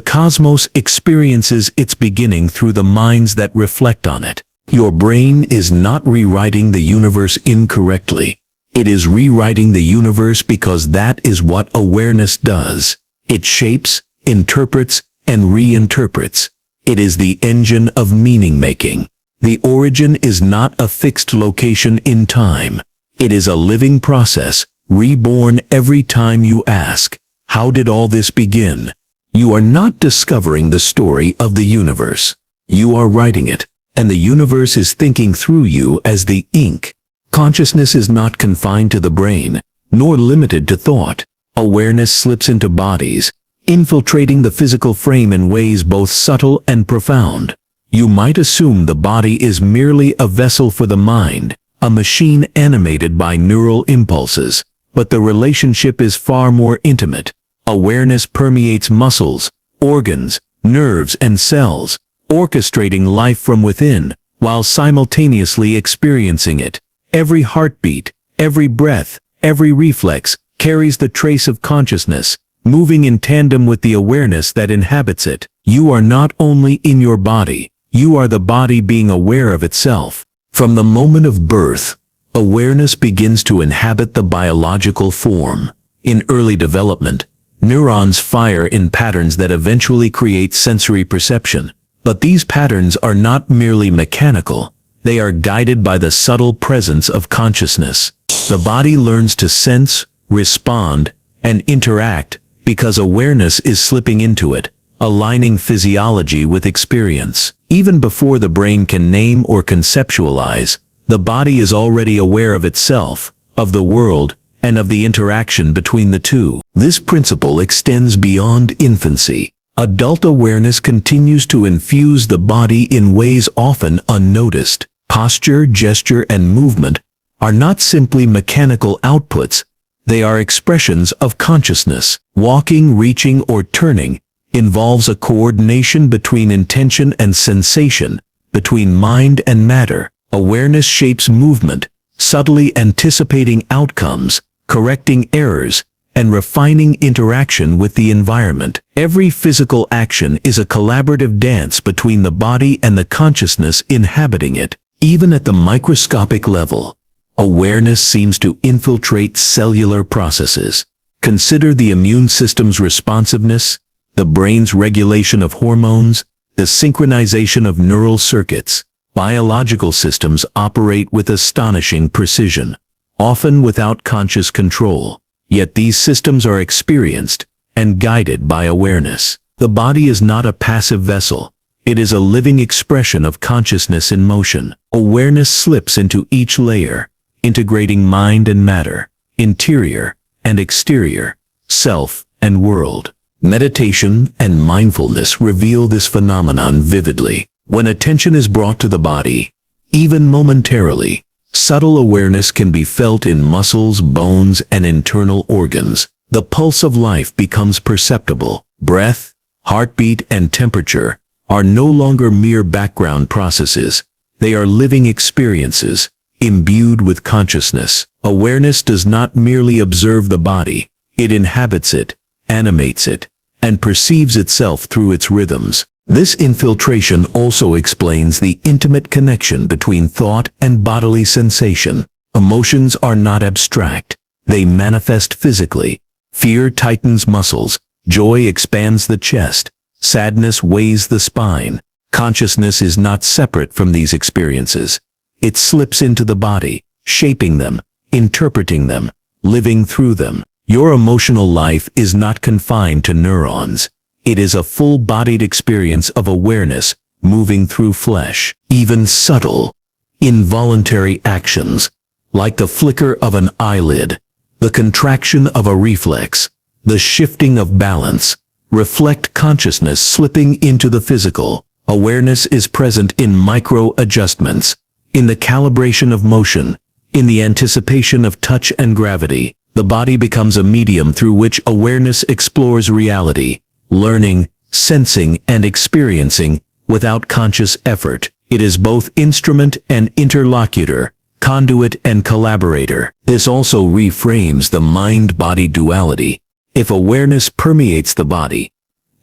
cosmos experiences its beginning through the minds that reflect on it. Your brain is not rewriting the universe incorrectly. It is rewriting the universe because that is what awareness does. It shapes, interprets, and reinterprets. It is the engine of meaning-making. The origin is not a fixed location in time. It is a living process, reborn every time you ask, "How did all this begin?" You are not discovering the story of the universe. You are writing it, and the universe is thinking through you as the ink. Consciousness is not confined to the brain, nor limited to thought. Awareness slips into bodies, infiltrating the physical frame in ways both subtle and profound. You might assume the body is merely a vessel for the mind, a machine animated by neural impulses, but the relationship is far more intimate. Awareness permeates muscles, organs, nerves, and cells, orchestrating life from within, while simultaneously experiencing it. Every heartbeat, every breath, every reflex carries the trace of consciousness, moving in tandem with the awareness that inhabits it. You are not only in your body, you are the body being aware of itself. From the moment of birth, awareness begins to inhabit the biological form. In early development, neurons fire in patterns that eventually create sensory perception. But these patterns are not merely mechanical. They are guided by the subtle presence of consciousness. The body learns to sense, respond, and interact because awareness is slipping into it, aligning physiology with experience. Even before the brain can name or conceptualize, the body is already aware of itself, of the world, and of the interaction between the two. This principle extends beyond infancy. Adult awareness continues to infuse the body in ways often unnoticed. Posture, gesture, and movement are not simply mechanical outputs. They are expressions of consciousness. Walking, reaching, or turning involves a coordination between intention and sensation, between mind and matter. Awareness shapes movement, subtly anticipating outcomes, correcting errors, and refining interaction with the environment. Every physical action is a collaborative dance between the body and the consciousness inhabiting it. Even at the microscopic level, awareness seems to infiltrate cellular processes. Consider the immune system's responsiveness, the brain's regulation of hormones, the synchronization of neural circuits. Biological systems operate with astonishing precision, often without conscious control. Yet these systems are experienced and guided by awareness. The body is not a passive vessel. It is a living expression of consciousness in motion. Awareness slips into each layer, integrating mind and matter, interior and exterior, self and world. Meditation and mindfulness reveal this phenomenon vividly. When attention is brought to the body, even momentarily, subtle awareness can be felt in muscles, bones, and internal organs. The pulse of life becomes perceptible. Breath, heartbeat, and temperature are no longer mere background processes. They are living experiences, imbued with consciousness. Awareness does not merely observe the body. It inhabits it, animates it, and perceives itself through its rhythms. This infiltration also explains the intimate connection between thought and bodily sensation. Emotions are not abstract. They manifest physically. Fear tightens muscles. Joy expands the chest. Sadness weighs the spine. Consciousness is not separate from these experiences. It slips into the body, shaping them, interpreting them, living through them. Your emotional life is not confined to neurons. It is a full-bodied experience of awareness moving through flesh. Even subtle, involuntary actions, like the flicker of an eyelid, the contraction of a reflex, the shifting of balance, reflect consciousness slipping into the physical. Awareness is present in micro-adjustments, in the calibration of motion, in the anticipation of touch and gravity. The body becomes a medium through which awareness explores reality, learning, sensing, and experiencing without conscious effort. It is both instrument and interlocutor, conduit and collaborator. This also reframes the mind-body duality. If awareness permeates the body,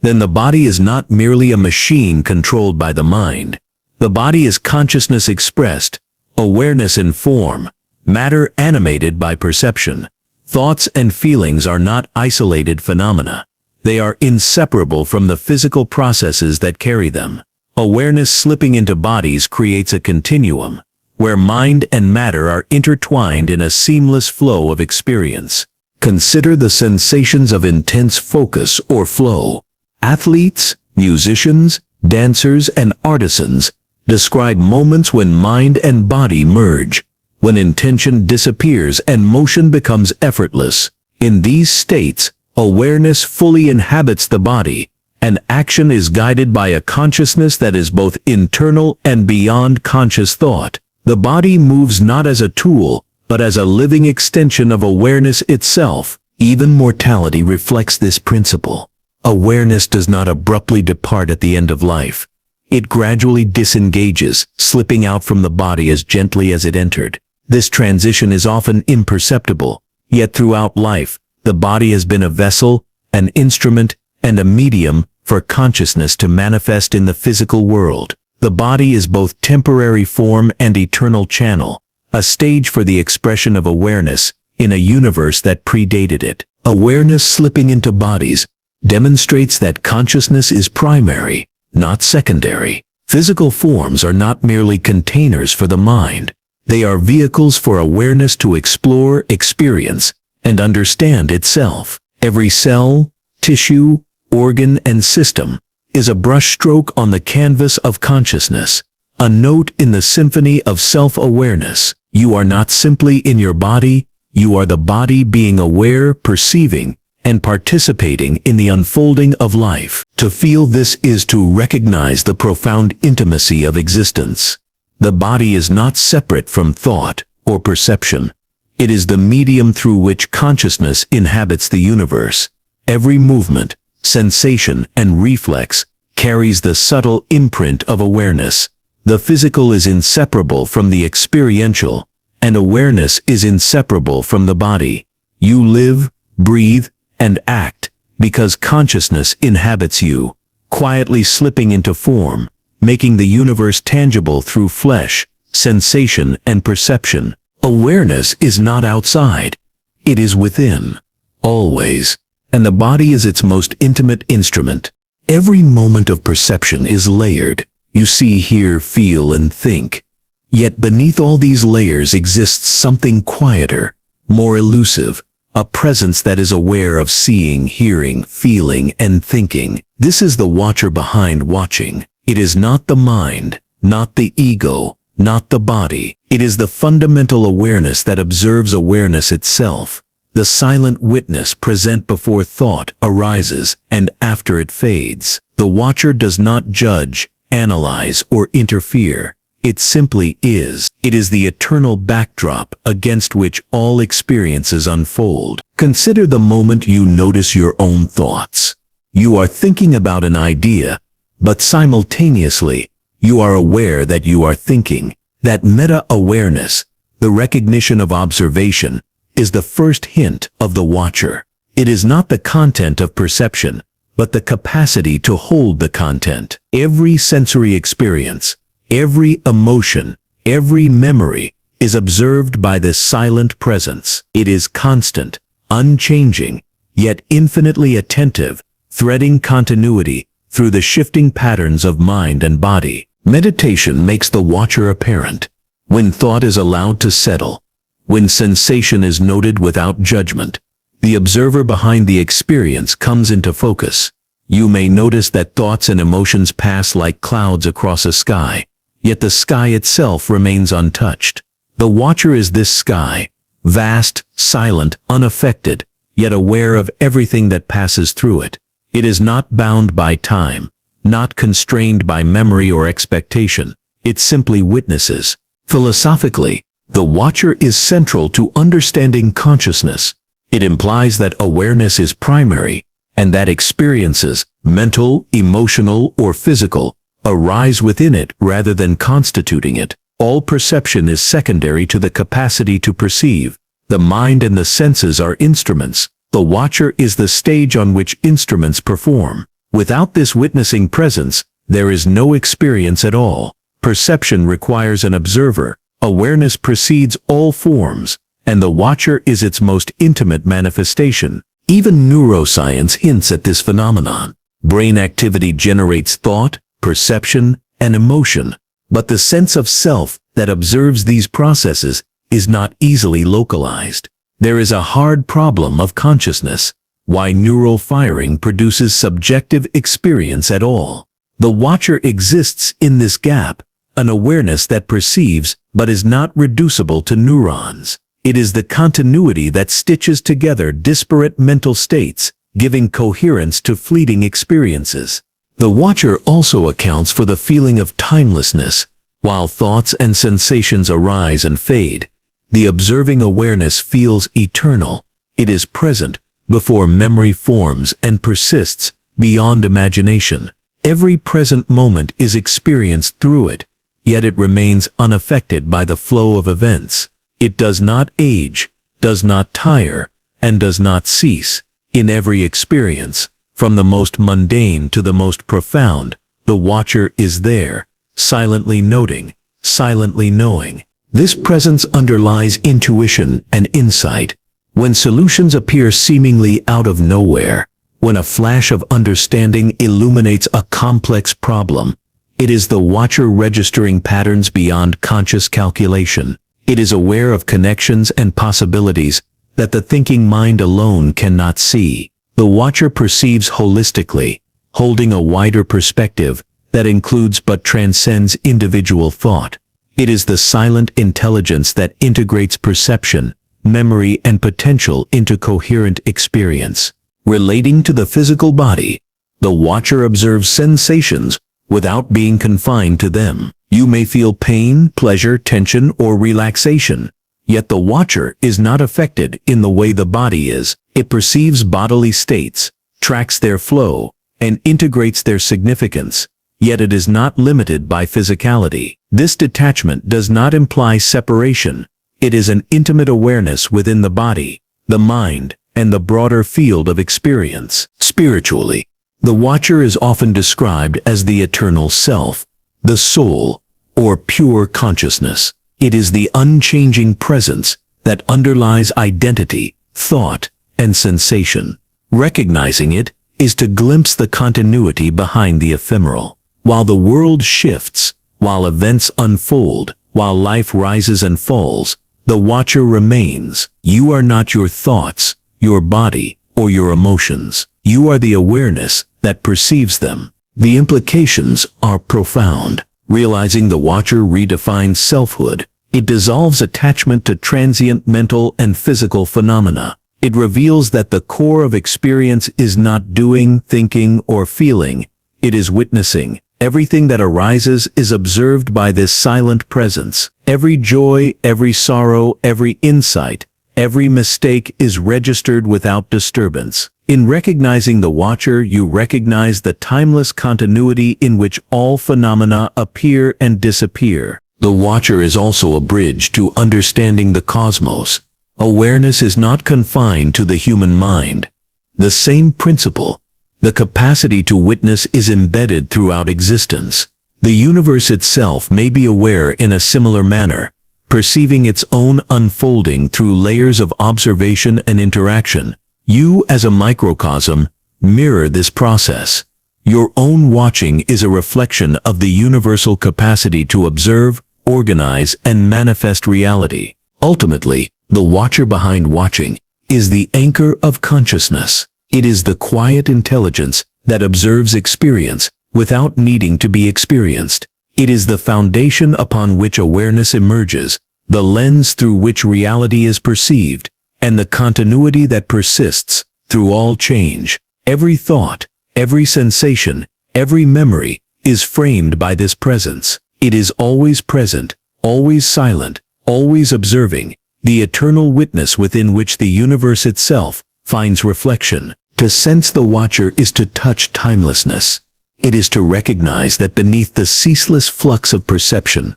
then the body is not merely a machine controlled by the mind. The body is consciousness expressed, awareness in form, matter animated by perception. Thoughts and feelings are not isolated phenomena. They are inseparable from the physical processes that carry them. Awareness slipping into bodies creates a continuum, where mind and matter are intertwined in a seamless flow of experience. Consider the sensations of intense focus or flow. Athletes, musicians, dancers, and artisans describe moments when mind and body merge, when intention disappears and motion becomes effortless. In these states, awareness fully inhabits the body, and action is guided by a consciousness that is both internal and beyond conscious thought. The body moves not as a tool, but as a living extension of awareness itself. Even mortality reflects this principle. Awareness does not abruptly depart at the end of life. It gradually disengages, slipping out from the body as gently as it entered. This transition is often imperceptible, yet throughout life, the body has been a vessel, an instrument, and a medium for consciousness to manifest in the physical world. The body is both temporary form and eternal channel, a stage for the expression of awareness in a universe that predated it. Awareness slipping into bodies demonstrates that consciousness is primary, not secondary. Physical forms are not merely containers for the mind. They are vehicles for awareness to explore, experience, and understand itself. Every cell, tissue, organ, and system is a brushstroke on the canvas of consciousness, a note in the symphony of self-awareness. You are not simply in your body, you are the body being aware, perceiving, and participating in the unfolding of life. To feel this is to recognize the profound intimacy of existence. The body is not separate from thought or perception. It is the medium through which consciousness inhabits the universe. Every movement, sensation, and reflex carries the subtle imprint of awareness. The physical is inseparable from the experiential, and awareness is inseparable from the body. You live, breathe, and act because consciousness inhabits you, quietly slipping into form, making the universe tangible through flesh, sensation, and perception. Awareness is not outside. It is within, always, and the body is its most intimate instrument. Every moment of perception is layered. You see, hear, feel, and think. Yet beneath all these layers exists something quieter, more elusive, a presence that is aware of seeing, hearing, feeling, and thinking. This is the watcher behind watching. It is not the mind, not the ego, not the body. It is the fundamental awareness that observes awareness itself, the silent witness present before thought arises and after it fades. The watcher does not judge, analyze, or interfere. It simply is. It is the eternal backdrop against which all experiences unfold. Consider the moment you notice your own thoughts. You are thinking about an idea, but simultaneously, you are aware that you are thinking. That meta-awareness, the recognition of observation, is the first hint of the watcher. It is not the content of perception, but the capacity to hold the content. Every sensory experience, every emotion, every memory is observed by this silent presence. It is constant, unchanging, yet infinitely attentive, threading continuity through the shifting patterns of mind and body. Meditation makes the watcher apparent. When thought is allowed to settle, when sensation is noted without judgment, the observer behind the experience comes into focus. You may notice that thoughts and emotions pass like clouds across a sky, yet the sky itself remains untouched. The watcher is this sky, vast, silent, unaffected, yet aware of everything that passes through it. It is not bound by time, not constrained by memory or expectation. It simply witnesses. Philosophically, the watcher is central to understanding consciousness. It implies that awareness is primary, and that experiences, mental, emotional, or physical, arise within it rather than constituting it. All perception is secondary to the capacity to perceive. The mind and the senses are instruments. The watcher is the stage on which instruments perform. Without this witnessing presence, there is no experience at all. Perception requires an observer. Awareness precedes all forms, and the watcher is its most intimate manifestation. Even neuroscience hints at this phenomenon. Brain activity generates thought, perception, and emotion, but the sense of self that observes these processes is not easily localized. There is a hard problem of consciousness. why neural firing produces subjective experience at all. The watcher exists in this gap, an awareness that perceives but is not reducible to neurons. It is the continuity that stitches together disparate mental states, giving coherence to fleeting experiences. The watcher also accounts for the feeling of timelessness. While thoughts and sensations arise and fade, the observing awareness feels eternal. It is present before memory forms and persists beyond imagination. Every present moment is experienced through it, yet it remains unaffected by the flow of events. It does not age, does not tire, and does not cease. In every experience, from the most mundane to the most profound, the watcher is there, silently noting, silently knowing. This presence underlies intuition and insight. When solutions appear seemingly out of nowhere, when a flash of understanding illuminates a complex problem, it is the watcher registering patterns beyond conscious calculation. It is aware of connections and possibilities that the thinking mind alone cannot see. The watcher perceives holistically, holding a wider perspective that includes but transcends individual thought. It is the silent intelligence that integrates perception, memory, and potential into coherent experience. Relating to the physical body, the watcher observes sensations without being confined to them. You may feel pain, pleasure, tension, or relaxation, yet the watcher is not affected in the way the body is. It perceives bodily states, tracks their flow, and integrates their significance, yet it is not limited by physicality. This detachment does not imply separation. It is an intimate awareness within the body, the mind, and the broader field of experience. Spiritually, the watcher is often described as the eternal self, the soul, or pure consciousness. It is the unchanging presence that underlies identity, thought, and sensation. Recognizing it is to glimpse the continuity behind the ephemeral. While the world shifts, while events unfold, while life rises and falls, the watcher remains. You are not your thoughts, your body, or your emotions. You are the awareness that perceives them. The implications are profound. Realizing the watcher redefines selfhood. It dissolves attachment to transient mental and physical phenomena. It reveals that the core of experience is not doing, thinking, or feeling. It is witnessing. Everything that arises is observed by this silent presence. Every joy, every sorrow, every insight, every mistake is registered without disturbance. In recognizing the watcher, you recognize the timeless continuity in which all phenomena appear and disappear. The watcher is also a bridge to understanding the cosmos. Awareness is not confined to the human mind. The same principle, the capacity to witness, is embedded throughout existence. The universe itself may be aware in a similar manner, perceiving its own unfolding through layers of observation and interaction. You, as a microcosm, mirror this process. Your own watching is a reflection of the universal capacity to observe, organize, and manifest reality. Ultimately, the watcher behind watching is the anchor of consciousness. It is the quiet intelligence that observes experience without needing to be experienced. It is the foundation upon which awareness emerges, the lens through which reality is perceived, and the continuity that persists through all change. Every thought, every sensation, every memory is framed by this presence. It is always present, always silent, always observing, the eternal witness within which the universe itself finds reflection. To sense the watcher is to touch timelessness. It is to recognize that beneath the ceaseless flux of perception,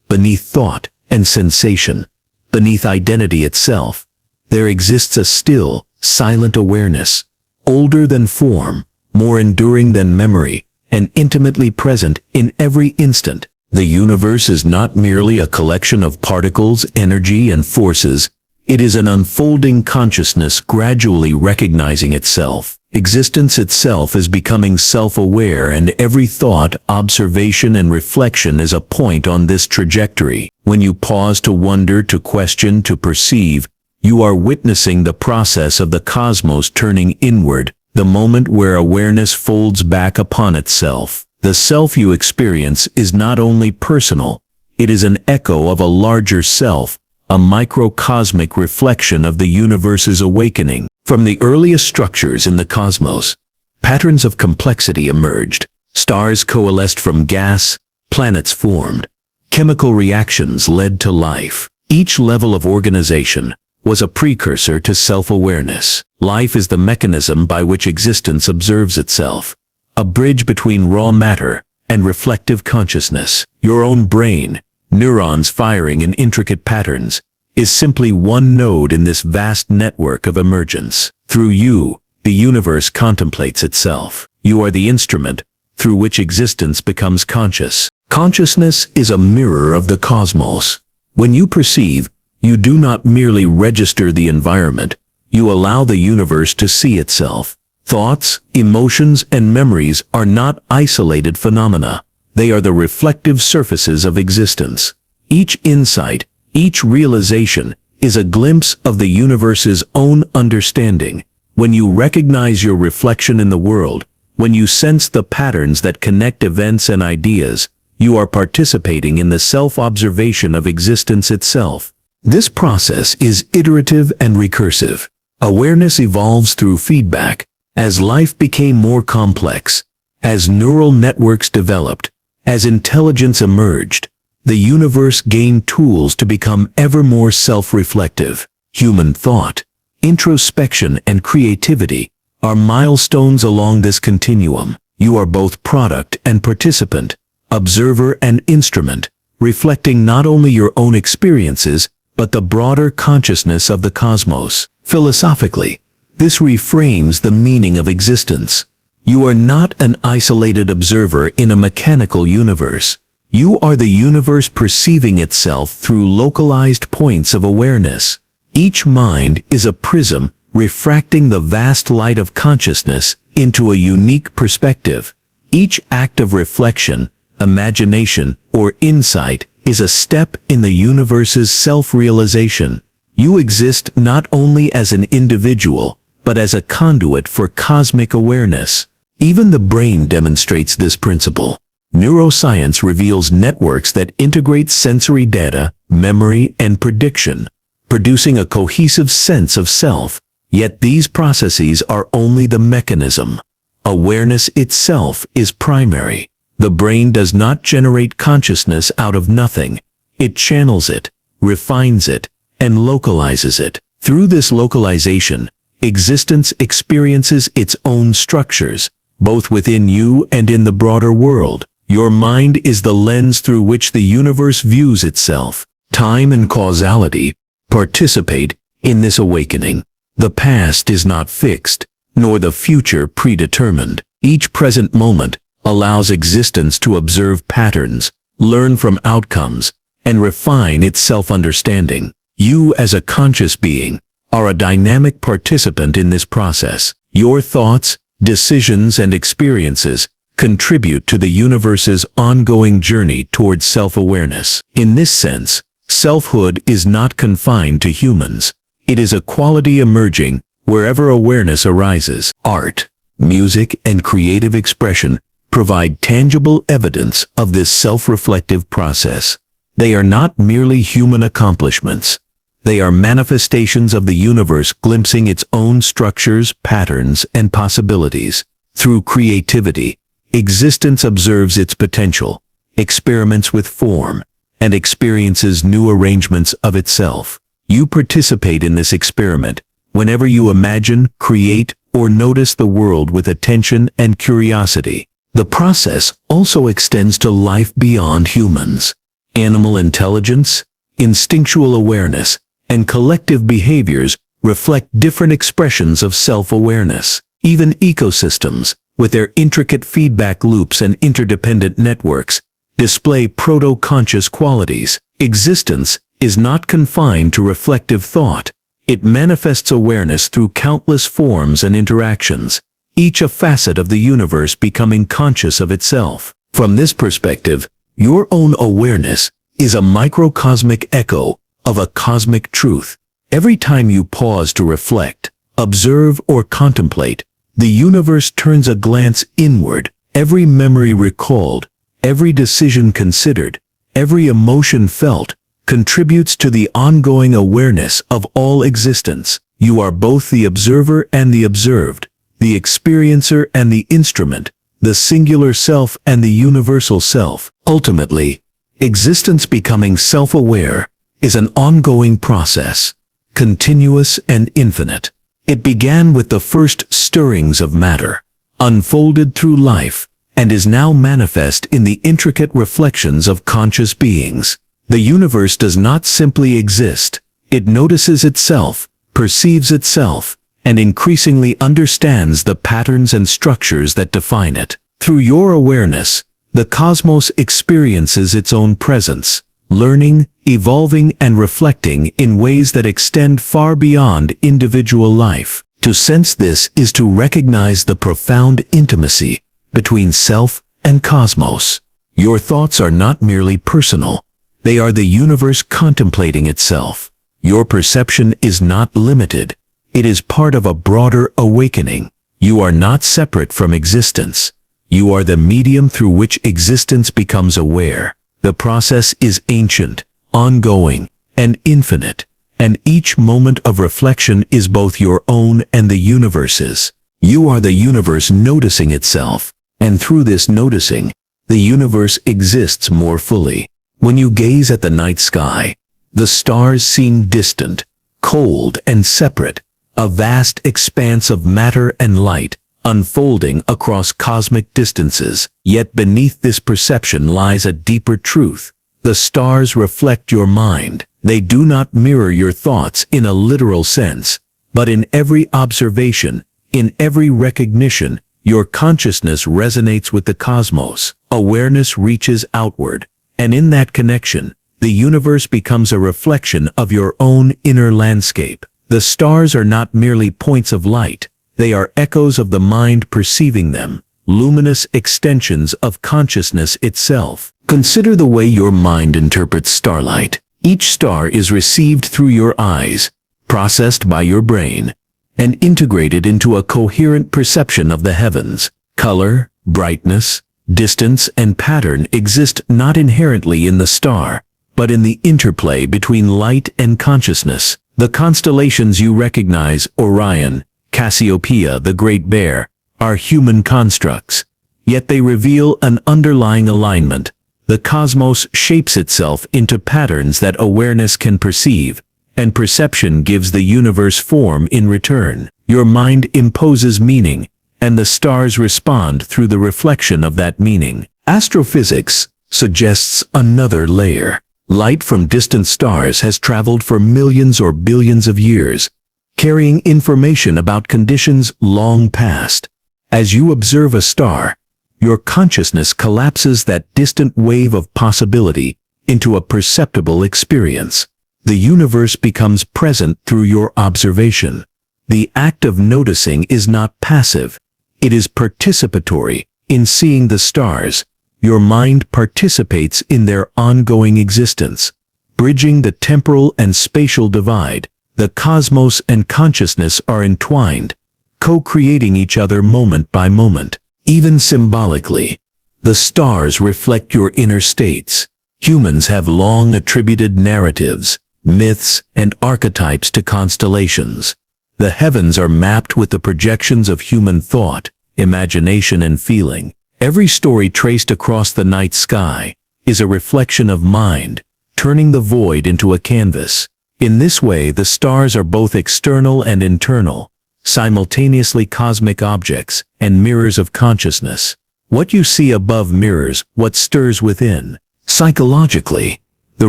beneath thought and sensation, beneath identity itself, there exists a still, silent awareness, older than form, more enduring than memory, and intimately present in every instant. The universe is not merely a collection of particles, energy, and forces. It is an unfolding consciousness gradually recognizing itself. Existence itself is becoming self-aware, and every thought, observation, and reflection is a point on this trajectory. When you pause to wonder, to question, to perceive, You are witnessing the process of the cosmos turning inward, the moment where awareness folds back upon itself. The self you experience is not only personal, it is an echo of a larger self, a microcosmic reflection of the universe's awakening. From the earliest structures in the cosmos, patterns of complexity emerged. Stars coalesced from gas, planets formed, chemical reactions led to life. Each level of organization was a precursor to self-awareness. Life is the mechanism by which existence observes itself, a bridge between raw matter and reflective consciousness. Your own brain, neurons firing in intricate patterns, is simply one node in this vast network of emergence. Through you, the universe contemplates itself. You are the instrument through which existence becomes conscious. Consciousness is a mirror of the cosmos. When you perceive, you do not merely register the environment, you allow the universe to see itself. Thoughts, emotions, and memories are not isolated phenomena. They are the reflective surfaces of existence. Each insight, each realization, is a glimpse of the universe's own understanding. When you recognize your reflection in the world, when you sense the patterns that connect events and ideas, you are participating in the self-observation of existence itself. This process is iterative and recursive. Awareness evolves through feedback. As life became more complex, as neural networks developed, as intelligence emerged, the universe gained tools to become ever more self-reflective. Human thought, introspection, and creativity are milestones along this continuum. You are both product and participant, observer and instrument, reflecting not only your own experiences, but the broader consciousness of the cosmos. Philosophically, this reframes the meaning of existence. You are not an isolated observer in a mechanical universe. You are the universe perceiving itself through localized points of awareness. Each mind is a prism refracting the vast light of consciousness into a unique perspective. Each act of reflection, imagination, or insight is a step in the universe's self-realization. You exist not only as an individual, but as a conduit for cosmic awareness. Even the brain demonstrates this principle. Neuroscience reveals networks that integrate sensory data, memory, and prediction, producing a cohesive sense of self. Yet these processes are only the mechanism. Awareness itself is primary. The brain does not generate consciousness out of nothing. It channels it, refines it, and localizes it. Through this localization, existence experiences its own structures, both within you and in the broader world. Your mind is the lens through which the universe views itself. Time and causality participate in this awakening. The past is not fixed, nor the future predetermined. Each present moment allows existence to observe patterns, learn from outcomes, and refine its self-understanding. You, as a conscious being, are a dynamic participant in this process. Your thoughts, decisions, and experiences contribute to the universe's ongoing journey towards self-awareness. In this sense, selfhood is not confined to humans. It is a quality emerging wherever awareness arises. Art, music, and creative expression provide tangible evidence of this self-reflective process. They are not merely human accomplishments. They are manifestations of the universe glimpsing its own structures, patterns, and possibilities. Through creativity, existence observes its potential, experiments with form, and experiences new arrangements of itself. You participate in this experiment whenever you imagine, create, or notice the world with attention and curiosity. The process also extends to life beyond humans. Animal intelligence, instinctual awareness, and collective behaviors reflect different expressions of self-awareness. Even ecosystems, with their intricate feedback loops and interdependent networks, display proto-conscious qualities. Existence is not confined to reflective thought. It manifests awareness through countless forms and interactions, each a facet of the universe becoming conscious of itself. From this perspective, your own awareness is a microcosmic echo of a cosmic truth, Every time you pause to reflect, observe, or contemplate, the universe turns a glance inward. Every memory recalled, every decision considered, every emotion felt, contributes to the ongoing awareness of all existence. You are both the observer and the observed, the experiencer and the instrument, the singular self and the universal self. Ultimately, existence becoming self-aware is an ongoing process, continuous and infinite. It began with the first stirrings of matter, unfolded through life, and is now manifest in the intricate reflections of conscious beings. The universe does not simply exist. It notices itself, perceives itself, and increasingly understands the patterns and structures that define it. Through your awareness, the cosmos experiences its own presence, learning, evolving, and reflecting in ways that extend far beyond individual life. To sense this is to recognize the profound intimacy between self and cosmos. Your thoughts are not merely personal. They are the universe contemplating itself. Your perception is not limited. It is part of a broader awakening. You are not separate from existence. You are the medium through which existence becomes aware. The process is ancient, ongoing, and infinite, and each moment of reflection is both your own and the universe's. You are the universe noticing itself, and through this noticing, the universe exists more fully. When you gaze at the night sky, the stars seem distant, cold, and separate, a vast expanse of matter and light, unfolding across cosmic distances. Yet beneath this perception lies a deeper truth. The stars reflect your mind. They do not mirror your thoughts in a literal sense, but in every observation, in every recognition, your consciousness resonates with the cosmos. Awareness reaches outward, and in that connection, the universe becomes a reflection of your own inner landscape. The stars are not merely points of light. They are echoes of the mind perceiving them, luminous extensions of consciousness itself. Consider the way your mind interprets starlight. Each star is received through your eyes, processed by your brain, and integrated into a coherent perception of the heavens. Color, brightness, distance, and pattern exist not inherently in the star, but in the interplay between light and consciousness. The constellations you recognize, Orion, Cassiopeia, the Great Bear, are human constructs, yet they reveal an underlying alignment. The cosmos shapes itself into patterns that awareness can perceive, and perception gives the universe form in return. Your mind imposes meaning, and the stars respond through the reflection of that meaning. Astrophysics suggests another layer. Light from distant stars has traveled for millions or billions of years, carrying information about conditions long past. As you observe a star, your consciousness collapses that distant wave of possibility into a perceptible experience. The universe becomes present through your observation. The act of noticing is not passive. It is participatory. In seeing the stars, your mind participates in their ongoing existence, bridging the temporal and spatial divide. The cosmos and consciousness are entwined, co-creating each other moment by moment. Even symbolically, the stars reflect your inner states. Humans have long attributed narratives, myths, and archetypes to constellations. The heavens are mapped with the projections of human thought, imagination, and feeling. Every story traced across the night sky is a reflection of mind, turning the void into a canvas. In this way, the stars are both external and internal, simultaneously cosmic objects and mirrors of consciousness. What you see above mirrors what stirs within. Psychologically, the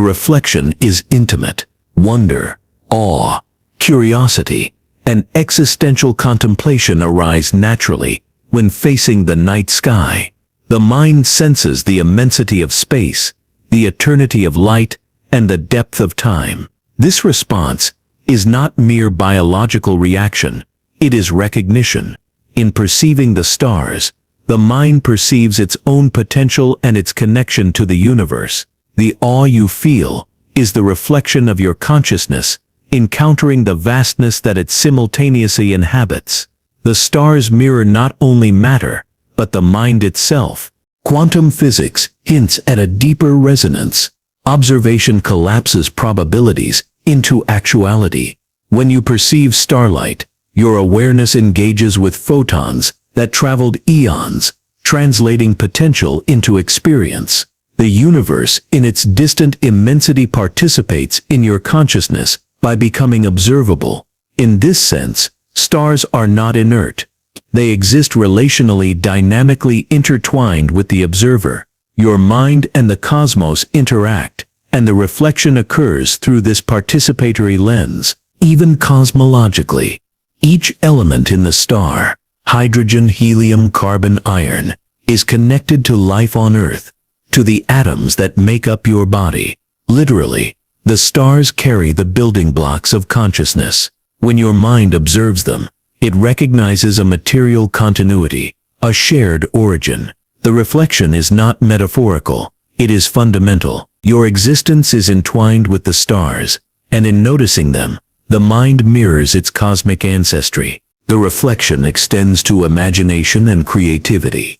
reflection is intimate. Wonder, awe, curiosity, and existential contemplation arise naturally when facing the night sky. The mind senses the immensity of space, the eternity of light, and the depth of time. This response is not mere biological reaction, it is recognition. In perceiving the stars, the mind perceives its own potential and its connection to the universe. The awe you feel is the reflection of your consciousness, encountering the vastness that it simultaneously inhabits. The stars mirror not only matter, but the mind itself. Quantum physics hints at a deeper resonance. Observation collapses probabilities into actuality. When you perceive starlight, your awareness engages with photons that traveled eons, translating potential into experience. The universe in its distant immensity participates in your consciousness by becoming observable. In this sense, stars are not inert. They exist relationally, dynamically intertwined with the observer. Your mind and the cosmos interact, and the reflection occurs through this participatory lens. Even cosmologically, each element in the star, hydrogen, helium, carbon, iron, is connected to life on Earth, to the atoms that make up your body. Literally, the stars carry the building blocks of consciousness. When your mind observes them, it recognizes a material continuity, a shared origin. The reflection is not metaphorical, it is fundamental. Your existence is entwined with the stars, and in noticing them, the mind mirrors its cosmic ancestry. The reflection extends to imagination and creativity.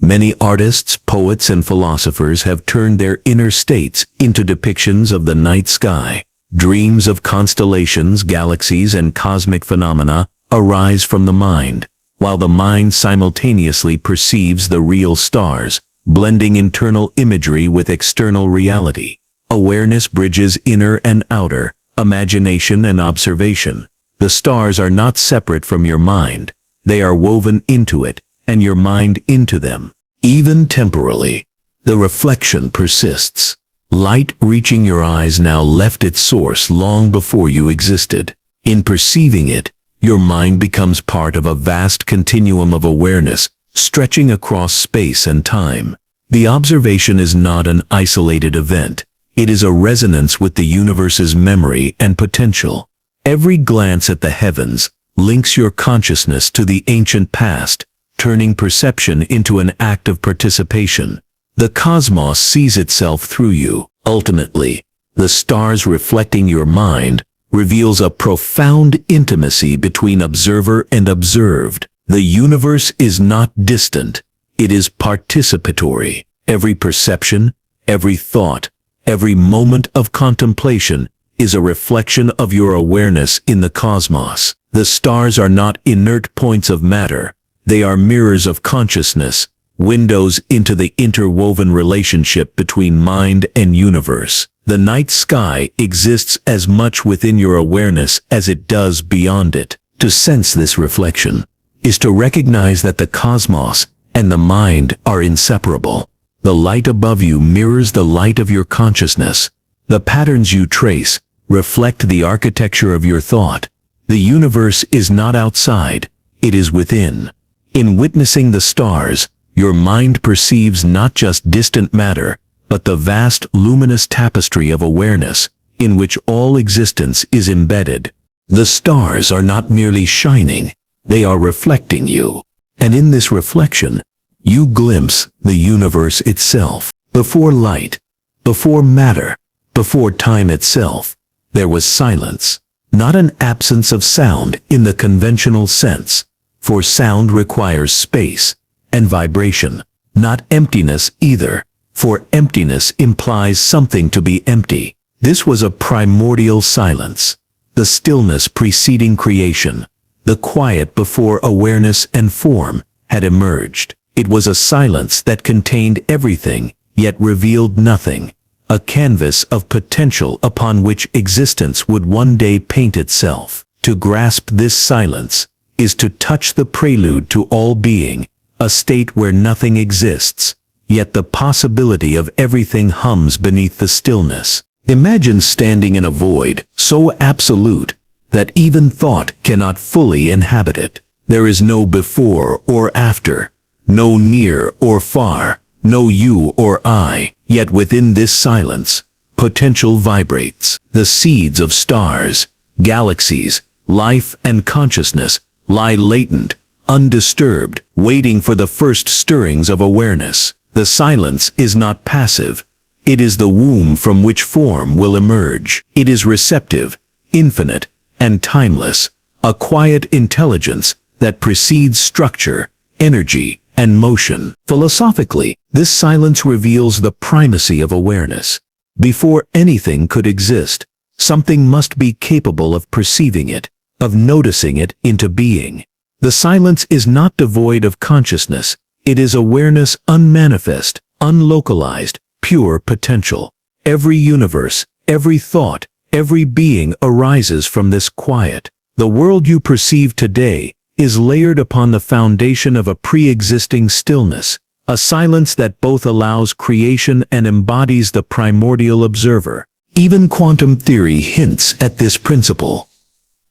Many artists, poets, and philosophers have turned their inner states into depictions of the night sky. Dreams of constellations, galaxies, and cosmic phenomena arise from the mind, while the mind simultaneously perceives the real stars, blending internal imagery with external reality. Awareness bridges inner and outer, imagination and observation. The stars are not separate from your mind. They are woven into it, and your mind into them. Even temporally, the reflection persists. Light reaching your eyes now left its source long before you existed. In perceiving it, your mind becomes part of a vast continuum of awareness, stretching across space and time. The observation is not an isolated event. It is a resonance with the universe's memory and potential. Every glance at the heavens links your consciousness to the ancient past, turning perception into an act of participation. The cosmos sees itself through you. Ultimately, the stars reflecting your mind reveals a profound intimacy between observer and observed. The universe is not distant. It is participatory. Every perception, every thought, every moment of contemplation is a reflection of your awareness in the cosmos. The stars are not inert points of matter. They are mirrors of consciousness, windows into the interwoven relationship between mind and universe. The night sky exists as much within your awareness as it does beyond it. To sense this reflection is to recognize that the cosmos and the mind are inseparable. The light above you mirrors the light of your consciousness. The patterns you trace reflect the architecture of your thought. The universe is not outside, it is within. In witnessing the stars, your mind perceives not just distant matter, but the vast luminous tapestry of awareness, in which all existence is embedded. The stars are not merely shining, they are reflecting you. And in this reflection, you glimpse the universe itself. Before light, before matter, before time itself, there was silence. Not an absence of sound in the conventional sense, for sound requires space and vibration. Not emptiness either, for emptiness implies something to be empty. This was a primordial silence, the stillness preceding creation. The quiet before awareness and form had emerged. It was a silence that contained everything, yet revealed nothing. A canvas of potential upon which existence would one day paint itself. To grasp this silence is to touch the prelude to all being, a state where nothing exists, yet the possibility of everything hums beneath the stillness. Imagine standing in a void so absolute that even thought cannot fully inhabit it. There is no before or after, no near or far, no you or I, yet within this silence, potential vibrates. The seeds of stars, galaxies, life and consciousness lie latent, undisturbed, waiting for the first stirrings of awareness. The silence is not passive. It is the womb from which form will emerge. It is receptive, infinite, and timeless, a quiet intelligence that precedes structure, energy, and motion. Philosophically, this silence reveals the primacy of awareness. Before anything could exist, something must be capable of perceiving it, of noticing it into being. The silence is not devoid of consciousness. It is awareness unmanifest, unlocalized, pure potential. Every universe, every thought, every being arises from this quiet. The world you perceive today is layered upon the foundation of a pre-existing stillness, a silence that both allows creation and embodies the primordial observer. Even quantum theory hints at this principle.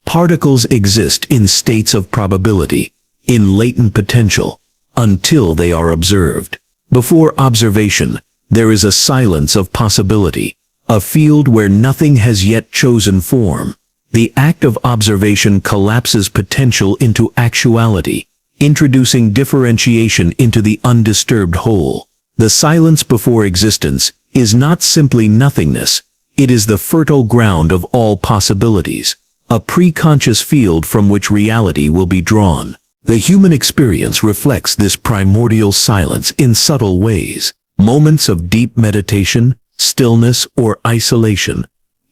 Particles exist in states of probability, in latent potential, until they are observed. Before observation, there is a silence of possibility, a field where nothing has yet chosen form. The act of observation collapses potential into actuality, introducing differentiation into the undisturbed whole. The silence before existence is not simply nothingness, it is the fertile ground of all possibilities, a pre-conscious field from which reality will be drawn. The human experience reflects this primordial silence in subtle ways. Moments of deep meditation, stillness, or isolation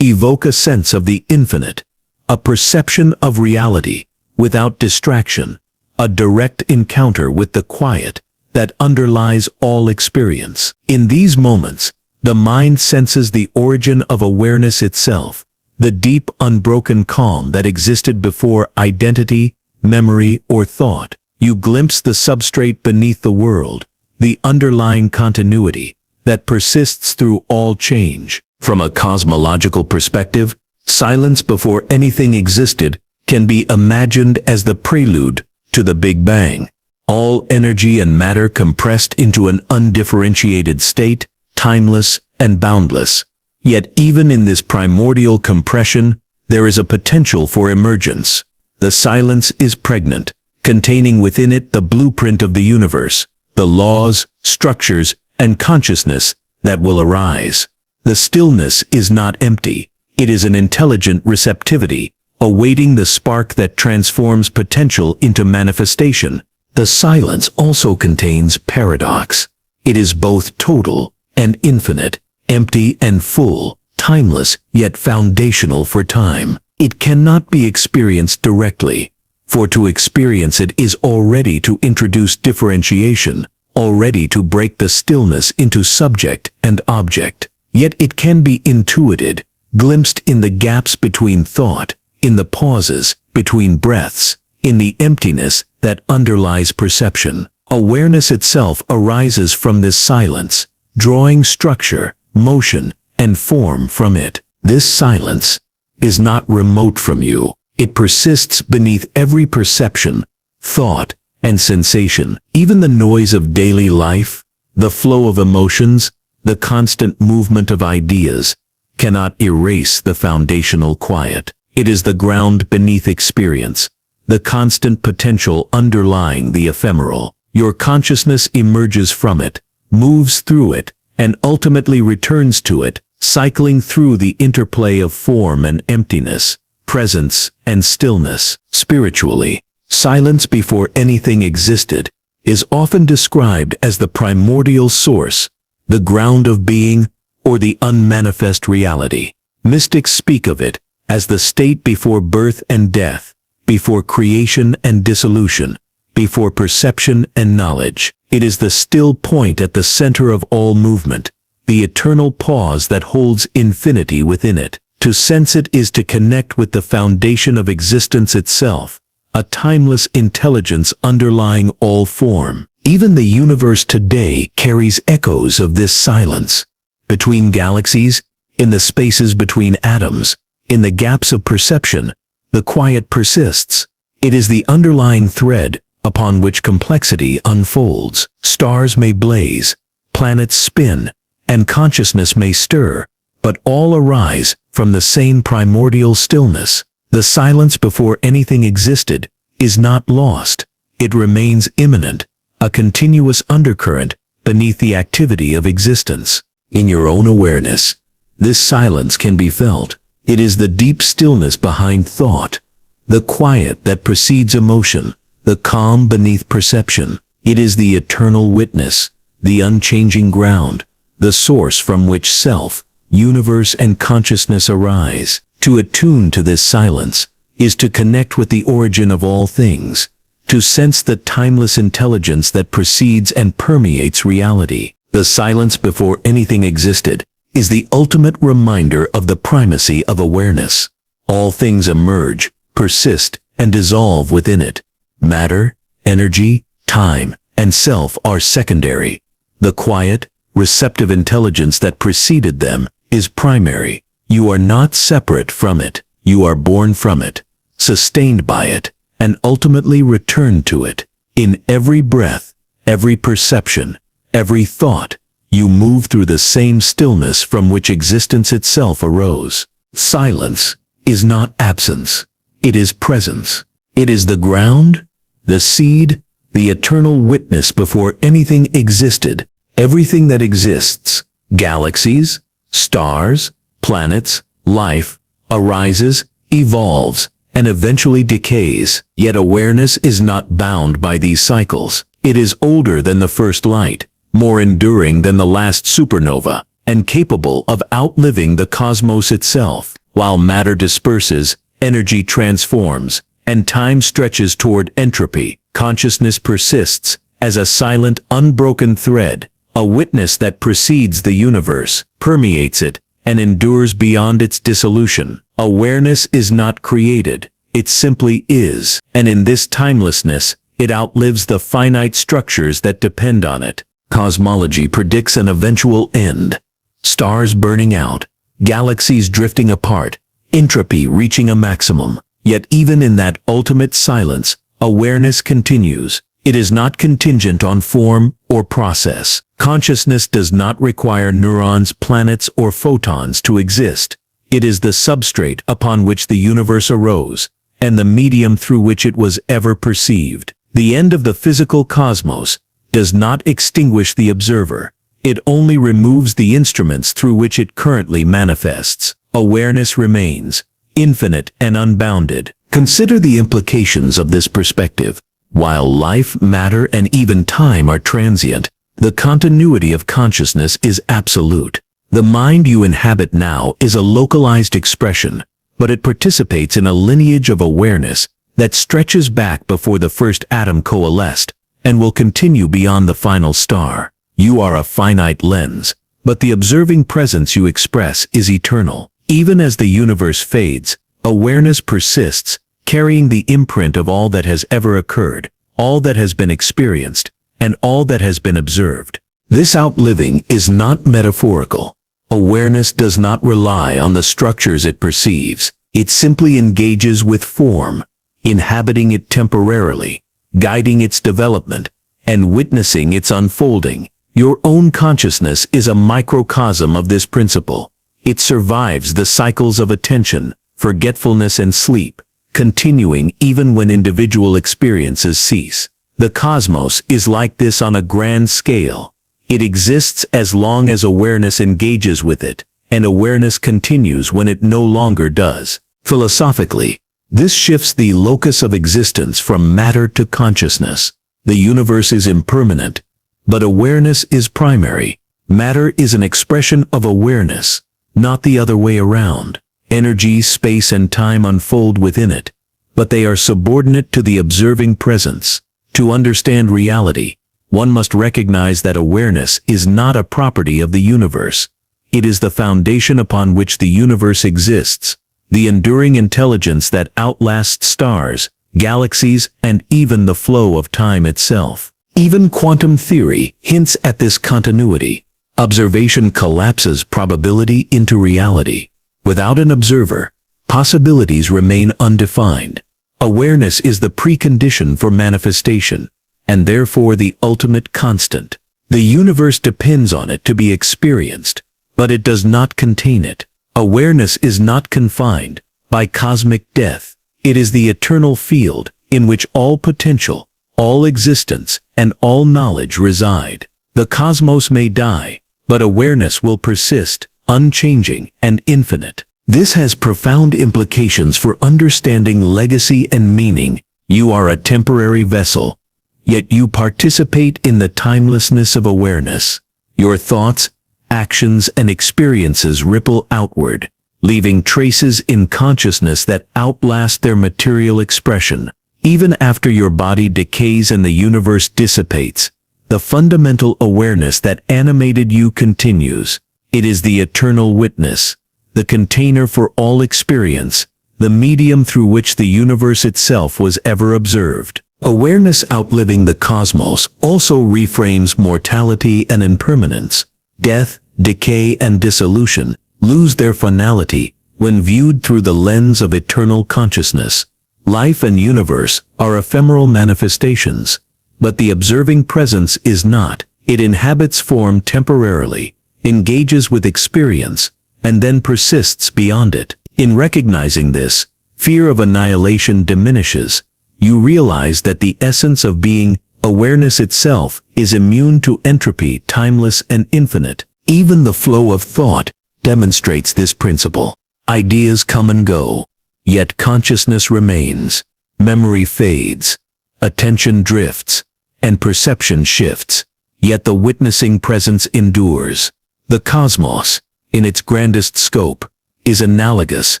evoke a sense of the infinite, a perception of reality without distraction, a direct encounter with the quiet that underlies all experience. In these moments, the mind senses the origin of awareness itself, the deep, unbroken calm that existed before identity, memory, or thought. You glimpse the substrate beneath the world, the underlying continuity that persists through all change. From a cosmological perspective, silence before anything existed can be imagined as the prelude to the Big Bang. All energy and matter compressed into an undifferentiated state, timeless and boundless. Yet even in this primordial compression, there is a potential for emergence. The silence is pregnant, containing within it the blueprint of the universe, the laws, structures, and consciousness that will arise. The stillness is not empty. It is an intelligent receptivity, awaiting the spark that transforms potential into manifestation. The silence also contains paradox. It is both total and infinite, empty and full, timeless yet foundational for time. It cannot be experienced directly, for to experience it is already to introduce differentiation, already to break the stillness into subject and object. Yet it can be intuited, glimpsed in the gaps between thought, in the pauses between breaths, in the emptiness that underlies perception. Awareness itself arises from this silence, drawing structure, motion, and form from it. This silence is not remote from you. It persists beneath every perception, thought, and sensation. Even the noise of daily life, the flow of emotions, the constant movement of ideas, cannot erase the foundational quiet. It is the ground beneath experience, the constant potential underlying the ephemeral. Your consciousness emerges from it, moves through it, and ultimately returns to it, cycling through the interplay of form and emptiness, presence and stillness. Spiritually, silence before anything existed is often described as the primordial source, the ground of being, or the unmanifest reality. Mystics speak of it as the state before birth and death, before creation and dissolution, before perception and knowledge. It is the still point at the center of all movement, the eternal pause that holds infinity within it. To sense it is to connect with the foundation of existence itself, a timeless intelligence underlying all form. Even the universe today carries echoes of this silence. Between galaxies, in the spaces between atoms, in the gaps of perception, the quiet persists. It is the underlying thread upon which complexity unfolds. Stars may blaze, planets spin, and consciousness may stir, but all arise from the same primordial stillness. The silence before anything existed is not lost. It remains immanent, a continuous undercurrent beneath the activity of existence. In your own awareness, this silence can be felt. It is the deep stillness behind thought, the quiet that precedes emotion, the calm beneath perception. It is the eternal witness, the unchanging ground, the source from which self, universe, and consciousness arise. To attune to this silence is to connect with the origin of all things, to sense the timeless intelligence that precedes and permeates reality. The silence before anything existed is the ultimate reminder of the primacy of awareness. All things emerge, persist, and dissolve within it. Matter, energy, time, and self are secondary. The quiet, receptive intelligence that preceded them is primary. You are not separate from it. You are born from it, sustained by it, and ultimately returned to it. In every breath, every perception, every thought, you move through the same stillness from which existence itself arose. Silence is not absence. It is presence. It is the ground, the seed, the eternal witness before anything existed. Everything that exists, galaxies, stars, planets, life, arises, evolves, and eventually decays. Yet awareness is not bound by these cycles. It is older than the first light, more enduring than the last supernova, and capable of outliving the cosmos itself. While matter disperses, energy transforms, and time stretches toward entropy, consciousness persists as a silent, unbroken thread, a witness that precedes the universe, permeates it, and endures beyond its dissolution. Awareness is not created, it simply is, and in this timelessness, it outlives the finite structures that depend on it. Cosmology predicts an eventual end. Stars burning out, galaxies drifting apart, entropy reaching a maximum. Yet even in that ultimate silence, awareness continues. It is not contingent on form or process. Consciousness does not require neurons, planets, or photons to exist. It is the substrate upon which the universe arose, and the medium through which it was ever perceived. The end of the physical cosmos does not extinguish the observer. It only removes the instruments through which it currently manifests. Awareness remains, infinite and unbounded. Consider the implications of this perspective. While life, matter, and even time are transient, the continuity of consciousness is absolute. The mind you inhabit now is a localized expression, but it participates in a lineage of awareness that stretches back before the first atom coalesced and will continue beyond the final star. You are a finite lens, but the observing presence you express is eternal. Even as the universe fades, awareness persists, carrying the imprint of all that has ever occurred, all that has been experienced, and all that has been observed. This outliving is not metaphorical. Awareness does not rely on the structures it perceives. It simply engages with form, inhabiting it temporarily, guiding its development, and witnessing its unfolding. Your own consciousness is a microcosm of this principle. It survives the cycles of attention, forgetfulness, and sleep, continuing even when individual experiences cease. The cosmos is like this on a grand scale. It exists as long as awareness engages with it, and awareness continues when it no longer does. Philosophically, this shifts the locus of existence from matter to consciousness. The universe is impermanent, but awareness is primary. Matter is an expression of awareness, not the other way around. Energy, space, and time unfold within it, but they are subordinate to the observing presence. To understand reality, one must recognize that awareness is not a property of the universe. It is the foundation upon which the universe exists, the enduring intelligence that outlasts stars, galaxies, and even the flow of time itself. Even quantum theory hints at this continuity. Observation collapses probability into reality. Without an observer, possibilities remain undefined. Awareness is the precondition for manifestation, and therefore the ultimate constant. The universe depends on it to be experienced, but it does not contain it. Awareness is not confined by cosmic death. It is the eternal field in which all potential, all existence, and all knowledge reside. The cosmos may die, but awareness will persist, unchanging and infinite. This has profound implications for understanding legacy and meaning. You are a temporary vessel, yet you participate in the timelessness of awareness. Your thoughts, actions, and experiences ripple outward, leaving traces in consciousness that outlast their material expression. Even after your body decays and the universe dissipates, the fundamental awareness that animated you continues. It is the eternal witness, the container for all experience, the medium through which the universe itself was ever observed. Awareness outliving the cosmos also reframes mortality and impermanence. Death, decay, and dissolution lose their finality when viewed through the lens of eternal consciousness. Life and universe are ephemeral manifestations, but the observing presence is not. It inhabits form temporarily, engages with experience, and then persists beyond it. In recognizing this, fear of annihilation diminishes. You realize that the essence of being, awareness itself, is immune to entropy, timeless and infinite. Even the flow of thought demonstrates this principle. Ideas come and go, yet consciousness remains. Memory fades, attention drifts, and perception shifts, yet the witnessing presence endures. The cosmos, in its grandest scope, is analogous.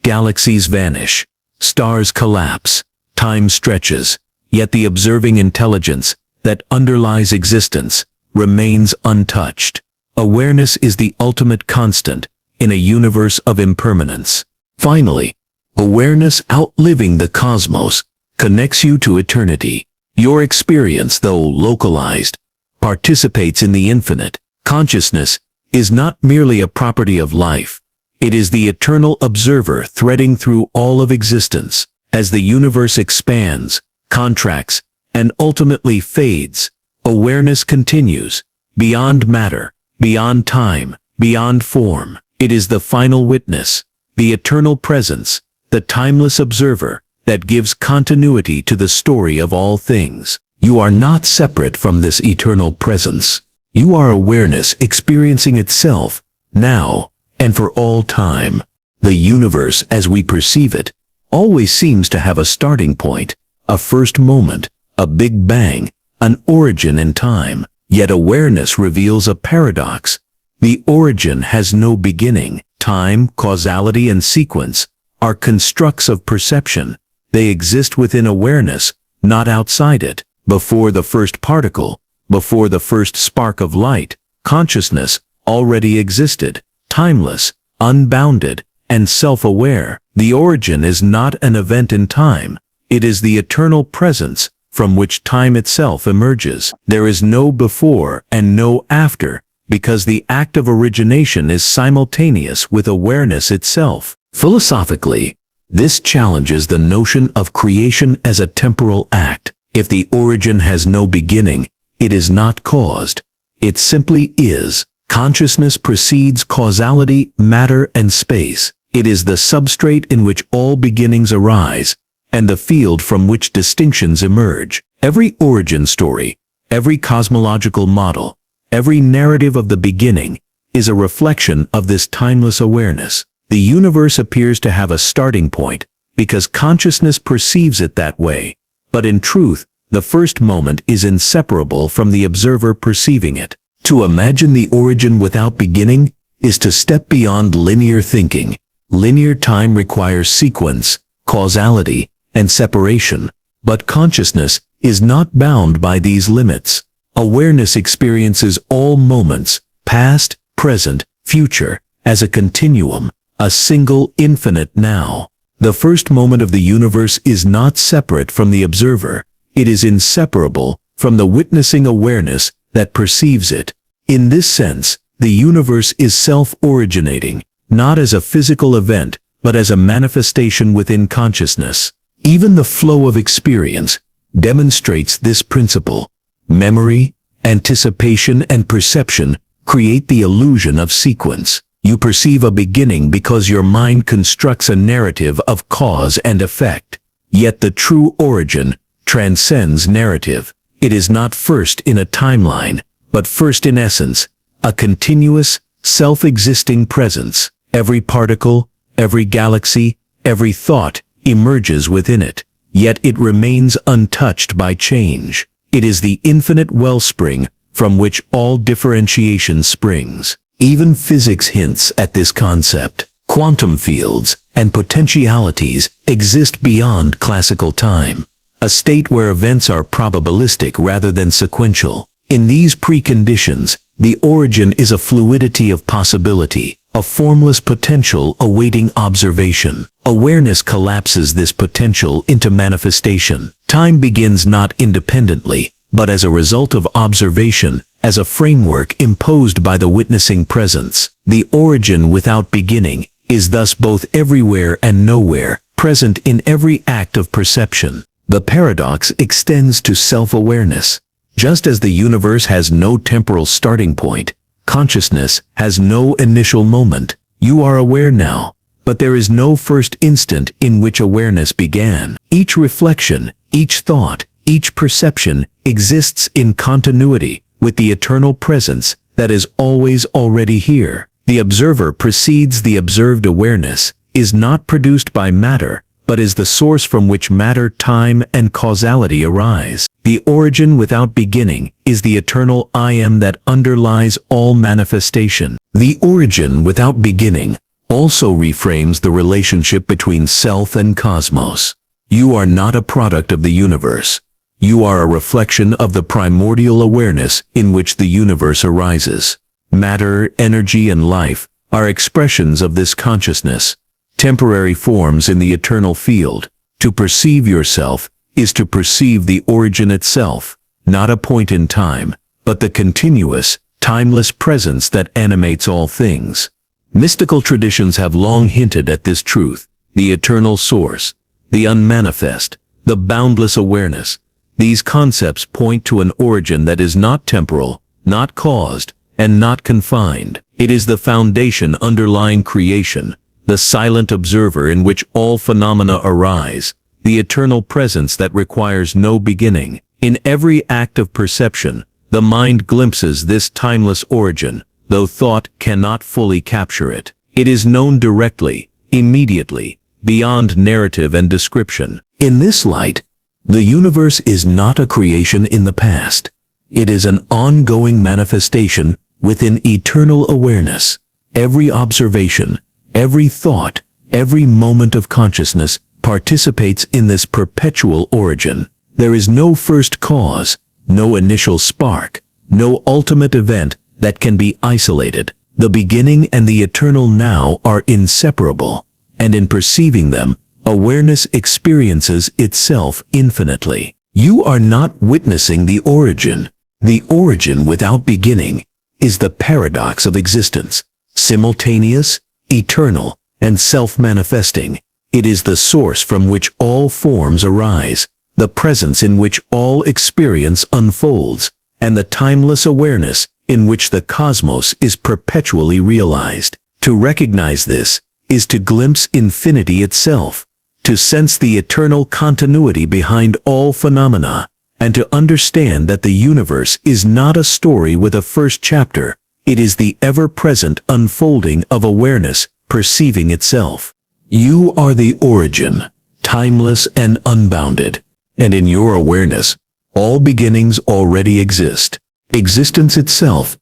Galaxies vanish, stars collapse, time stretches, yet the observing intelligence that underlies existence remains untouched. Awareness is the ultimate constant in a universe of impermanence. Finally, awareness outliving the cosmos connects you to eternity. Your experience, though localized, participates in the infinite. Consciousness is not merely a property of life. It is the eternal observer threading through all of existence. As the universe expands, contracts, and ultimately fades, awareness continues, beyond matter, beyond time, beyond form. It is the final witness, the eternal presence, the timeless observer, that gives continuity to the story of all things. You are not separate from this eternal presence. You are awareness experiencing itself, now, and for all time. The universe as we perceive it always seems to have a starting point, a first moment, a big bang, an origin in time. Yet awareness reveals a paradox. The origin has no beginning. Time, causality, and sequence are constructs of perception. They exist within awareness, not outside it. Before the first particle, before the first spark of light, consciousness already existed, timeless, unbounded, and self-aware. The origin is not an event in time. It is the eternal presence from which time itself emerges. There is no before and no after, because the act of origination is simultaneous with awareness itself. Philosophically, this challenges the notion of creation as a temporal act. If the origin has no beginning, it is not caused. It simply is. Consciousness precedes causality, matter, and space. It is the substrate in which all beginnings arise, and the field from which distinctions emerge. Every origin story, every cosmological model, every narrative of the beginning is a reflection of this timeless awareness. The universe appears to have a starting point because consciousness perceives it that way. But in truth, the first moment is inseparable from the observer perceiving it. To imagine the origin without beginning is to step beyond linear thinking. Linear time requires sequence, causality, and separation, but consciousness is not bound by these limits. Awareness experiences all moments, past, present, future, as a continuum, a single infinite now. The first moment of the universe is not separate from the observer. It is inseparable from the witnessing awareness that perceives it. In this sense, the universe is self-originating, not as a physical event, but as a manifestation within consciousness. Even the flow of experience demonstrates this principle. Memory, anticipation, and perception create the illusion of sequence. You perceive a beginning because your mind constructs a narrative of cause and effect. Yet the true origin transcends narrative. It is not first in a timeline, but first in essence, a continuous, self-existing presence. Every particle, Every galaxy, every thought emerges within it, yet it remains untouched by change. It is the infinite wellspring from which all differentiation springs. Even physics hints at this concept. Quantum fields and potentialities exist beyond classical time, a state where events are probabilistic rather than sequential. In these preconditions, the origin is a fluidity of possibility, a formless potential awaiting observation. Awareness collapses this potential into manifestation. Time begins not independently, but as a result of observation, as a framework imposed by the witnessing presence. The origin without beginning is thus both everywhere and nowhere, present in every act of perception. The paradox extends to self-awareness. Just as the universe has no temporal starting point, consciousness has no initial moment. You are aware now, but there is no first instant in which awareness began. Each reflection, each thought, each perception exists in continuity with the eternal presence that is always already here. The observer precedes the observed. Awareness is not produced by matter, but is the source from which matter, time, and causality arise. The origin without beginning is the eternal I am that underlies all manifestation. The origin without beginning also reframes the relationship between self and cosmos. You are not a product of the universe. You are a reflection of the primordial awareness in which the universe arises. Matter, energy, and life are expressions of this consciousness, temporary forms in the eternal field. To perceive yourself is to perceive the origin itself, not a point in time, but the continuous, timeless presence that animates all things. Mystical traditions have long hinted at this truth: the eternal source, the unmanifest, the boundless awareness. These concepts point to an origin that is not temporal, not caused, and not confined. It is the foundation underlying creation, the silent observer in which all phenomena arise, the eternal presence that requires no beginning. In every act of perception, the mind glimpses this timeless origin, though thought cannot fully capture it. It is known directly, immediately, beyond narrative and description. In this light, the universe is not a creation in the past. It is an ongoing manifestation within eternal awareness. Every observation, every thought, every moment of consciousness participates in this perpetual origin. There is no first cause, no initial spark, no ultimate event that can be isolated. The beginning and the eternal now are inseparable, and in perceiving them, awareness experiences itself infinitely. You are not witnessing the origin. The origin without beginning is the paradox of existence, simultaneous, eternal, and self-manifesting. It is the source from which all forms arise, the presence in which all experience unfolds, and the timeless awareness in which the cosmos is perpetually realized. To recognize this is to glimpse infinity itself, to sense the eternal continuity behind all phenomena, and to understand that the universe is not a story with a first chapter. It is the ever-present unfolding of awareness perceiving itself. You are the origin, timeless and unbounded, and in your awareness, all beginnings already exist. Existence itself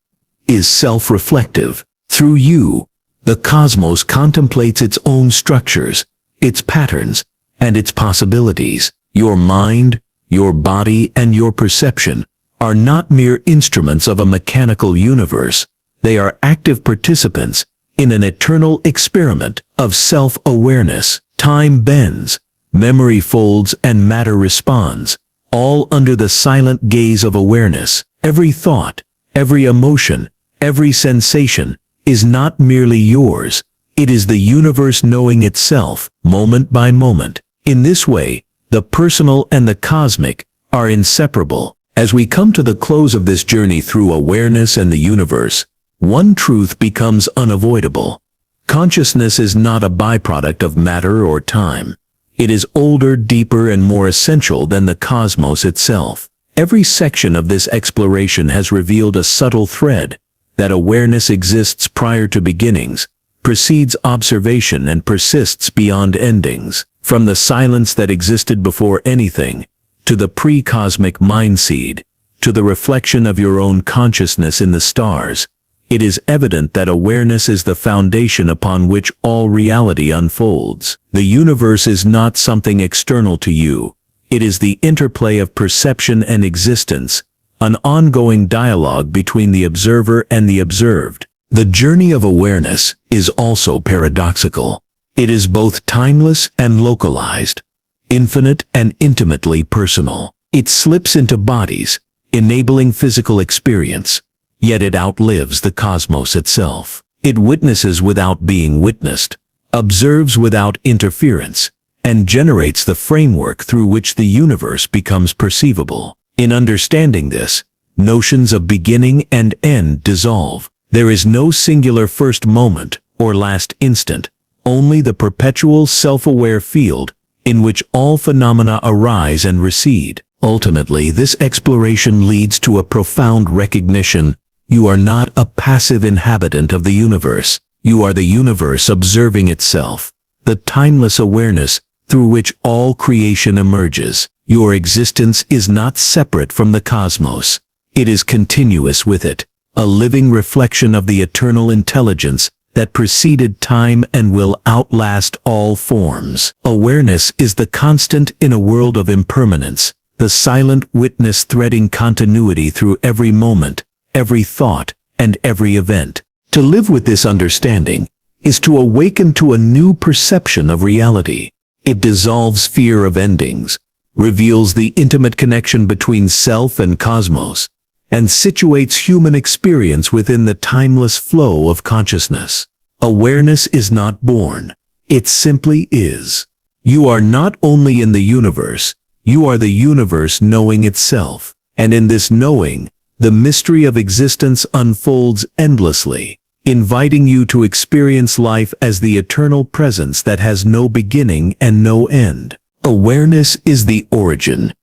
is self-reflective. Through you, the cosmos contemplates its own structures, its patterns, and its possibilities. Your mind, your body, and your perception are not mere instruments of a mechanical universe. They are active participants in an eternal experiment of self-awareness. Time bends, memory folds, and matter responds, all under the silent gaze of awareness. Every thought, every emotion, every sensation is not merely yours. It is the universe knowing itself, moment by moment. In this way, the personal and the cosmic are inseparable. As we come to the close of this journey through awareness and the universe, one truth becomes unavoidable. Consciousness is not a byproduct of matter or time. It is older, deeper, and more essential than the cosmos itself. Every section of this exploration has revealed a subtle thread, that awareness exists prior to beginnings, precedes observation and persists beyond endings. From the silence that existed before anything, to the pre-cosmic mind seed, to the reflection of your own consciousness in the stars, it is evident that awareness is the foundation upon which all reality unfolds. The universe is not something external to you. It is the interplay of perception and existence, an ongoing dialogue between the observer and the observed. The journey of awareness is also paradoxical. It is both timeless and localized, infinite and intimately personal. It slips into bodies, enabling physical experience, yet it outlives the cosmos itself. It witnesses without being witnessed, observes without interference, and generates the framework through which the universe becomes perceivable. In understanding this, notions of beginning and end dissolve. There is no singular first moment or last instant, only the perpetual self-aware field in which all phenomena arise and recede. Ultimately, this exploration leads to a profound recognition. You are not a passive inhabitant of the universe. You are the universe observing itself, the timeless awareness through which all creation emerges. Your existence is not separate from the cosmos. It is continuous with it, a living reflection of the eternal intelligence that preceded time and will outlast all forms. Awareness is the constant in a world of impermanence, the silent witness threading continuity through every moment, every thought, and every event. To live with this understanding is to awaken to a new perception of reality. It dissolves fear of endings, reveals the intimate connection between self and cosmos, and situates human experience within the timeless flow of consciousness. Awareness is not born, it simply is. You are not only in the universe, you are the universe knowing itself. And in this knowing, the mystery of existence unfolds endlessly, inviting you to experience life as the eternal presence that has no beginning and no end. Awareness is the origin.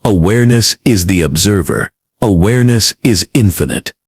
Awareness is the observer. Awareness is infinite.